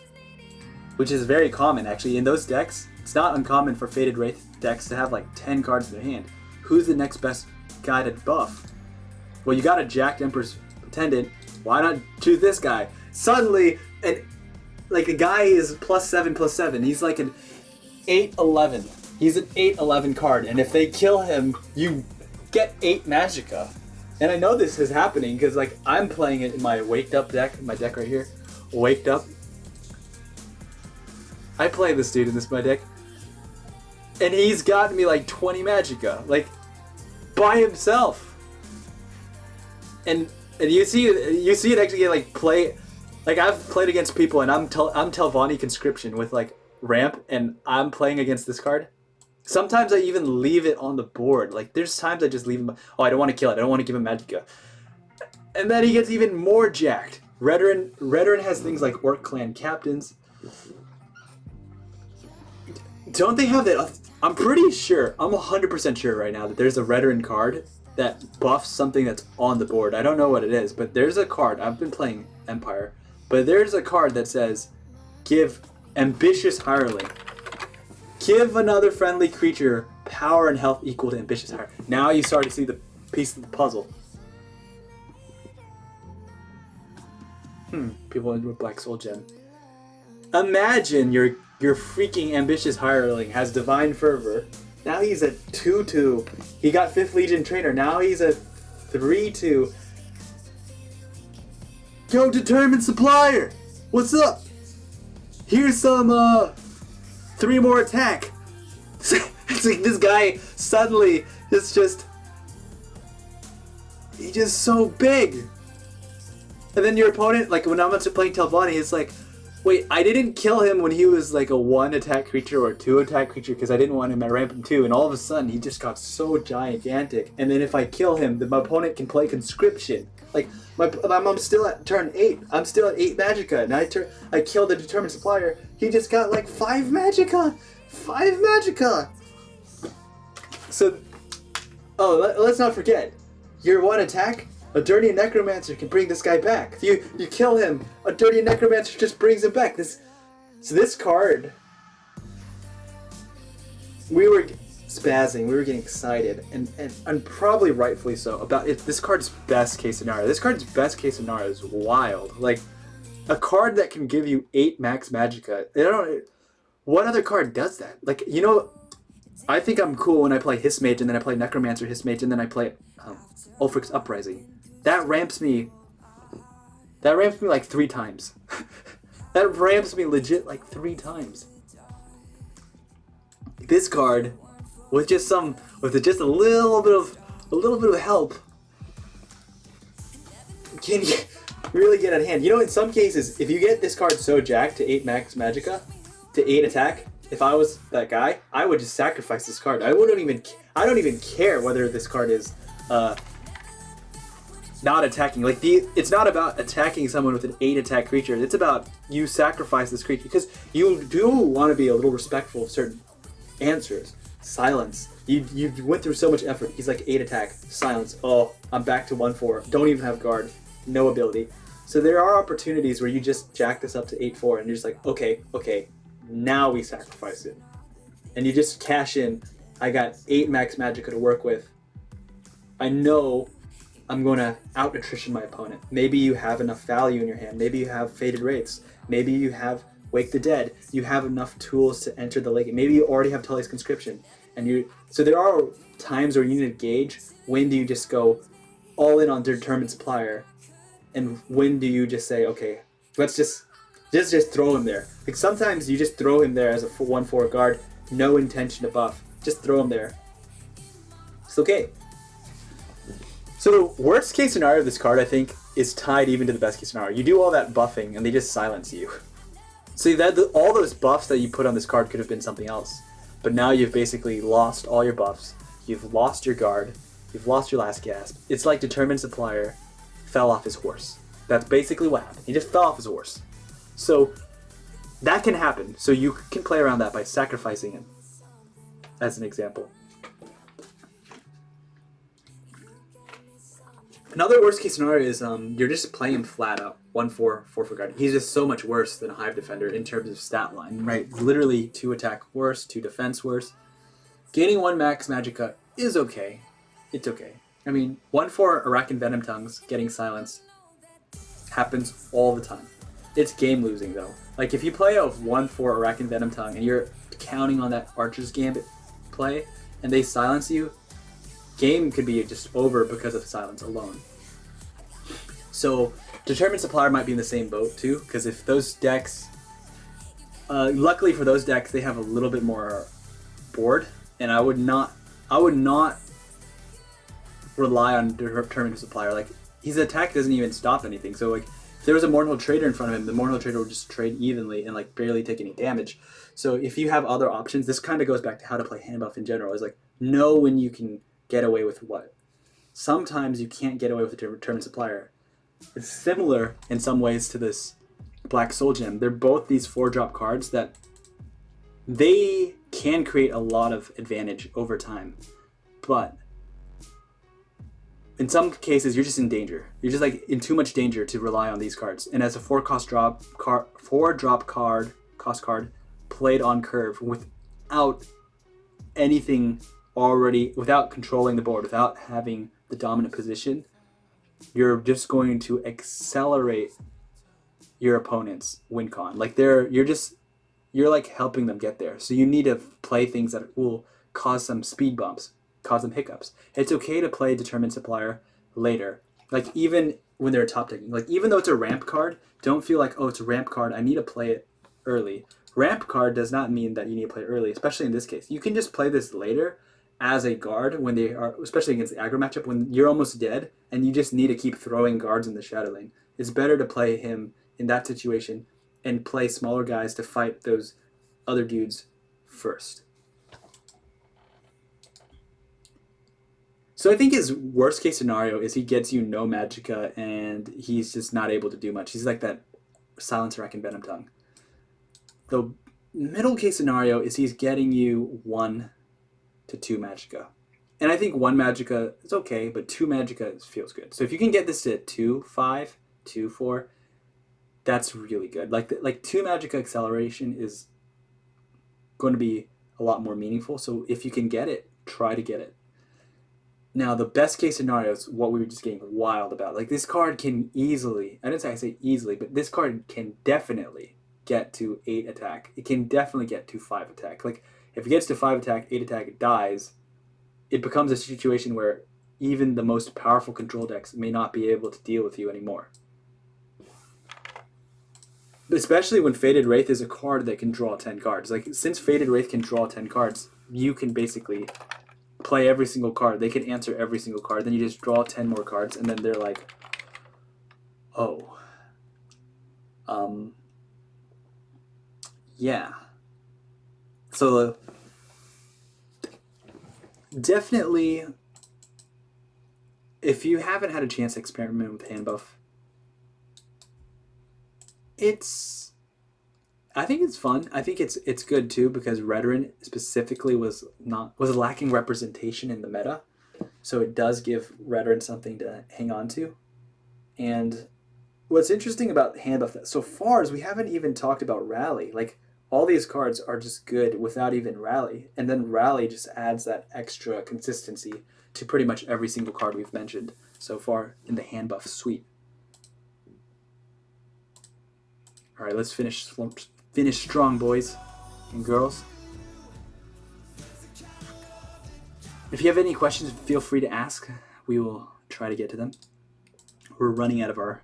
which is very common actually in those decks. It's not uncommon for Faded Wraith decks to have like 10 cards in their hand. Who's the next best guy to buff? Well, you got a jacked Emperor's Attendant. Why not choose this guy? Suddenly, the guy is +7/+7. He's like an 8/11. He's an 8/11 card, and if they kill him, you get 8 Magicka. And I know this is happening because like I'm playing it in my Waked Up deck, my deck right here, Waked Up. I play this dude in my deck, and he's gotten me like 20 Magicka, like by himself. And you see it actually get like play. Like, I've played against people, and I'm Telvanni Conscription with like ramp, and I'm playing against this card. Sometimes I even leave it on the board. Like, there's times I just leave him. Oh, I don't want to kill it. I don't want to give him Magicka. And then he gets even more jacked. Redoran has things like Orc Clan Captains. Don't they have that? I'm pretty sure. I'm 100% sure right now that there's a Redoran card that buffs something that's on the board. I don't know what it is, but there's a card. I've been playing Empire. But there's a card that says, give Ambitious Hireling. Give another friendly creature power and health equal to Ambitious Hireling. Now you start to see the piece of the puzzle. People into a Black Soul Gem. Imagine your freaking Ambitious Hireling has Divine Fervor. Now he's a 2/2. He got 5th Legion Trainer. Now he's a 3/2. Yo, Determined Supplier! What's up? Here's some, 3 more attack. It's like this guy suddenly is just... He's just so big. And then your opponent, like when I'm playing Telvanni, it's like, wait, I didn't kill him when he was like a 1 attack creature or 2 attack creature because I didn't want him at rampant 2, and all of a sudden he just got so gigantic. And then if I kill him, then my opponent can play Conscription. Like, I'm still at turn 8. I'm still at 8 Magicka, and I killed the Determined Supplier. He just got like 5 Magicka! 5 Magicka! So, let's not forget, your 1 attack, a Dirty Necromancer can bring this guy back. If you kill him, a Dirty Necromancer just brings him back. This card, we were spazzing, we were getting excited, and probably rightfully so, about this card's best case scenario. This card's best case scenario is wild. Like, a card that can give you 8 max Magicka. What other card does that? Like, you know, I think I'm cool when I play Hissmage, and then I play Necromancer Hissmage, and then I play Ulfric's Uprising. That ramps me like 3 times. That ramps me legit like 3 times. This card, with just a little bit of help, can really get at hand. You know, in some cases, if you get this card so jacked to 8 max Magicka, to 8 attack, if I was that guy, I would just sacrifice this card. I don't even care whether this card is not attacking. Like, it's not about attacking someone with an 8 attack creature. It's about you sacrifice this creature because you do want to be a little respectful of certain answers. Silence. You went through so much effort. He's like 8 attack. Silence. Oh, I'm back to 1/4. Don't even have guard. No ability. So there are opportunities where you just jack this up to 8/4 and you're just like, okay, now we sacrifice it. And you just cash in. I got 8 max Magicka to work with. I know I'm going to out-attrition my opponent. Maybe you have enough value in your hand. Maybe you have Faded Wraiths. Maybe you have Wake the Dead. You have enough tools to enter the lake. Maybe you already have Tully's Conscription. So there are times where you need to gauge when do you just go all in on Determined Supplier, and when do you just say, okay, let's just throw him there. Like, sometimes you just throw him there as a 1/4 guard, no intention to buff. Just throw him there. It's okay. So the worst case scenario of this card, I think, is tied even to the best case scenario. You do all that buffing, and they just silence you. See, all those buffs that you put on this card could have been something else. But now you've basically lost all your buffs. You've lost your guard. You've lost your last gasp. It's like Determined Supplier fell off his horse. That's basically what happened. He just fell off his horse. So that can happen. So you can play around that by sacrificing him, as an example. Another worst case scenario is you're just playing him flat out, 1/4, 4/4 guard. He's just so much worse than a Hive Defender in terms of stat line, right? Literally 2 attack worse, 2 defense worse. Gaining 1 max Magicka is okay. It's okay. I mean, 1/4 Arakan Venom Tongues getting silenced happens all the time. It's game losing though. Like, if you play a 1/4 Arakan Venom Tongue and you're counting on that Archer's Gambit play and they silence you, game could be just over because of silence alone. So Determined Supplier might be in the same boat too, because if those decks, luckily for those decks, they have a little bit more board, and I would not rely on Determined Supplier. Like, his attack doesn't even stop anything. So like, if there was a Mournhold Trader in front of him, the Mournhold Trader would just trade evenly and like barely take any damage. So if you have other options, this kind of goes back to how to play hand buff in general. Is like, know when you can get away with what. Sometimes you can't get away with a Determined Supplier. It's similar in some ways to this Black Soul Gem. They're both these 4-drop cards that they can create a lot of advantage over time. But in some cases, you're just in danger. You're just like in too much danger to rely on these cards. And as a 4-drop cost card played on curve without anything already, without controlling the board, without having the dominant position, you're just going to accelerate your opponent's win con. Like, you're like helping them get there. So you need to play things that will cause some speed bumps, cause them hiccups. It's okay to play Determined Supplier later. Like, even when they're top decking. Like, even though it's a ramp card, don't feel like, oh, it's a ramp card, I need to play it early. Ramp card does not mean that you need to play early, especially in this case. You can just play this later as a guard when they are, especially against the aggro matchup, when you're almost dead and you just need to keep throwing guards in the shadow lane. It's better to play him in that situation and play smaller guys to fight those other dudes first. So I think his worst case scenario is he gets you no Magicka and he's just not able to do much. He's like that Silencer Rack and Venom Tongue. The middle case scenario is he's getting you 1 to 2 Magicka. And I think 1 Magicka is okay, but 2 Magicka feels good. So if you can get this to 2, 5, 2, 4, that's really good. Like 2 Magicka acceleration is going to be a lot more meaningful. So if you can get it, try to get it. Now, the best case scenario is what we were just getting wild about. Like, this card can easily, I say easily, but this card can definitely get to 8 attack. It can definitely get to 5 attack. Like, if it gets to 5 attack, 8 attack, it dies, it becomes a situation where even the most powerful control decks may not be able to deal with you anymore. Especially when Faded Wraith is a card that can draw 10 cards. Like, since Faded Wraith can draw 10 cards, you can basically play every single card. They can answer every single card. Then you just draw 10 more cards, and then they're like, oh. Yeah. So, definitely, if you haven't had a chance to experiment with hand buff, I think it's fun. I think it's good too because Redoran specifically was lacking representation in the meta, so it does give Redoran something to hang on to. And what's interesting about hand buff so far is we haven't even talked about Rally. Like, all these cards are just good without even Rally, and then Rally just adds that extra consistency to pretty much every single card we've mentioned so far in the hand buff suite. All right, let's finish strong, boys and girls. If you have any questions, feel free to ask. We will try to get to them. We're running out of our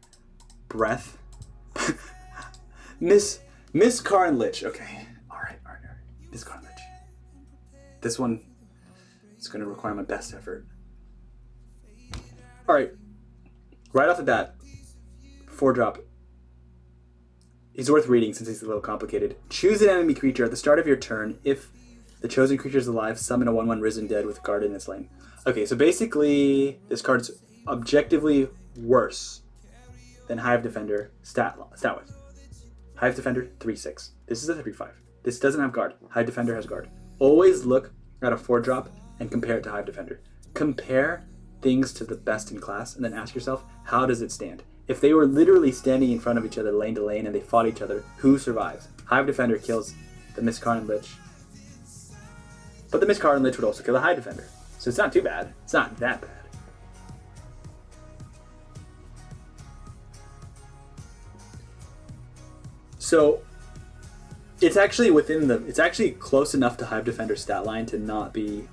breath. Miss Karn Lich. Okay. All right. Miss Karn Lich. This one is going to require my best effort. All right. Right off the bat, 4-drop. He's worth reading since he's a little complicated. Choose an enemy creature at the start of your turn. If the chosen creature is alive, summon a 1/1 Risen Dead with guard in its lane. Okay, so basically, this card's objectively worse than Hive Defender stat-wise. Hive Defender, 3/6. This is a 3/5. This doesn't have guard. Hive Defender has guard. Always look at a 4-drop and compare it to Hive Defender. Compare things to the best in class and then ask yourself, how does it stand? If they were literally standing in front of each other lane to lane and they fought each other, who survives? Hive Defender kills the Miss Karn Lich. But the Miss Karn Lich would also kill the Hive Defender. So it's not too bad. It's not that bad. So it's actually it's actually close enough to Hive Defender's stat line to not be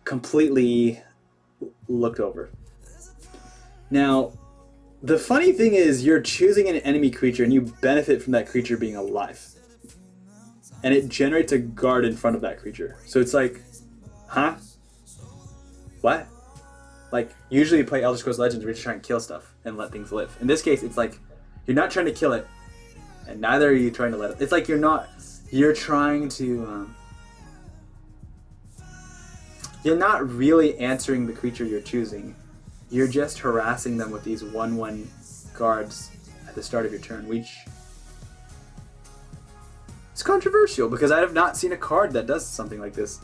completely looked over. Now, the funny thing is you're choosing an enemy creature and you benefit from that creature being alive. And it generates a guard in front of that creature. So it's like, huh? What? Like, usually you play Elder Scrolls Legends where you're just trying to kill stuff and let things live. In this case, it's like, you're not trying to kill it, and neither are you trying to let it. It's like you're trying to, you're not really answering the creature you're choosing. You're just harassing them with these 1/1 guards at the start of your turn, which is controversial because I have not seen a card that does something like this.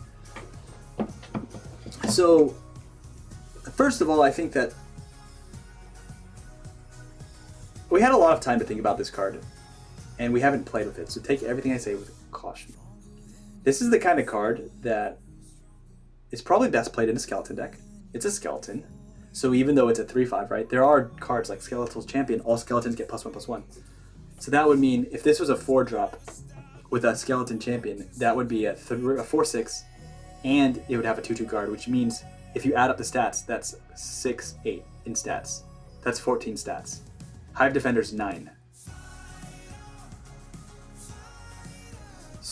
So, first of all, I think that we had a lot of time to think about this card, and we haven't played with it, so take everything I say with caution. This is the kind of card that is probably best played in a skeleton deck. It's a skeleton. So even though it's a 3/5, right, there are cards like Skeletal Champion, all skeletons get +1/+1. So that would mean if this was a 4-drop with a Skeleton Champion, that would be a 4/6, and it would have a 2/2 guard, which means if you add up the stats, that's 6, 8 in stats. That's 14 stats. Hive Defender's 9.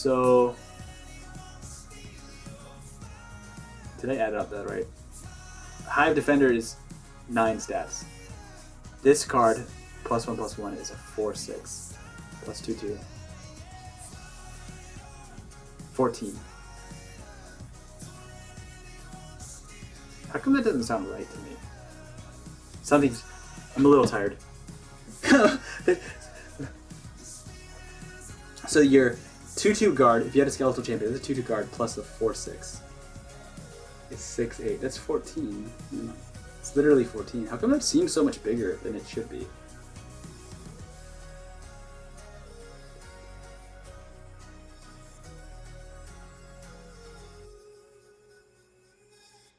So, did I add up that right? Hive Defender is 9 stats. This card, +1/+1, is a 4/6. +2/2. 14. How come that doesn't sound right to me? Something's... I'm a little tired. So your 2/2 guard, if you had a Skeletal Champion, it's a 2/2 guard plus a 4/6. It's 6/8. That's 14. It's literally 14. How come that seems so much bigger than it should be?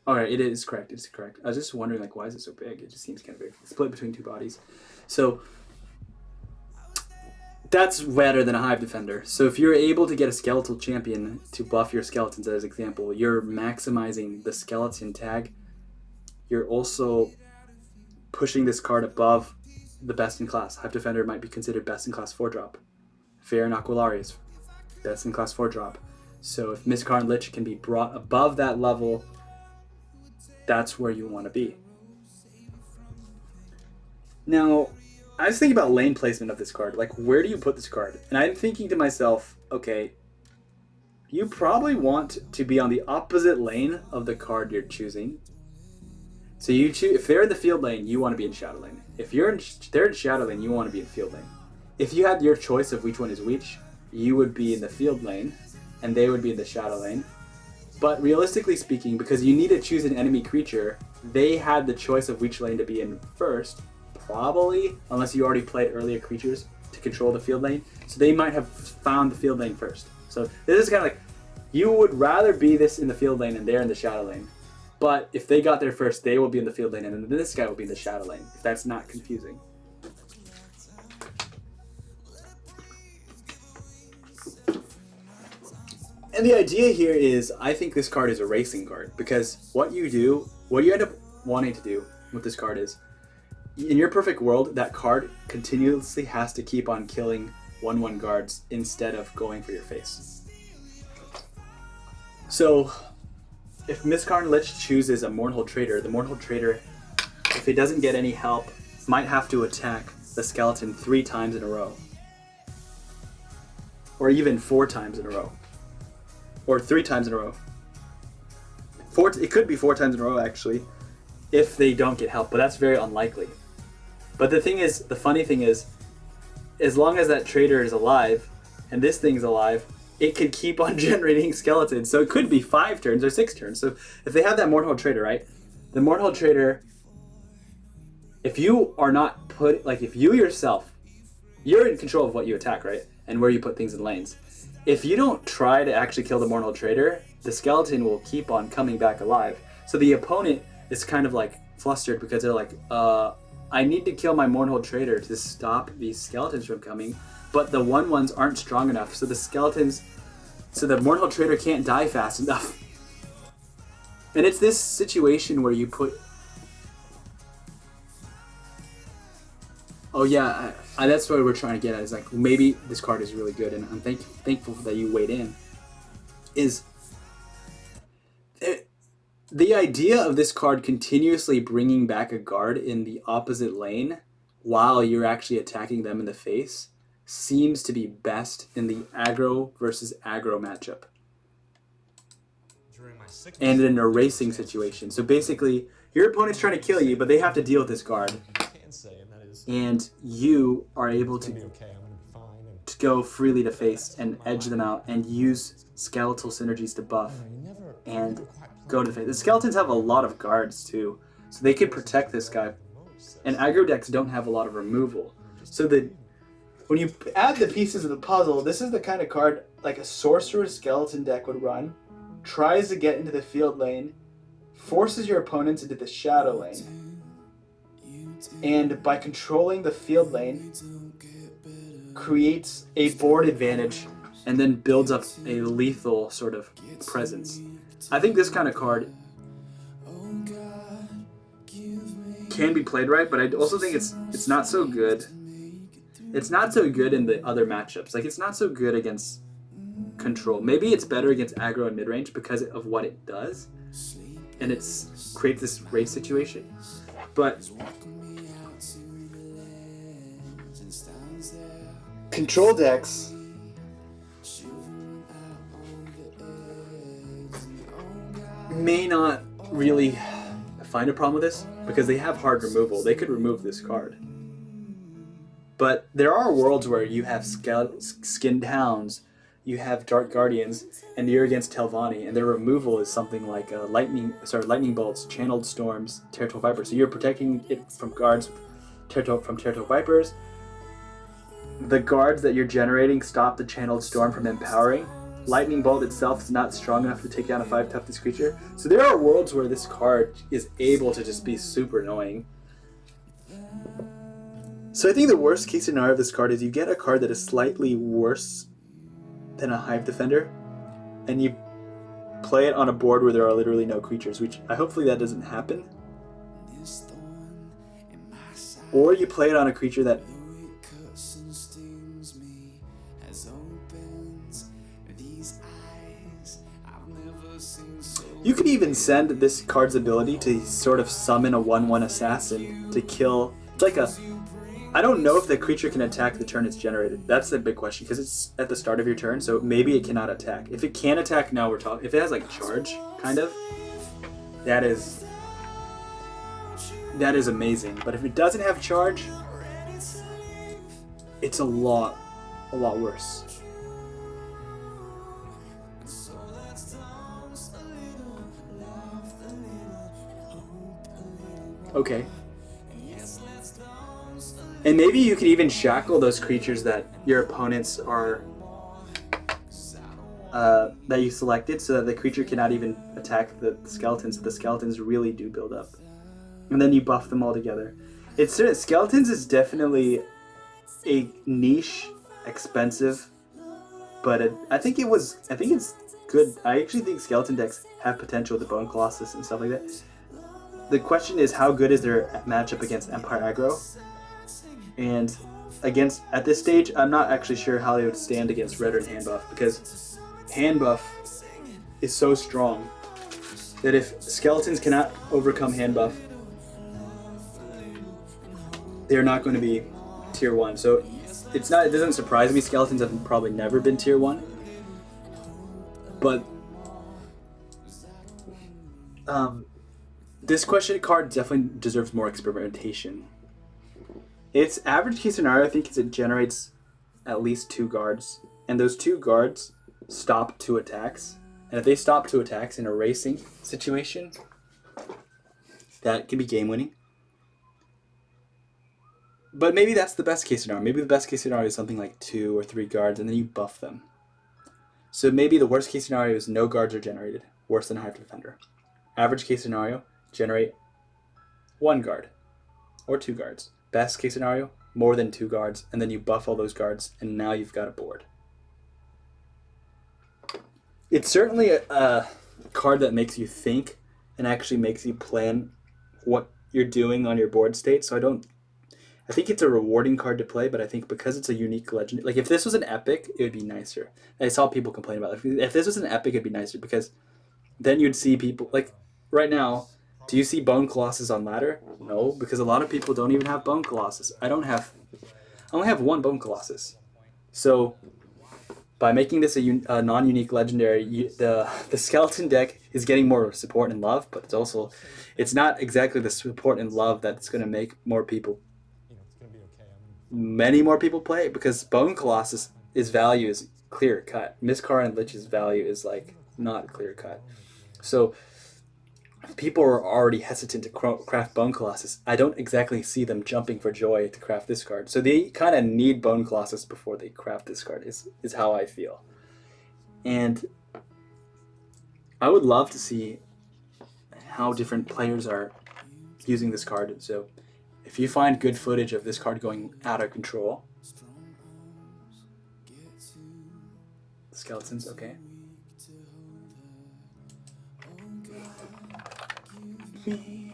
Alright, it is correct. It's correct. I was just wondering, like, why is it so big? It just seems kind of big. It's split between 2 bodies. So, that's better than a Hive Defender. So if you're able to get a Skeletal Champion to buff your skeletons, as example, you're maximizing the skeleton tag. You're also pushing this card above the best in class. Hive Defender might be considered best in class 4-drop. Fair and Aquilarius, best in class 4-drop. So if Mizkar and Lich can be brought above that level, that's where you want to be. Now, I was thinking about lane placement of this card. Like, where do you put this card? And I'm thinking to myself, okay, you probably want to be on the opposite lane of the card you're choosing. So you choose, if they're in the field lane, you want to be in shadow lane. If they're in shadow lane, you want to be in field lane. If you had your choice of which one is which, you would be in the field lane, and they would be in the shadow lane. But realistically speaking, because you need to choose an enemy creature, they had the choice of which lane to be in first, probably, unless you already played earlier creatures to control the field lane. So they might have found the field lane first. So this is kind of like, you would rather be this in the field lane and they're in the shadow lane. But if they got there first, they will be in the field lane, and then this guy will be in the shadow lane, if that's not confusing. And the idea here is, I think this card is a racing card, because what you end up wanting to do with this card is, in your perfect world, that card continuously has to keep on killing 1/1 guards instead of going for your face. So, if Mizkar and Lich chooses a Mournhold Trader, the Mournhold Trader, if it doesn't get any help, might have to attack the skeleton 3 times in a row. Or even 4 times in a row. Or 3 times in a row. It could be 4 times in a row, actually, if they don't get help, but that's very unlikely. But the thing is, the funny thing is, as long as that trader is alive, and this thing's alive, it could keep on generating skeletons. So it could be 5 turns or 6 turns. So if they have that Mournhold Trader, right? The Mournhold Trader, if you are not if you yourself, you're in control of what you attack, right? And where you put things in lanes. If you don't try to actually kill the Mournhold Trader, the skeleton will keep on coming back alive. So the opponent is kind of like flustered because they're like, I need to kill my Mournhold Trader to stop these skeletons from coming, but the 1/1s aren't strong enough, so the Mournhold Trader can't die fast enough. And it's this situation where you put... Oh yeah, that's what we're trying to get at, is like, maybe this card is really good, and I'm thankful that you weighed in. Is the idea of this card continuously bringing back a guard in the opposite lane while you're actually attacking them in the face seems to be best in the aggro versus aggro matchup. And in a racing situation. So basically, your opponent's trying to kill you, but they have to deal with this guard. And you are able to go freely to face and edge them out and use skeletal synergies to buff and go to the face. The skeletons have a lot of guards too, so they can protect this guy. And aggro decks don't have a lot of removal. So when you add the pieces of the puzzle, this is the kind of card like a sorcerer skeleton deck would run. Tries to get into the field lane, forces your opponents into the shadow lane, and by controlling the field lane, creates a board advantage and then builds up a lethal sort of presence. I think this kind of card can be played right, but I also think it's not so good. It's not so good in the other matchups. Like, it's not so good against control. Maybe it's better against aggro and mid-range because of what it does, and it creates this race situation. But control decks may not really find a problem with this because they have hard removal. They could remove this card. But there are worlds where you have Skinned Hounds, you have Dark Guardians, and you're against Telvanni, and their removal is something like lightning bolts, channeled storms, Territorial Vipers. So you're protecting it from guards from Territorial Vipers. The guards that you're generating stop the channeled storm from empowering. Lightning Bolt itself is not strong enough to take down a 5 toughness creature. So there are worlds where this card is able to just be super annoying. So I think the worst case scenario of this card is you get a card that is slightly worse than a Hive Defender, and you play it on a board where there are literally no creatures, which hopefully that doesn't happen. Or you play it on a creature that you could even send this card's ability to sort of summon a 1/1 assassin to kill. It's like I don't know if the creature can attack the turn it's generated. That's the big question, because it's at the start of your turn, so maybe it cannot attack. If it can attack, now we're talking. If it has like charge, kind of, that is amazing. But if it doesn't have charge, it's a lot worse. Okay. And maybe you could even shackle those creatures that your opponents are that you selected, so that the creature cannot even attack the skeletons. The skeletons really do build up, and then you buff them all together. Skeletons is definitely a niche, expensive, but I think it's good. I actually think skeleton decks have potential with the Bone Colossus and stuff like that. The question is, how good is their matchup against Empire aggro? And at this stage, I'm not actually sure how they would stand against Red and Hand Buff, because Hand Buff is so strong that if skeletons cannot overcome Hand Buff, they're not going to be tier 1. So it doesn't surprise me. Skeletons have probably never been tier 1. But this card definitely deserves more experimentation. Its average case scenario, I think, is it generates at least 2 guards, and those 2 guards stop 2 attacks. And if they stop 2 attacks in a racing situation, that can be game winning. But maybe that's the best case scenario. Maybe the best case scenario is something like 2 or 3 guards, and then you buff them. So maybe the worst case scenario is no guards are generated, worse than Hive Defender. Average case scenario, generate 1 guard or 2 guards. Best case scenario, more than 2 guards, and then you buff all those guards, and now you've got a board. It's certainly a card that makes you think and actually makes you plan what you're doing on your board state. So I think it's a rewarding card to play, but I think because it's a unique legend, like if this was an epic, it would be nicer. I saw people complain about it. If this was an epic, it'd be nicer, because then you'd see people, like right now, do you see Bone Colossus on ladder? No, because a lot of people don't even have Bone Colossus. I only have 1 Bone Colossus. So by making this a non-unique legendary, the skeleton deck is getting more support and love, but it's not exactly the support and love that's going to make many more people play it, because Bone Colossus' value is clear cut. Mizkar and Lich's value is like not clear cut. So people are already hesitant to craft Bone Colossus. I don't exactly see them jumping for joy to craft this card. So they kind of need Bone Colossus before they craft this card, is how I feel. And I would love to see how different players are using this card. So if you find good footage of this card going out of control, skeletons, okay. The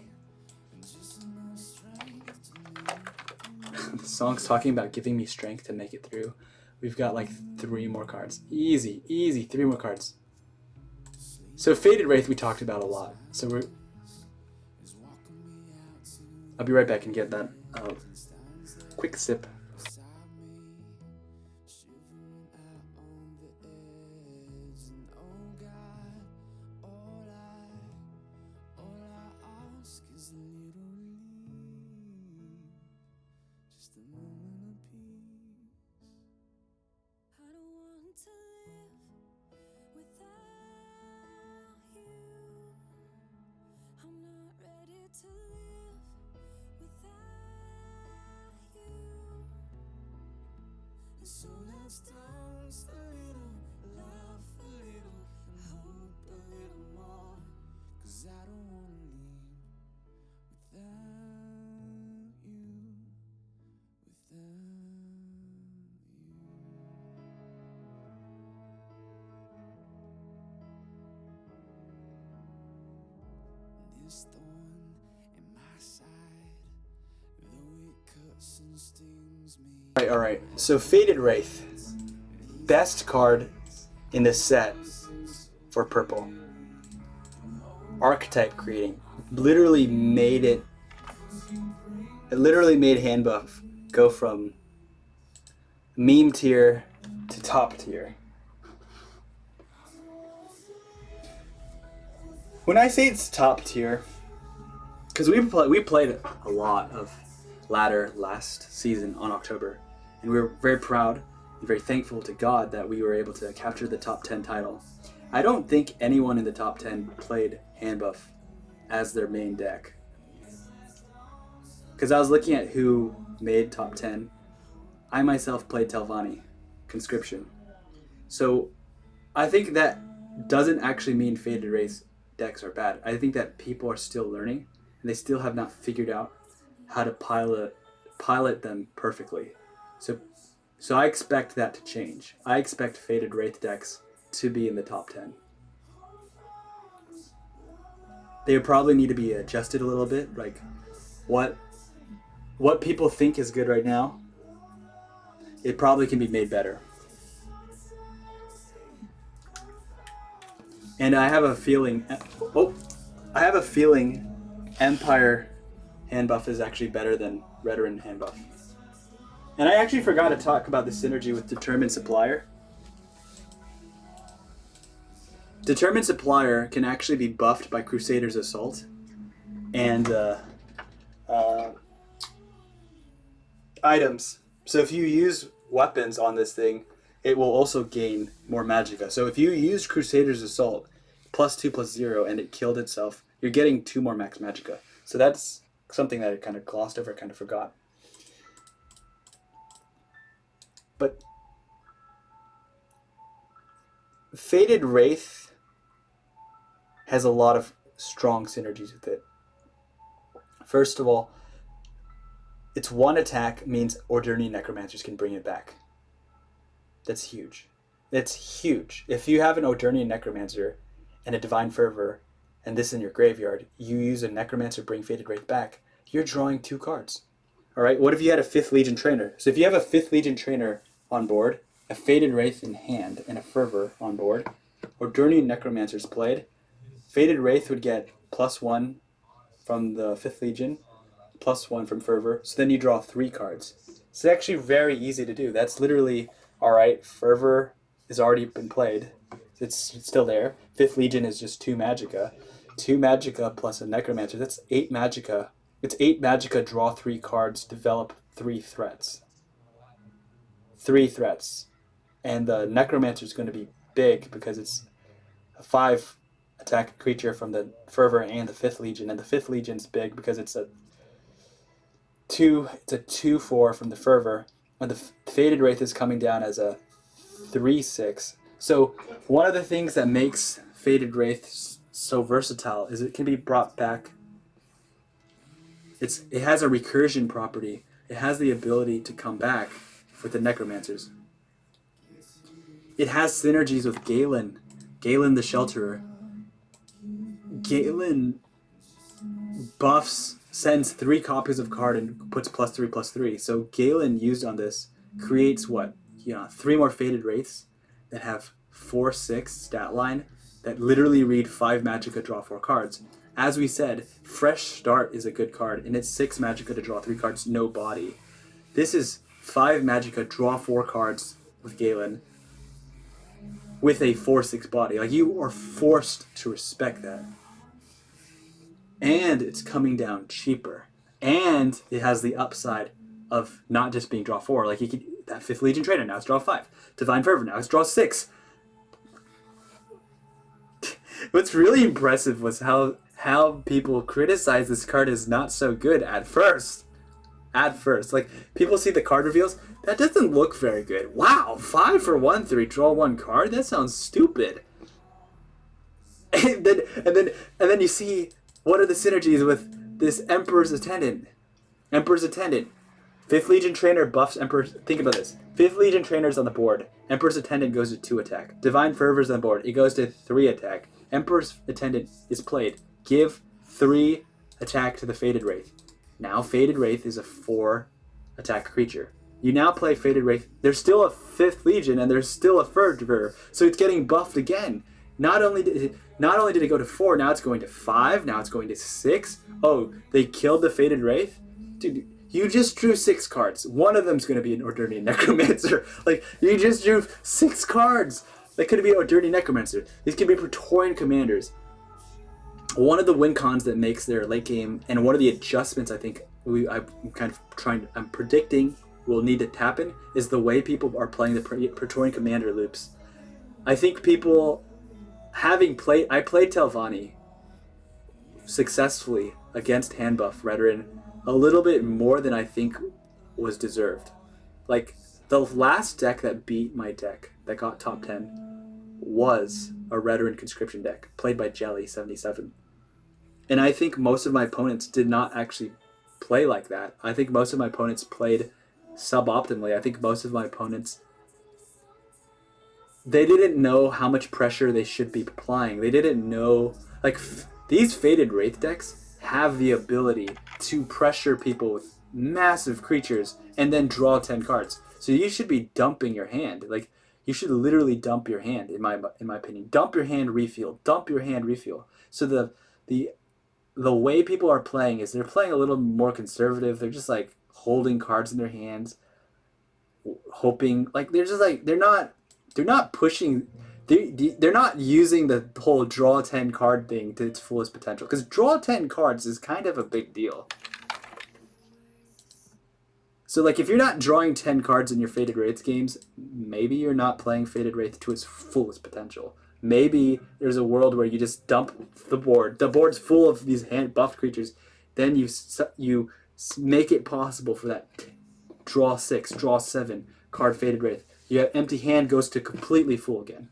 song's talking about giving me strength to make it through. we've got like 3 more cards. Easy, easy, 3 more cards. So Faded Wraith we talked about a lot. So I'll be right back and get that quick sip. So let's dance a little, laugh a little, hope a little more. 'Cause I don't wanna leave without you, without you. This thorn in my side, though it cuts and stings me. Alright, so Faded Wraith. Best card in this set for purple. Archetype creating. Literally made it literally made hand buff go from meme tier to top tier. When I say it's top tier, because we played a lot of ladder last season on October, and we were very proud and very thankful to God that we were able to capture the top 10 title. I don't think anyone in the top 10 played hand buff as their main deck. Because I was looking at who made top 10. I myself played Telvanni, Conscription. So I think that doesn't actually mean Faded Wraith decks are bad. I think that people are still learning, and they still have not figured out how to pilot them perfectly. So I expect that to change. I expect Faded Wraith decks to be in the top 10. They probably need to be adjusted a little bit, like what people think is good right now, it probably can be made better. And I have a feeling Empire hand buff is actually better than Veteran hand buff. And I actually forgot to talk about the synergy with Determined Supplier. Determined Supplier can actually be buffed by Crusader's Assault and items. So if you use weapons on this thing, it will also gain more magicka. So if you use Crusader's Assault +2/+0 and it killed itself, you're getting 2 more max magicka. So that's something that I kind of glossed over, kind of forgot. But Faded Wraith has a lot of strong synergies with it. First of all, its 1 attack means Ordurni Necromancers can bring it back. That's huge. It's huge. If you have an Ordurni Necromancer and a Divine Fervor, and this in your graveyard, you use a Necromancer, bring Faded Wraith back, you're drawing 2 cards. Alright, what if you had a 5th Legion Trainer? So if you have a 5th Legion Trainer on board, a Faded Wraith in hand, and a Fervor on board, Ordurni Necromancers played, Faded Wraith would get +1 from the 5th Legion, +1 from Fervor, so then you draw 3 cards. It's actually very easy to do. That's literally, alright, Fervor has already been played. It's still there. 5th Legion is just 2 magicka. 2 magicka plus a Necromancer. That's 8 magicka. It's 8 magicka, draw 3 cards, develop 3 threats. 3 threats. And the Necromancer is going to be big because it's a 5 attack creature from the Fervor and the 5th Legion. And the 5th Legion's big because it's a 2/4 from the Fervor. And the Faded Wraith is coming down as a 3/6. So one of the things that makes Faded Wraith so versatile is it can be brought back. It has a recursion property. It has the ability to come back with the Necromancers. It has synergies with Galen. Galen the Shelterer. Galen sends 3 copies of card and puts +3/+3. So Galen used on this creates what? 3 more Faded Wraiths that have 4/6 stat line that literally read 5 Magicka, draw 4 cards. As we said, Fresh Start is a good card, and it's 6 Magicka to draw 3 cards, no body. This is 5 Magicka, draw 4 cards with Galen with a 4/6 body. Like, you are forced to respect that. And it's coming down cheaper. And it has the upside of not just being draw 4. Like, you could, that 5th Legion Trainer, now it's draw 5. Divine Fervor, now it's draw 6. What's really impressive was how people criticize this card as not so good at first. At first. Like, people see the card reveals, that doesn't look very good. Wow, 5 for 1/3, draw 1 card? That sounds stupid. And then you see, what are the synergies with this Emperor's Attendant? Emperor's Attendant. 5th Legion Trainer buffs Emperor. Think about this. 5th Legion Trainer's on the board. Emperor's Attendant goes to 2 attack. Divine Fervor's on the board. It goes to 3 attack. Emperor's Attendant is played. Give 3 attack to the Faded Wraith. Now Faded Wraith is a 4 attack creature. You now play Faded Wraith. There's still a 5th Legion and there's still a Fervor, so it's getting buffed again. Not only did it go to 4, now it's going to 5, now it's going to 6. Oh, they killed the Faded Wraith? Dude, you just drew 6 cards. One of them's going to be an Ordurnian Necromancer. Like, you just drew 6 cards. That could be an Ordurnian Necromancer. These could be Praetorian Commanders. One of the win cons that makes their late game, and one of the adjustments I think I'm predicting will need to happen, is the way people are playing the Praetorian Commander loops. I think people, I played Telvanni successfully against handbuff Redoran a little bit more than I think was deserved. Like, the last deck that beat my deck, that got top 10, was a Redoran Conscription deck, played by Jelly77. And I think most of my opponents did not actually play like that. I think most of my opponents played suboptimally. I think most of my opponents, they didn't know how much pressure they should be applying. They didn't know, like, these Faded Wraith decks have the ability to pressure people with massive creatures and then draw 10 cards. So you should be dumping your hand. Like, you should literally dump your hand, in my opinion. Dump your hand, refill. Dump your hand, refill. So the way people are playing is they're playing a little more conservative. They're just like holding cards in their hands, hoping, like, they're just like, they're not pushing. They're not using the whole draw 10 card thing to its fullest potential, because draw 10 cards is kind of a big deal. So, like, if you're not drawing 10 cards in your Faded Wraith games, maybe you're not playing Faded Wraith to its fullest potential. Maybe there's a world where you just dump the board. The board's full of these hand-buffed creatures. Then you make it possible for that draw 6, draw 7 card Faded Wraith. Your empty hand goes to completely full again.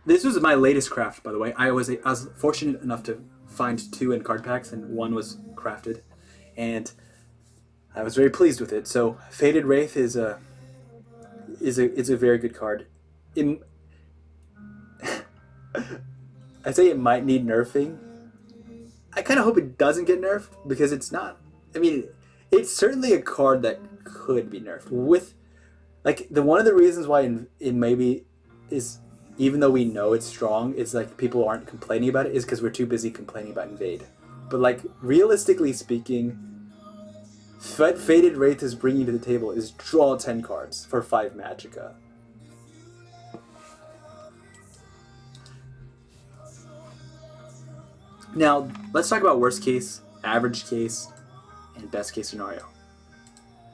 This was my latest craft, by the way. I was fortunate enough to find 2 in card packs, and 1 was crafted, and I was very pleased with it. So Faded Wraith is a very good card. I say it might need nerfing. I kind of hope it doesn't get nerfed, because it's not. I mean, it's certainly a card that could be nerfed. With, like, one of the reasons why it maybe is, even though we know it's strong, it's like people aren't complaining about it, is because we're too busy complaining about Invade. But, like, realistically speaking, what Faded Wraith is bringing to the table is draw 10 cards for 5 Magicka. Now, let's talk about worst case, average case, and best case scenario.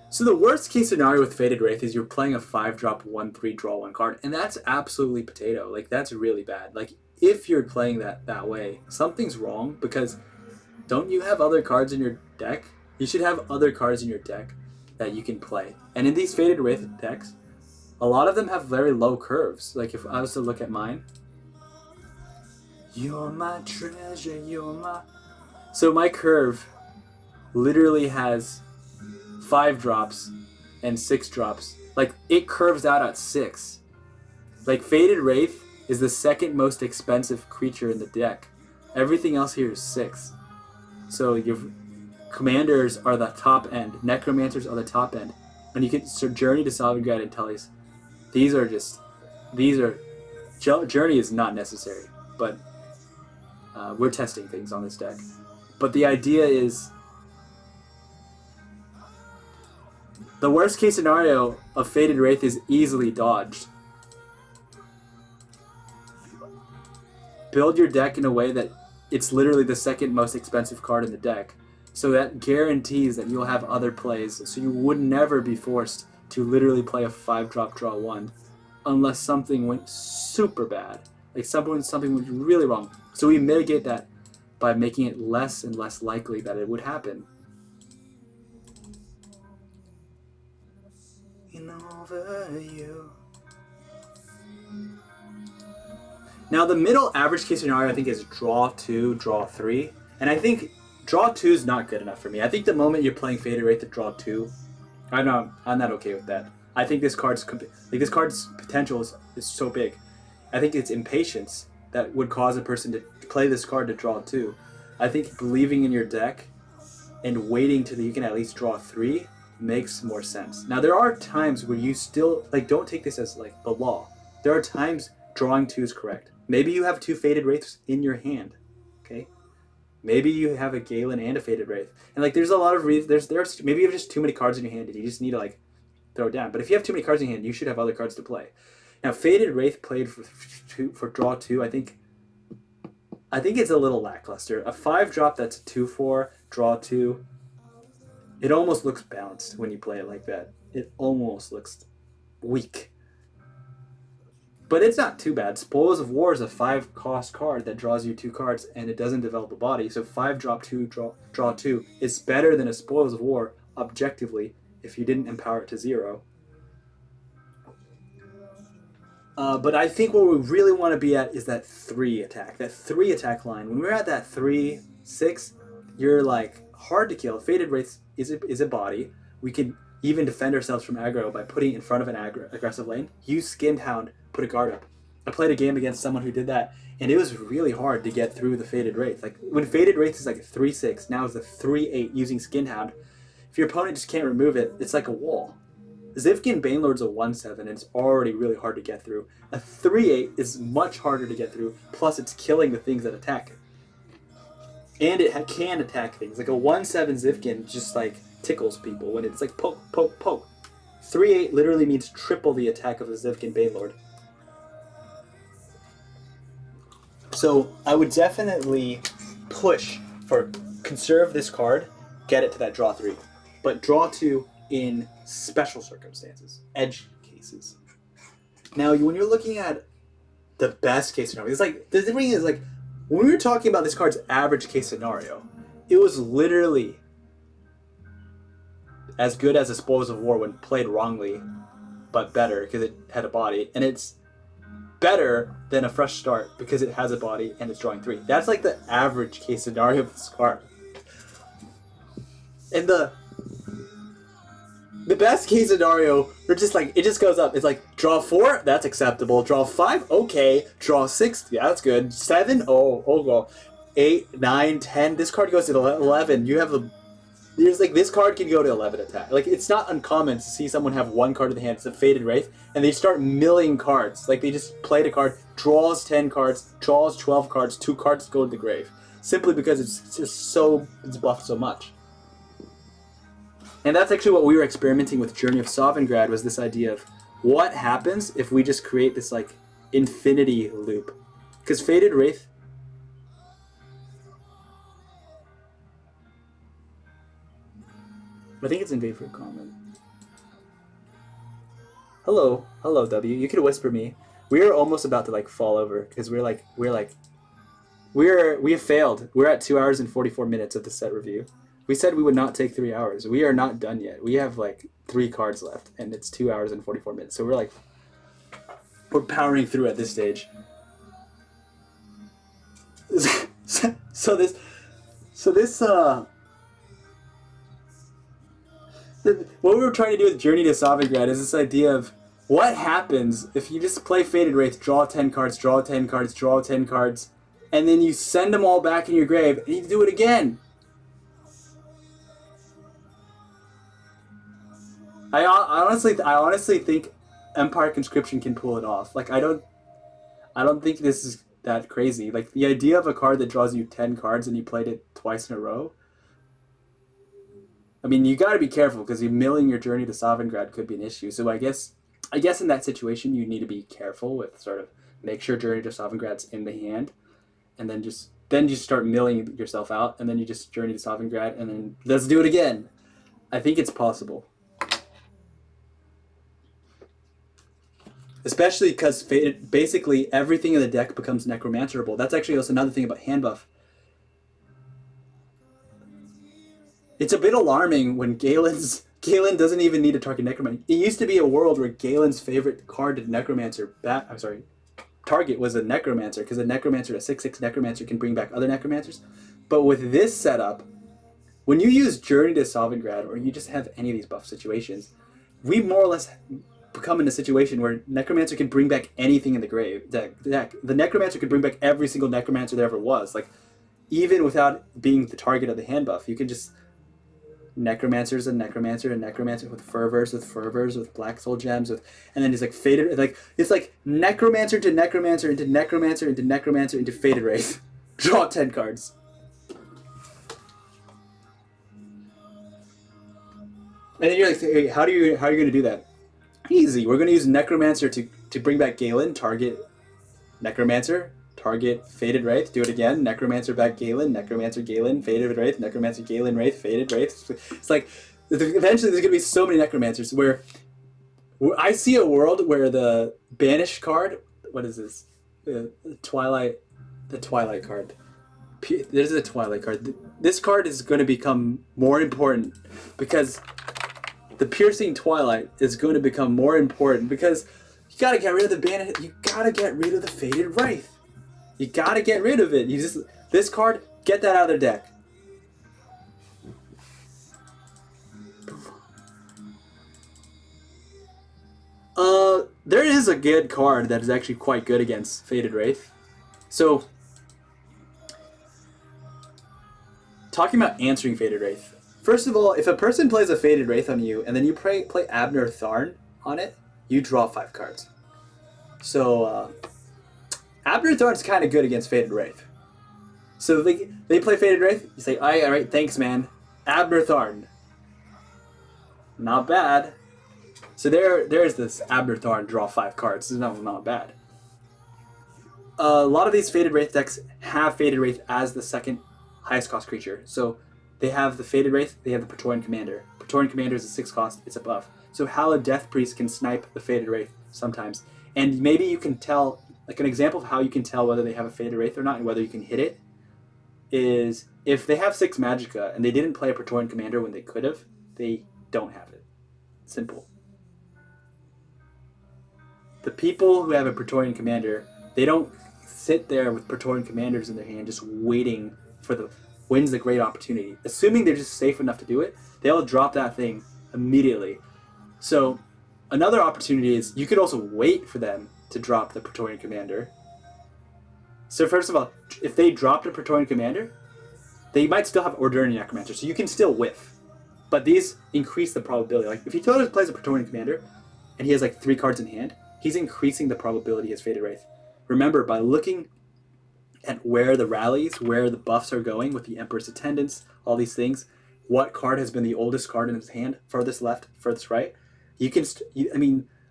So the worst case scenario with Faded Wraith is you're playing a 5-drop 1/3 draw 1 card, and that's absolutely potato. Like, that's really bad. Like, if you're playing that way, something's wrong, because don't you have other cards in your deck? You should have other cards in your deck that you can play. And in these Faded Wraith decks, a lot of them have very low curves. Like, if I was to look at mine, you're my treasure, you're my... So my curve literally has 5 drops and 6 drops. Like, it curves out at 6. Like, Faded Wraith is the second most expensive creature in the deck. Everything else here is 6. So your commanders are the top end, necromancers are the top end, and you get Journey to Sovngarde and Tullies. Journey is not necessary, but we're testing things on this deck. But the idea is, the worst case scenario of Fated Wraith is easily dodged. Build your deck in a way that it's literally the second most expensive card in the deck. So that guarantees that you'll have other plays, so you would never be forced to literally play a 5-drop draw 1 unless something went super bad. Like something went really wrong. So we mitigate that by making it less and less likely that it would happen. Over you. Now the middle average case scenario I think is draw 2, draw 3. And I think draw 2 is not good enough for me. I think the moment you're playing Fated Wraith to draw 2, I'm not okay with that. I think this card's potential is so big. I think it's impatience that would cause a person to play this card to draw 2. I think believing in your deck and waiting till you can at least draw 3 makes more sense. Now there are times where you still, like, don't take this as like the law. There are times drawing 2 is correct. Maybe you have 2 Fated Wraiths in your hand, okay? Maybe you have a Galen and a Fated Wraith. And like there's a lot of reasons, there's maybe you have just too many cards in your hand and you just need to like throw it down. But if you have too many cards in your hand, you should have other cards to play. Now Fated Wraith played for draw 2, I think it's a little lackluster. A 5-drop that's a 2/4, draw 2, it almost looks balanced when you play it like that. It almost looks weak. But it's not too bad. Spoils of War is a 5-cost card that draws you 2 cards and it doesn't develop a body. So 5-drop 2, draw 2 is better than a Spoils of War objectively if you didn't empower it to 0. But I think what we really want to be at is that 3 attack. That 3 attack line. When we're at that 3, 6, you're like hard to kill. Fated Wraith is a body. We can even defend ourselves from aggro by putting it in front of an aggressive lane. Use Skinned Hound, put a guard up. I played a game against someone who did that, and it was really hard to get through the Fated Wraith. Like when Fated Wraith is like a 3/6, now it's a 3/8 using Skinned Hound. If your opponent just can't remove it, it's like a wall. Zivkin Banelord's a 1/7, and it's already really hard to get through. A 3/8 is much harder to get through, plus it's killing the things that attack it. And it can attack things. Like a 1/7 Zivkin just like tickles people when it's like poke, poke, poke. 3/8 literally means triple the attack of a Zivkin Banelord. So I would definitely push for conserve this card, get it to that draw 3. But draw 2 in special circumstances, edge cases. Now, when you're looking at the best case scenario, it's like the thing is like when we were talking about this card's average case scenario, it was literally as good as a Spoils of War when played wrongly, but better because it had a body, and it's better than a Fresh Start because it has a body and it's drawing 3. That's like the average case scenario of this card. And the best case scenario, we're just like, it just goes up. It's like, draw 4, that's acceptable. Draw 5, okay. Draw 6, yeah, that's good. 7, oh, well. 8, 9, 10, this card goes to 11. You have there's like, this card can go to 11 attack. Like, it's not uncommon to see someone have 1 card in the hand, it's a Fated Wraith, and they start milling cards. Like, they just played a card, draws 10 cards, draws 12 cards, 2 cards go to the grave. Simply because it's buffed so much. And that's actually what we were experimenting with Journey of Sovngarde, was this idea of what happens if we just create this like infinity loop. Because Fated Wraith, I think it's invade for a comment. Hello W. You could whisper me. We are almost about to like fall over because we have failed. We're at 2 hours and 44 minutes of the set review. We said we would not take 3 hours. We are not done yet. We have like 3 cards left, and it's 2 hours and 44 minutes. So we're powering through at this stage. What we were trying to do with Journey to Sovngarde is this idea of What happens if you just play Faded Wraith, draw 10 cards, draw 10 cards, draw 10 cards, and then you send them all back in your grave, and you do it again? I honestly think Empire Conscription can pull it off. Like, I don't think this is that crazy. Like, the idea of a card that draws you 10 cards and you played it twice in a row. I mean, you got to be careful because you milling your Journey to Sovngrad could be an issue. So I guess in that situation you need to be careful with sort of make sure Journey to Sovngrad's in the hand, and then just start milling yourself out, and then you just Journey to Sovngrad, and then let's do it again. I think it's possible. Especially because basically everything in the deck becomes necromancerable. That's actually also another thing about hand buff. It's a bit alarming when Galen doesn't even need to target Necromancer. It used to be a world where Galen's favorite card to Necromancer target was a Necromancer, because a Necromancer, a 6/6 Necromancer, can bring back other Necromancers. But with this setup, when you use Journey to Sovngrad, or you just have any of these buff situations, we more or less become in a situation where Necromancer can bring back anything in the deck. The Necromancer could bring back every single Necromancer there ever was. Like, even without being the target of the hand buff, you can just Necromancers and Necromancer and Necromancer with fervors, with Black Soul Gems, and then it's like Faded, like it's like Necromancer to Necromancer into Necromancer into Necromancer into Faded Wraith. Draw 10 cards. And then you're like, hey, how are you going to do that? Easy. We're going to use Necromancer to bring back Galen, target Necromancer, target Faded Wraith, do it again, Necromancer back Galen, Necromancer Galen, Faded Wraith, Necromancer Galen Wraith, Faded Wraith. It's like, eventually there's going to be so many Necromancers where I see a world where the Banish card, what is this? The Twilight card. There's a Twilight card. This card is going to become more important because the Piercing Twilight is going to become more important because you gotta get rid of the Banish. You gotta get rid of the Faded Wraith. You gotta get rid of it. This card, get that out of their deck. There is a good card that is actually quite good against Faded Wraith. So, talking about answering Faded Wraith. First of all, if a person plays a Faded Wraith on you, and then you play Abner Tharn on it, you draw 5 cards. So, Abner Tharn's kind of good against Faded Wraith. So they play Faded Wraith, you say, alright, thanks man. Abner Tharn. Not bad. So there's this Abner Tharn, draw 5 cards. This is not bad. A lot of these Faded Wraith decks have Faded Wraith as the second highest cost creature. So they have the Faded Wraith, they have the Praetorian Commander. Praetorian Commander is a 6 cost, it's a buff. So Hallowed Death Priest can snipe the Faded Wraith sometimes. And maybe you can tell, like an example of how you can tell whether they have a Faded Wraith or not and whether you can hit it, is if they have 6 Magicka and they didn't play a Praetorian Commander when they could have, they don't have it. Simple. The people who have a Praetorian Commander, they don't sit there with Praetorian Commanders in their hand just waiting for the when's the great opportunity. Assuming they're just safe enough to do it, they'll drop that thing immediately. So another opportunity is you could also wait for them to drop the Praetorian Commander. So first of all, if they dropped a Praetorian Commander, they might still have Ordinary Necromancer, so you can still whiff. But these increase the probability. Like if he totally plays a Praetorian Commander and he has like 3 cards in hand, he's increasing the probability he has Faded Wraith. Remember, by looking at where the rallies, where the buffs are going with the Emperor's Attendants, all these things, what card has been the oldest card in his hand, furthest left, furthest right, you can,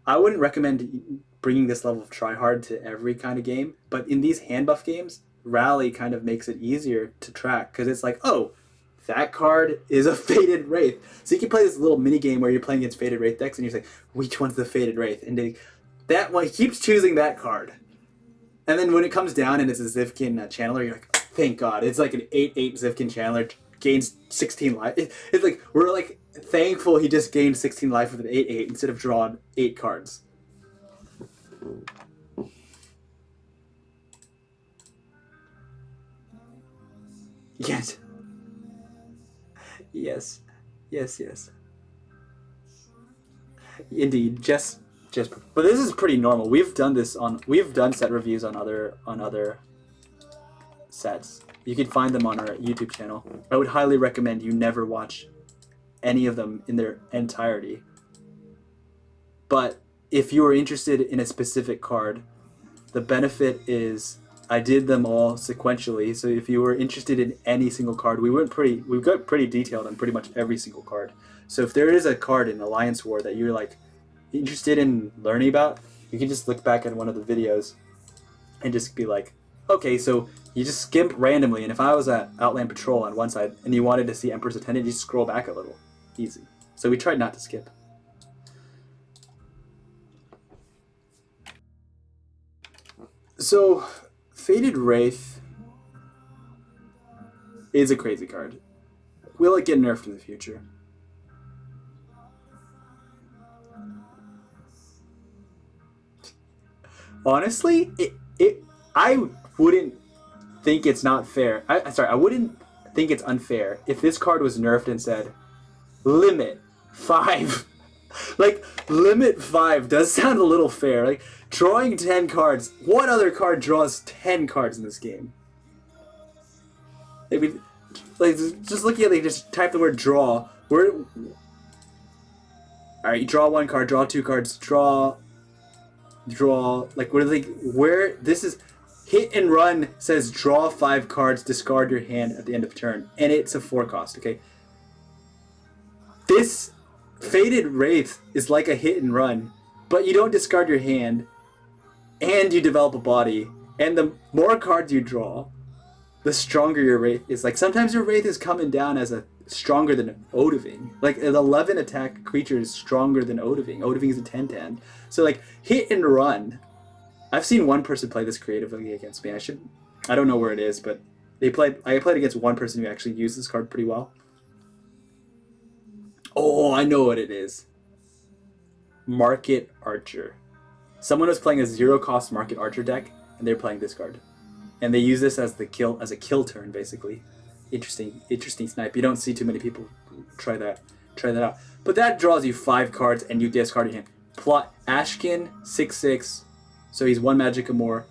I wouldn't recommend bringing this level of tryhard to every kind of game, but in these hand buff games, rally kind of makes it easier to track, because it's like, oh, that card is a Faded Wraith. So you can play this little mini game where you're playing against Faded Wraith decks, and you're like, which one's the Faded Wraith? And that one, he keeps choosing that card. And then when it comes down and it's a Zivkin Channeler, you're like, oh, thank God. It's like an 8/8 Zivkin Channeler, gains 16 life. It's like, we're like thankful he just gained 16 life with an 8/8 instead of drawing 8 cards. Yes. Yes. Yes, yes. Indeed. Jess just, but this is pretty normal. We've done set reviews on other sets. You can find them on our YouTube channel. I would highly recommend you never watch any of them in their entirety. But if you are interested in a specific card, the benefit is I did them all sequentially. So if you were interested in any single card, we got pretty detailed on pretty much every single card. So if there is a card in Alliance War that you're like interested in learning about, you can just look back at one of the videos and just be like, okay, so you just skimp randomly, and if I was at Outland Patrol on one side and you wanted to see Emperor's Attendant, you just scroll back a little. Easy. So we tried not to skip. So, Fated Wraith is a crazy card. Will it get nerfed in the future? Honestly, I wouldn't think it's not fair. I wouldn't think it's unfair if this card was nerfed and said, limit 5. Like, limit 5 does sound a little fair. Like, drawing 10 cards. What other card draws 10 cards in this game? Maybe, like, just looking at it, just type the word draw. Alright, you draw 1 card, draw 2 cards, draw, like, what are they, where, this is, hit and run says draw 5 cards, discard your hand at the end of turn, and it's a 4 cost, okay? This Fated Wraith is like a hit and run, but you don't discard your hand, and you develop a body, and the more cards you draw, the stronger your Wraith is. Like, sometimes your Wraith is coming down as a stronger than Odoving. Like, an 11 attack creature is stronger than Odoving. Odoving is a 10-10. So, like, hit and run. I've seen one person play this creatively against me. I don't know where it is, but I played against one person who actually used this card pretty well. Oh, I know what it is. Market Archer. Someone was playing a 0-cost Market Archer deck, and they're playing this card. And they use this as a kill turn, basically. Interesting snipe. You don't see too many people try that out. But that draws you 5 cards, and you discard your hand. Plot Ashkin 6/6, so he's 1 Magicka more.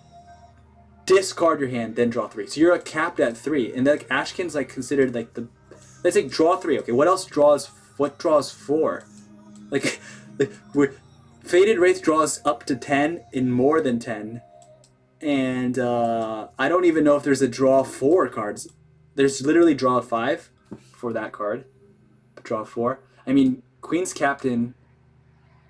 Discard your hand, then draw 3. So you're capped at 3, and like Ashkin's like considered like the. Let's say draw 3. Okay, what else draws? What draws 4? Like Fated Wraith draws up to 10 in more than 10. And I don't even know if there's a draw 4 cards. There's literally draw 5 for that card. Draw 4. I mean, Queen's Captain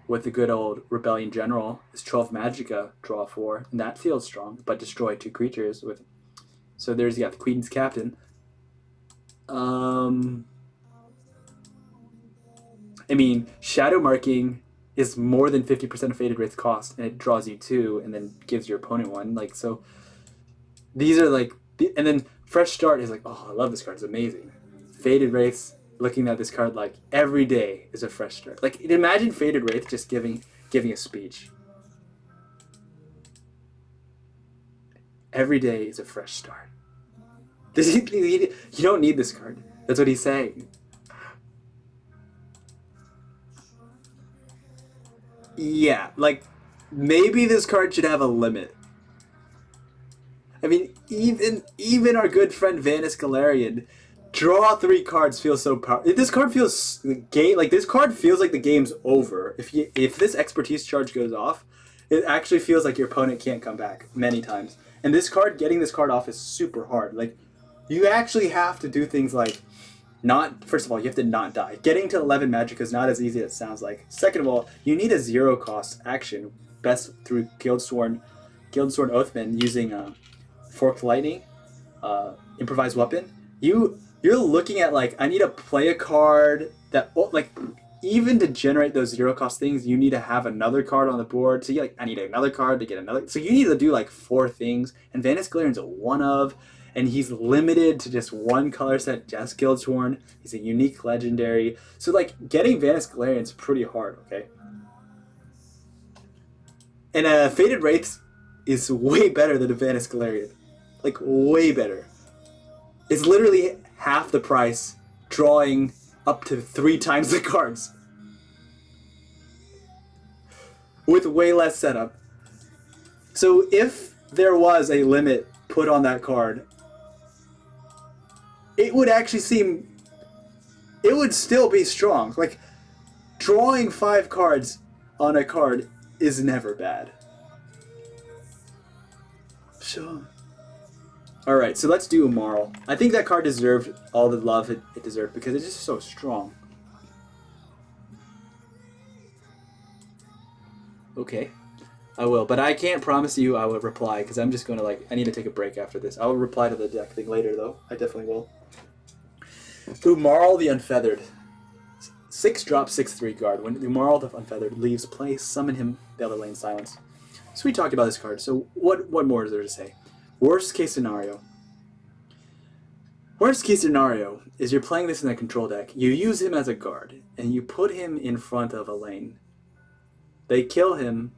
with the good old Rebellion General is 12 Magicka, draw 4. And that feels strong, but destroy 2 creatures with. So there's the Queen's Captain. I mean, Shadow Marking is more than 50% of Fated Wraith's cost, and it draws you 2, and then gives your opponent 1. Like, so these are like, and then Fresh Start is like, oh, I love this card, it's amazing. Fated Wraiths, looking at this card like every day is a fresh start. Like, imagine Fated Wraith just giving a speech. Every day is a fresh start. You don't need this card. That's what he's saying. Yeah, like, maybe this card should have a limit. I mean, even our good friend Vanis Galarian, draw 3 cards feels so powerful. This card feels this card feels like the game's over. If this expertise charge goes off, it actually feels like your opponent can't come back many times. And this card, getting this card off is super hard. Like, you actually have to do things like first of all, you have to not die. Getting to 11 Magicka is not as easy as it sounds like. Second of all, you need a 0-cost action, best through Guildsworn Oathman using Forked Lightning, Improvised Weapon. You're looking at, like, I need to play a card that, like, even to generate those 0-cost things, you need to have another card on the board. So I need another card to get another. So you need to do like 4 things. And Vanis Galarian's a 1 of. And he's limited to just 1 color set, just Guildsworn. He's a unique legendary. So, like, getting Vanis Galarian's pretty hard, okay? And Fated Wraith is way better than a Vanis Galarian. Like, way better. It's literally half the price, drawing up to 3 times the cards. with way less setup. So if there was a limit put on that card, it would actually seem... It would still be strong. Like, drawing 5 cards on a card is never bad. Sure. Alright, so let's do Immoral. I think that card deserved all the love it deserved because it's just so strong. Okay, I will, but I can't promise you I will reply because I'm just going to I need to take a break after this. I will reply to the deck thing later though. I definitely will. Umarl the Unfeathered. 6-drop, 6/3 guard. When Umarl the Unfeathered leaves play, summon him the other lane silence. So we talked about this card, so what more is there to say? Worst case scenario. Worst case scenario is you're playing this in a control deck, you use him as a guard, and you put him in front of a lane. They kill him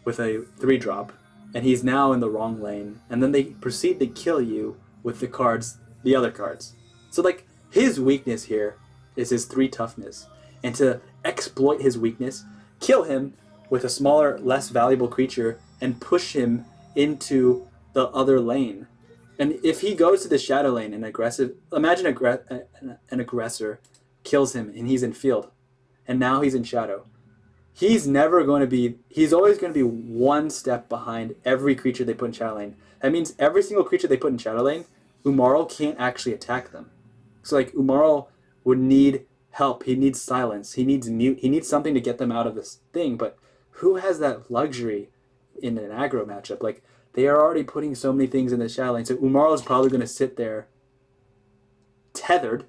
with a 3-drop, and he's now in the wrong lane, and then they proceed to kill you with the other cards. So his weakness here is his 3 toughness, and to exploit his weakness, kill him with a smaller, less valuable creature, and push him into the other lane. And if he goes to the shadow lane and imagine an aggressor kills him and he's in field, and now he's in shadow. He's always going to be 1 step behind every creature they put in shadow lane. That means every single creature they put in shadow lane, Umarl can't actually attack them. So Umarl would need help. He needs silence. He needs mute. He needs something to get them out of this thing. But who has that luxury in an aggro matchup? They are already putting so many things in the shadow lane. So Umarl is probably going to sit there tethered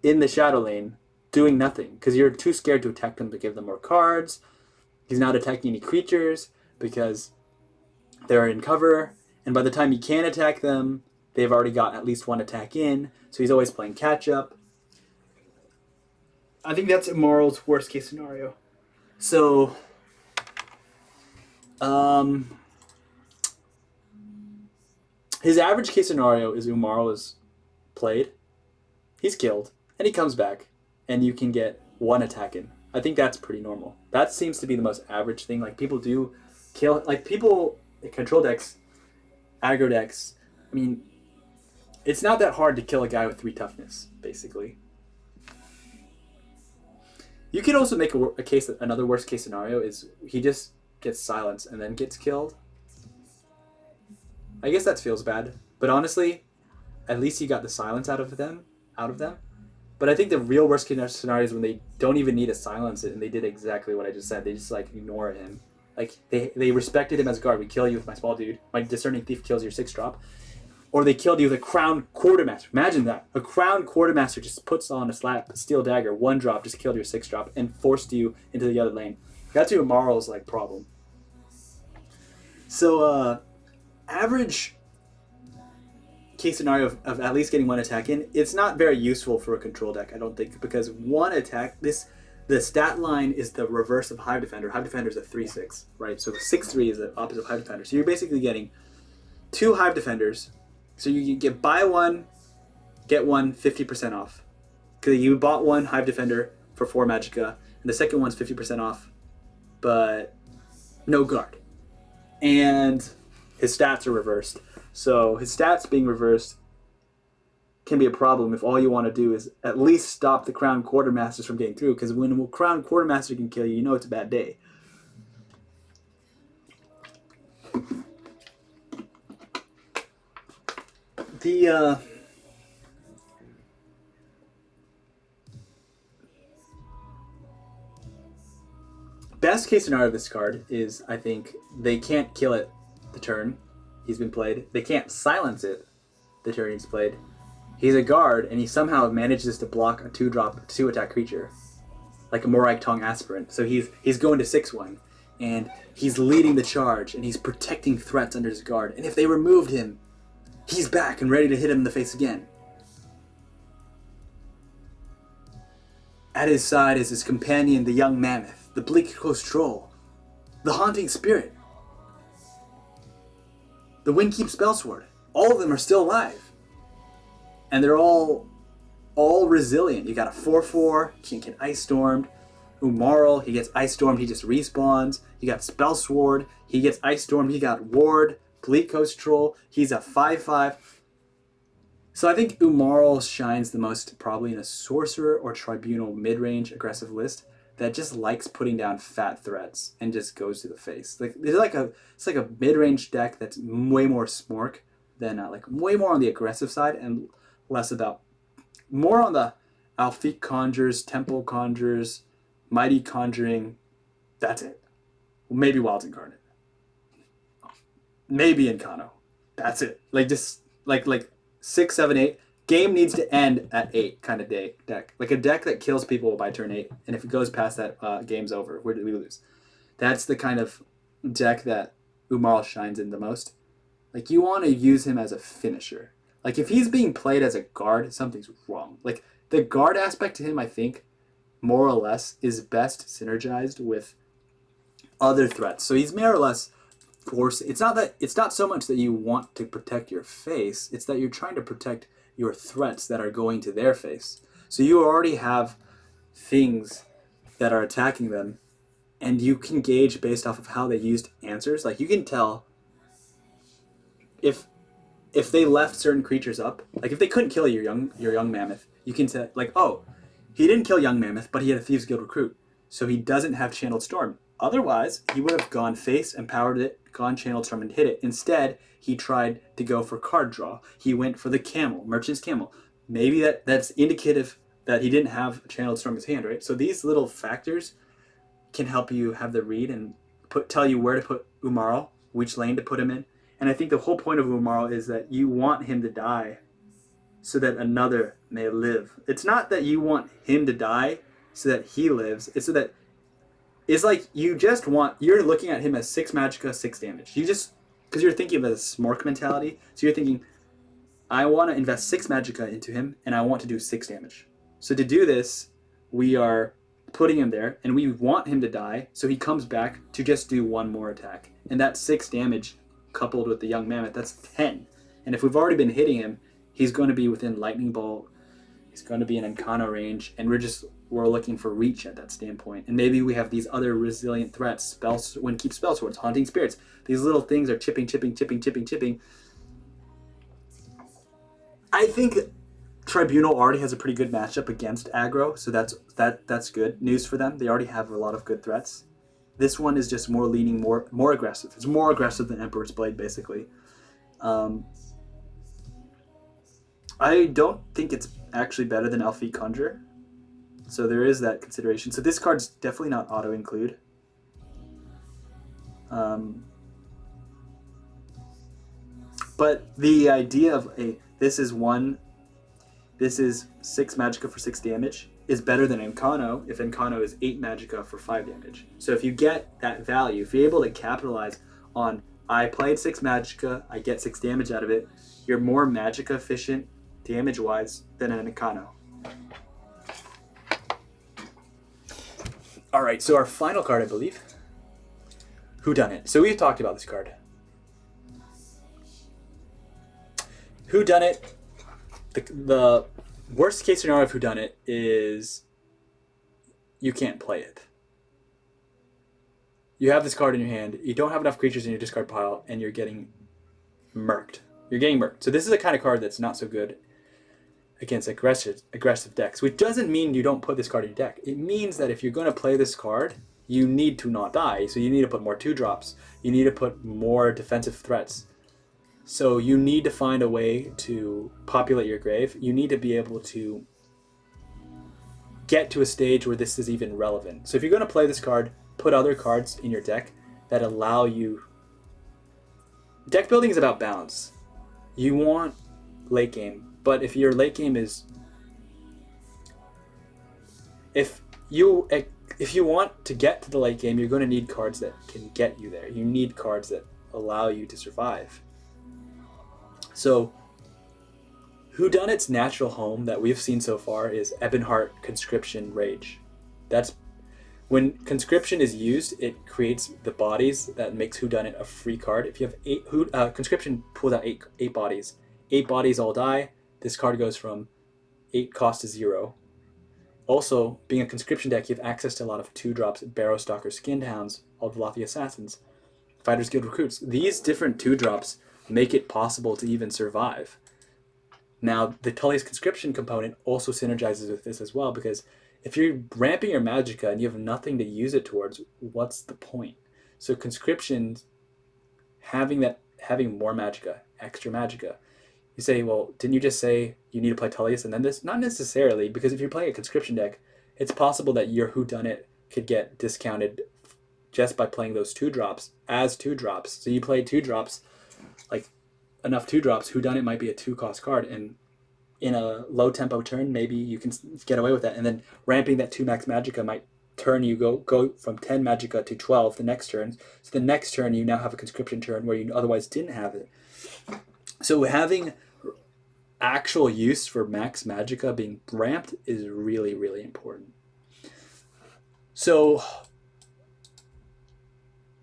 in the shadow lane doing nothing because you're too scared to attack them to give them more cards. He's not attacking any creatures because they're in cover. And by the time you can attack them, they've already got at least 1 attack in. So he's always playing catch-up. I think that's Umarl's worst case scenario. So... his average case scenario is Umarl is played, he's killed, and he comes back, and you can get 1 attack in. I think that's pretty normal. That seems to be the most average thing. People do kill, people in control decks, aggro decks. I mean, it's not that hard to kill a guy with 3 toughness, basically. You could also make a case that another worst case scenario is he just gets silenced and then gets killed. I guess that feels bad, but honestly, at least he got the silence out of them. But I think the real worst case scenario is when they don't even need to silence it, and they did exactly what I just said. They just ignore him. They respected him as a guard. We kill you with my small dude. My discerning thief kills your 6-drop, or they killed you with a crown quartermaster. Imagine that. A crown quartermaster just puts on a steel dagger, 1-drop, just killed your 6-drop and forced you into the other lane. That's Umarl's problem. So average case scenario of at least getting 1 attack in, it's not very useful for a control deck, I don't think, because 1 attack, the stat line is the reverse of Hive Defender. Hive Defender is a 3/6, right? So 6/3 is the opposite of Hive Defender. So you're basically getting 2 Hive Defenders. So you get buy 1, get 1, 50% off. Because you bought 1 Hive Defender for 4 Magicka, and the second one's 50% off, but no guard. And his stats are reversed. So his stats being reversed can be a problem if all you want to do is at least stop the Crown Quartermasters from getting through, because when a Crown Quartermaster can kill you, you know it's a bad day. The best case scenario of this card is, I think, they can't kill it the turn he's been played. They can't silence it the turn he's played. He's a guard, and he somehow manages to block a 2-drop 2-attack creature, like a Moraig Tong Aspirant. So he's going to 6/1, and he's leading the charge, and he's protecting threats under his guard. And if they removed him, he's back and ready to hit him in the face again. At his side is his companion, the Young Mammoth, the Bleak Coast Troll, the Haunting Spirit, the Windkeep Spellsword. All of them are still alive. And they're all resilient. You got a 4/4, can't get Ice Stormed. Umarl, he gets Ice Stormed, he just respawns. You got Spell Sword, he gets Ice Stormed, he got Ward, Bleak Coast Troll, he's a 5/5. So I think Umarl shines the most probably in a Sorcerer or Tribunal mid-range aggressive list that just likes putting down fat threats and just goes to the face. Like it's like a mid-range deck that's way more Smork than like way more on the aggressive side and less about more on the Alfiq Conjures, Temple Conjures, Mighty Conjuring. That's it. Maybe Wilds Incarnate. Maybe Incano. That's it. Like just like 6, 7, 8. Game needs to end at 8 kind of deck. Like a deck that kills people by turn 8. And if it goes past that, game's over. We lose. That's the kind of deck that Umarl shines in the most. Like you want to use him as a finisher. Like if he's being played as a guard, something's wrong. Like the guard aspect to him, I think, more or less, is best synergized with other threats. So he's more or less force. It's not so much that you want to protect your face, it's that you're trying to protect your threats that are going to their face. So you already have things that are attacking them, and you can gauge based off of how they used answers. Like you can tell if they left certain creatures up, like if they couldn't kill your young mammoth, you can tell like, oh, he didn't kill young mammoth, but he had a Thieves Guild recruit, so he doesn't have Channeled Storm. Otherwise, he would have gone face, empowered it, gone Channeled Storm, and hit it. Instead, he tried to go for card draw. He went for the Camel, Merchant's Camel. Maybe that's indicative that he didn't have Channeled Storm in his hand, right? So these little factors can help you have the read and tell you where to put Umarl, which lane to put him in. And I think the whole point of Umarl is that you want him to die so that another may live. It's not that you want him to die so that he lives. It's so that it's like you're looking at him as 6 magicka, 6 damage. You just, because you're thinking of a Smork mentality, so you're thinking, I want to invest 6 magicka into him, and I want to do 6 damage. So to do this, we are putting him there, and we want him to die, so he comes back to just do 1 more attack. And that 6 damage, coupled with the young mammoth, that's 10. And if we've already been hitting him, he's going to be within Lightning Bolt, he's going to be in Encano range, and we're looking for reach at that standpoint. And maybe we have these other resilient threats, keep Spell Swords, Haunting Spirits. These little things are chipping. I think Tribunal already has a pretty good matchup against aggro, so that's good news for them. They already have a lot of good threats. This one is just more leaning more aggressive. It's more aggressive than Emperor's Blade, basically. I don't think it's actually better than Alfiq Conjure. So there is that consideration. So this card's definitely not auto-include. But the idea of this is 6 magicka for 6 damage is better than Encano if Encano is 8 magicka for 5 damage. So if you get that value, if you're able to capitalize on, I played 6 magicka, I get 6 damage out of it, you're more magicka efficient damage-wise than an Encano. All right, so our final card, I believe, Whodunit. So we've talked about this card. Whodunit, the worst case scenario of Whodunit is you can't play it. You have this card in your hand, you don't have enough creatures in your discard pile, and you're getting murked. So this is a kind of card that's not so good against aggressive decks, which doesn't mean you don't put this card in your deck. It means that if you're going to play this card, you need to not die. So you need to put more 2-drops. You need to put more defensive threats. So you need to find a way to populate your grave. You need to be able to get to a stage where this is even relevant. So if you're going to play this card, put other cards in your deck that allow you... Deck building is about balance. You want late game. But if your late game is, if you want to get to the late game, you're going to need cards that can get you there. You need cards that allow you to survive. So, Whodunit's natural home that we've seen so far is Ebonheart, Conscription, Rage. That's when Conscription is used, it creates the bodies that makes Whodunit a free card. If you have 8, Conscription pulls out 8 bodies. 8 bodies all die. This card goes from 8 cost to 0. Also, being a conscription deck, you have access to a lot of 2-drops, Barrowstalker, Skinned Hounds, Aldvelothi Assassins, Fighters Guild Recruits. These different 2-drops make it possible to even survive. Now, the Tullius Conscription component also synergizes with this as well, because if you're ramping your Magicka and you have nothing to use it towards, what's the point? So Conscription, having more Magicka, extra Magicka, you say, well, didn't you just say you need to play Tullius and then this? Not necessarily, because if you're playing a Conscription deck, it's possible that your Whodunit could get discounted just by playing those 2-drops as 2-drops. So you play 2-drops, like enough 2-drops, Whodunit might be a 2-cost card, and in a low tempo turn, maybe you can get away with that. And then ramping that 2 max Magicka might turn you go from 10 Magicka to 12 the next turn. So the next turn you now have a Conscription turn where you otherwise didn't have it. So having actual use for max Magicka being ramped is really, really important. So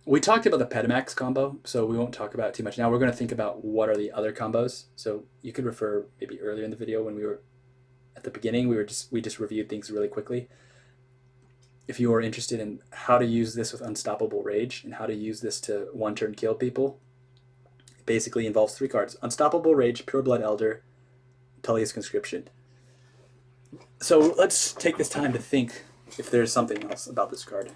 we talked about the Petamax combo, so we won't talk about it too much now. We're going to think about what are the other combos. So you could refer maybe earlier in the video when we were at the beginning. We just reviewed things really quickly. If you are interested in how to use this with Unstoppable Rage and how to use this to one-turn kill people, it basically involves 3 cards: Unstoppable Rage, Pureblood Elder, Tullius Conscription. So let's take this time to think if there's something else about this card.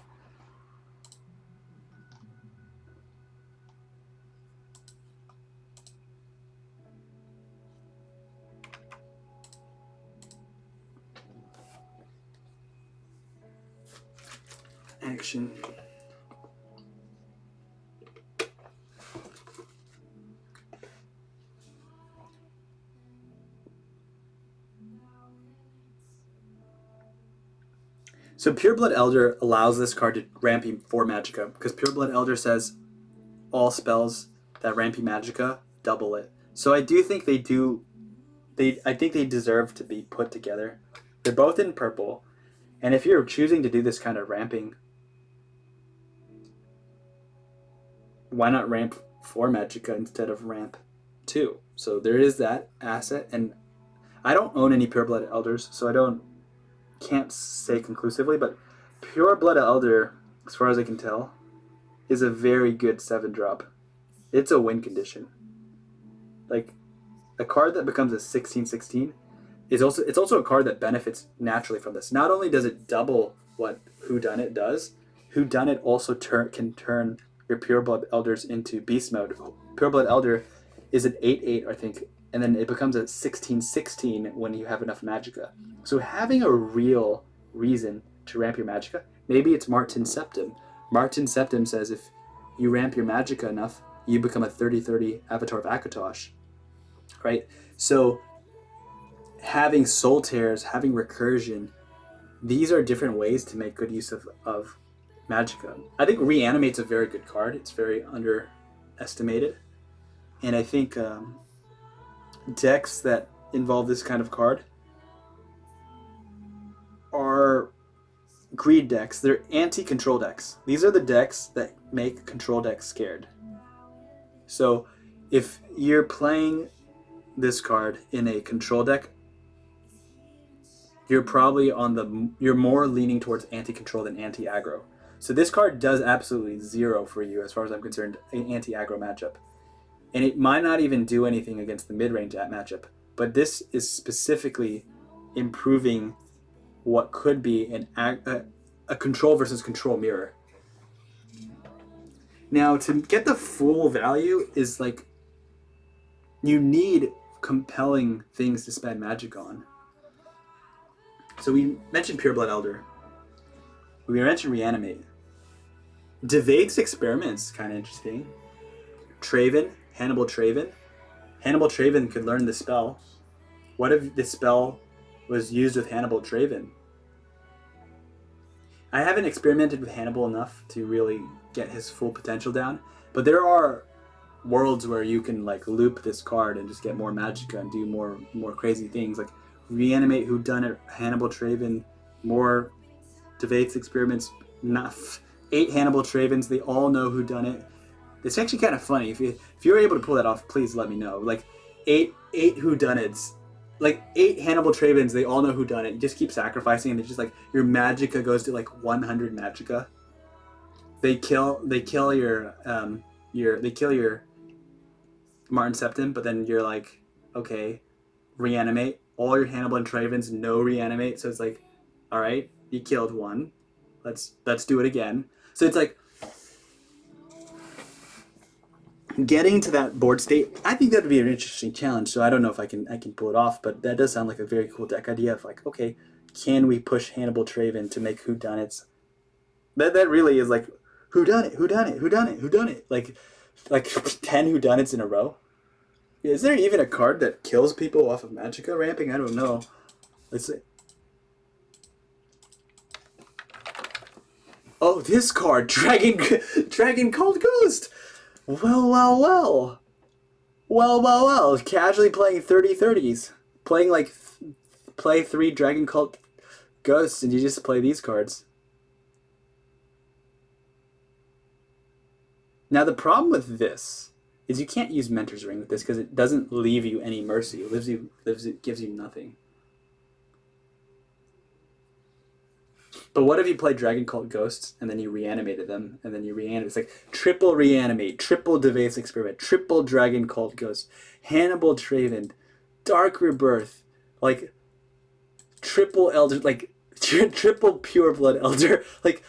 Action. So Pureblood Elder allows this card to ramp you 4 Magicka, because Pureblood Elder says all spells that ramp you Magicka double it. So I do think I think they deserve to be put together. They're both in purple, and if you're choosing to do this kind of ramping, why not ramp 4 Magicka instead of ramp 2? So there is that asset, and I don't own any Pureblood Elders, so I can't say conclusively, but Pureblood Elder, as far as I can tell, is a very good 7-drop. It's a win condition. Like, a card that becomes a 16/16 it's also a card that benefits naturally from this. Not only does it double what Whodunit does, Whodunit also can turn your Pureblood Elders into beast mode. Pureblood Elder is an 8/8, I think, and then it becomes a 16/16 when you have enough Magicka. So having a real reason to ramp your Magicka, maybe it's Martin Septim. Martin Septim says if you ramp your Magicka enough, you become a 30/30 Avatar of Akatosh, right? So having Soul Tears, having Recursion, these are different ways to make good use of Magicka. I think Reanimate's a very good card. It's very underestimated. And I think decks that involve this kind of card are greed decks. They're anti-control decks. These are the decks that make control decks scared. So if you're playing this card in a control deck, you're probably you're more leaning towards anti-control than anti-aggro. So this card does absolutely 0 for you as far as I'm concerned, an anti-aggro matchup. And it might not even do anything against the mid-range matchup, but this is specifically improving what could be a control versus control mirror. Now, to get the full value is like, you need compelling things to spend magic on. So we mentioned Pureblood Elder. We mentioned Reanimate. Devate's Experiment's kind of interesting. Traven, Hannibal Traven. Hannibal Traven could learn the spell. What if this spell was used with Hannibal Traven? I haven't experimented with Hannibal enough to really get his full potential down, but there are worlds where you can like loop this card and just get more Magicka and do more crazy things, like Reanimate, Whodunit, Hannibal Traven, more Devate's Experiments, 8 Hannibal Travens, they all know Whodunit. It's actually kind of funny. If you're able to pull that off, please let me know. Like 8 Whodunits like 8 Hannibal Travens, they all know who done it. You just keep sacrificing, and it's just like your magicka goes to like 100 magicka. They kill your Martin Septim, but then you're like, okay, reanimate. All your Hannibal and Travens no reanimate, so it's like, all right, you killed one. Let's do it again. So it's like getting to that board state. I think that would be an interesting challenge. So I don't know if I can pull it off, but that does sound like a very cool deck idea of like, okay, can we push Hannibal Traven to make whodunits? That really is like whodunit, whodunit, whodunit, whodunit. Like 10 whodunits in a row. Is there even a card that kills people off of Magicka ramping? I don't know. Let's see. Oh, this card, Dragon Called Ghost. Well. Casually playing 30/30s. Playing like play 3 Dragon Cult Ghosts and you just play these cards. Now the problem with this is you can't use Mentor's Ring with this because it doesn't leave you any mercy. It gives you nothing. But what if you played Dragon Cult Ghosts and then you reanimated them and then you reanimate? It's like triple reanimate, triple Devace Experiment, triple Dragon Cult Ghost, Hannibal Traven, Dark Rebirth, like triple Elder, like triple Pure Blood Elder, like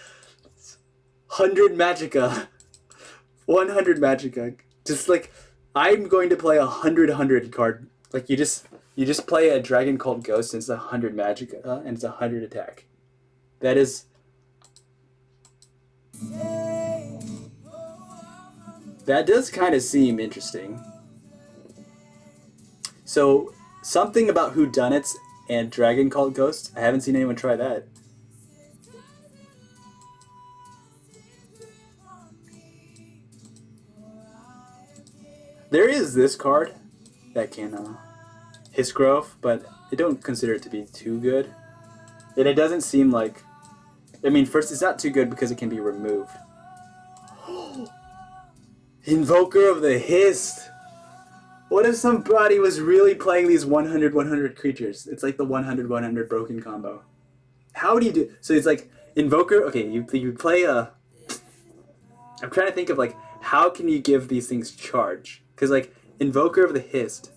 100 Magicka, 100 Magicka. Just like I'm going to play 100 card. Like you just play a Dragon Cult Ghost and it's 100 Magicka and it's 100 attack. That is... That does kind of seem interesting. So, something about whodunits and Dragon Cult Ghosts. I haven't seen anyone try that. There is this card that can Hisgrove, but I don't consider it to be too good. And it doesn't seem like... I mean, first, it's not too good because it can be removed. Invoker of the Hist! What if somebody was really playing these 100 creatures? It's like the 100 broken combo. How do you do... So it's like, Invoker... Okay, you play a... I'm trying to think of, like, how can you give these things charge? Because, like, Invoker of the Hist...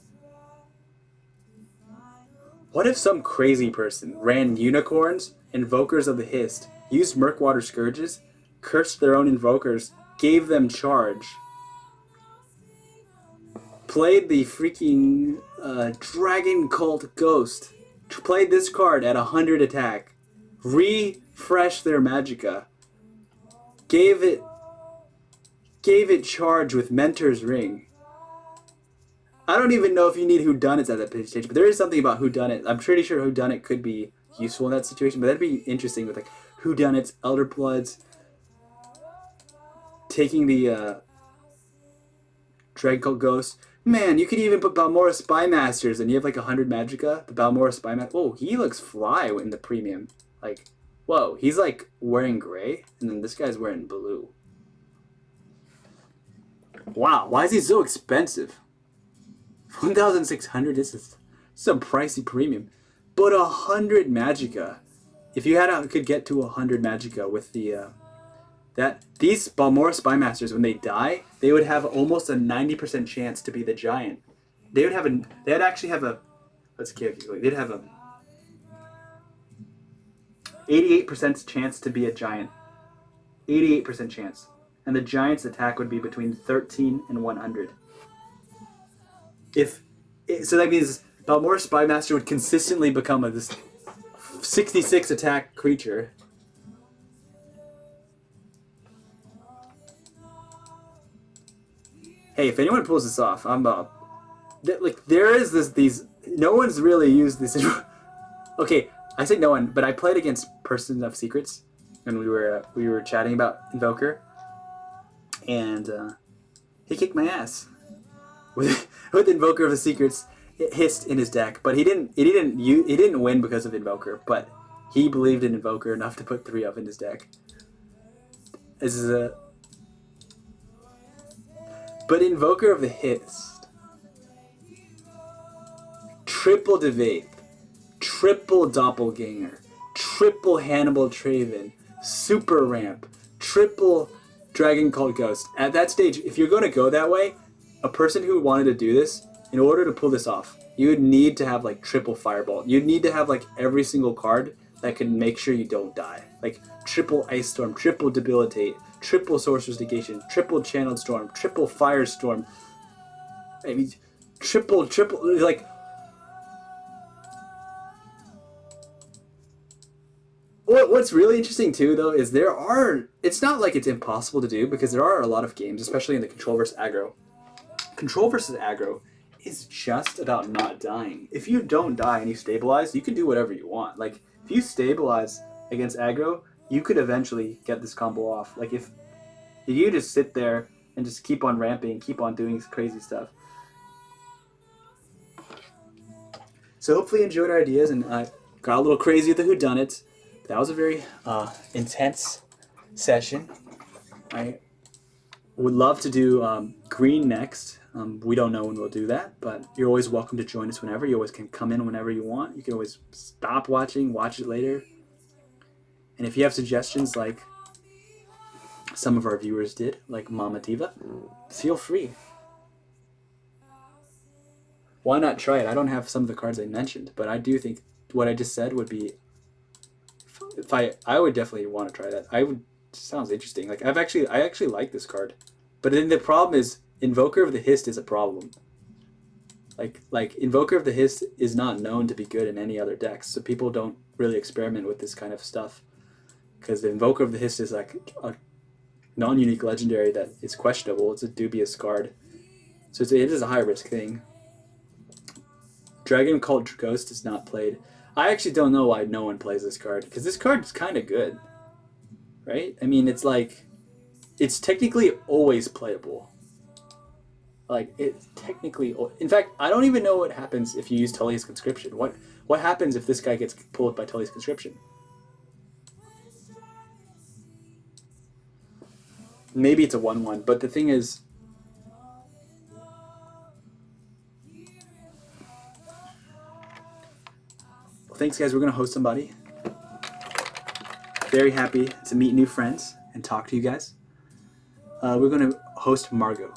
What if some crazy person ran Unicorns, Invokers of the Hist, used Murkwater Scourges, cursed their own Invokers, gave them charge, played the freaking Dragon Cult Ghost, played this card at 100 attack, refreshed their Magicka, gave it charge with Mentor's Ring. I don't even know if you need whodunits at that stage, but there is something about whodunit. I'm pretty sure whodunit could be useful in that situation, but that'd be interesting with like whodunits, Elder Bloods, taking the Dragon Cult Ghost. Man, you could even put Balmora Spymasters, and you have like 100 Magicka. The Balmora Spymaster. Oh, he looks fly in the premium. Like, whoa, he's like wearing gray, and then this guy's wearing blue. Wow, why is he so expensive? 1,600. This is some pricey premium, but 100 Magicka. If you could get to 100 Magicka with the these Balmora Spymasters, when they die, they would have almost a 90% chance to be the giant. They'd actually have a 88% chance to be a giant. 88% chance, and the giant's attack would be between 13 and 100. So that means Balmora Spymaster would consistently become this 66 attack creature. Hey, if anyone pulls this off, I'm like there is these. No one's really used this. Okay, I say no one, but I played against Person of Secrets, and we were chatting about Invoker, and he kicked my ass with Invoker of the Secrets Hist in his deck, but he didn't win because of Invoker, but he believed in Invoker enough to put 3 of in his deck. This is but Invoker of the Hist, triple Devaith, triple Doppelganger, triple Hannibal Traven, super ramp, triple Dragon Called Ghost. At that stage, if you're going to go that way, a person who wanted to do this, in order to pull this off, you would need to have like triple Fireball. You'd need to have like every single card that can make sure you don't die. Like triple Ice Storm, triple Debilitate, triple Sorcerer's Negation, triple Channeled Storm, triple Firestorm. I mean, triple, like... What's really interesting too, though, is it's not like it's impossible to do, because there are a lot of games, especially in the Control versus Aggro. Control versus Aggro is just about not dying. If you don't die and you stabilize, you can do whatever you want. Like, if you stabilize against Aggro, you could eventually get this combo off. Like, if you just sit there and just keep on ramping, keep on doing crazy stuff. So hopefully you enjoyed our ideas, and I got a little crazy with the whodunit. That was a very intense session. I would love to do green next. We don't know when we'll do that, but you're always welcome to join us whenever. You always can come in whenever you want. You can always stop watching, watch it later. And if you have suggestions like some of our viewers did, like Mama Diva, feel free. Why not try it? I don't have some of the cards I mentioned, but I do think what I just said would be... I would definitely want to try that. Sounds interesting. Like I actually like this card, but then the problem is Invoker of the Hist is a problem. Like Invoker of the Hist is not known to be good in any other decks, so people don't really experiment with this kind of stuff, because the Invoker of the Hist is like a non-unique legendary that is questionable. It's a dubious card, so it is a high risk thing. Dragon Called Ghost is not played. I actually don't know why no one plays this card, because this card is kind of good, right? I mean, it's like, it's technically always playable. Like, it's technically... In fact, I don't even know what happens if you use Tully's Conscription. What happens if this guy gets pulled by Tully's Conscription? Maybe it's a 1-1, but the thing is... Well, thanks, guys. We're going to host somebody. Very happy to meet new friends and talk to you guys. We're going to host Margot.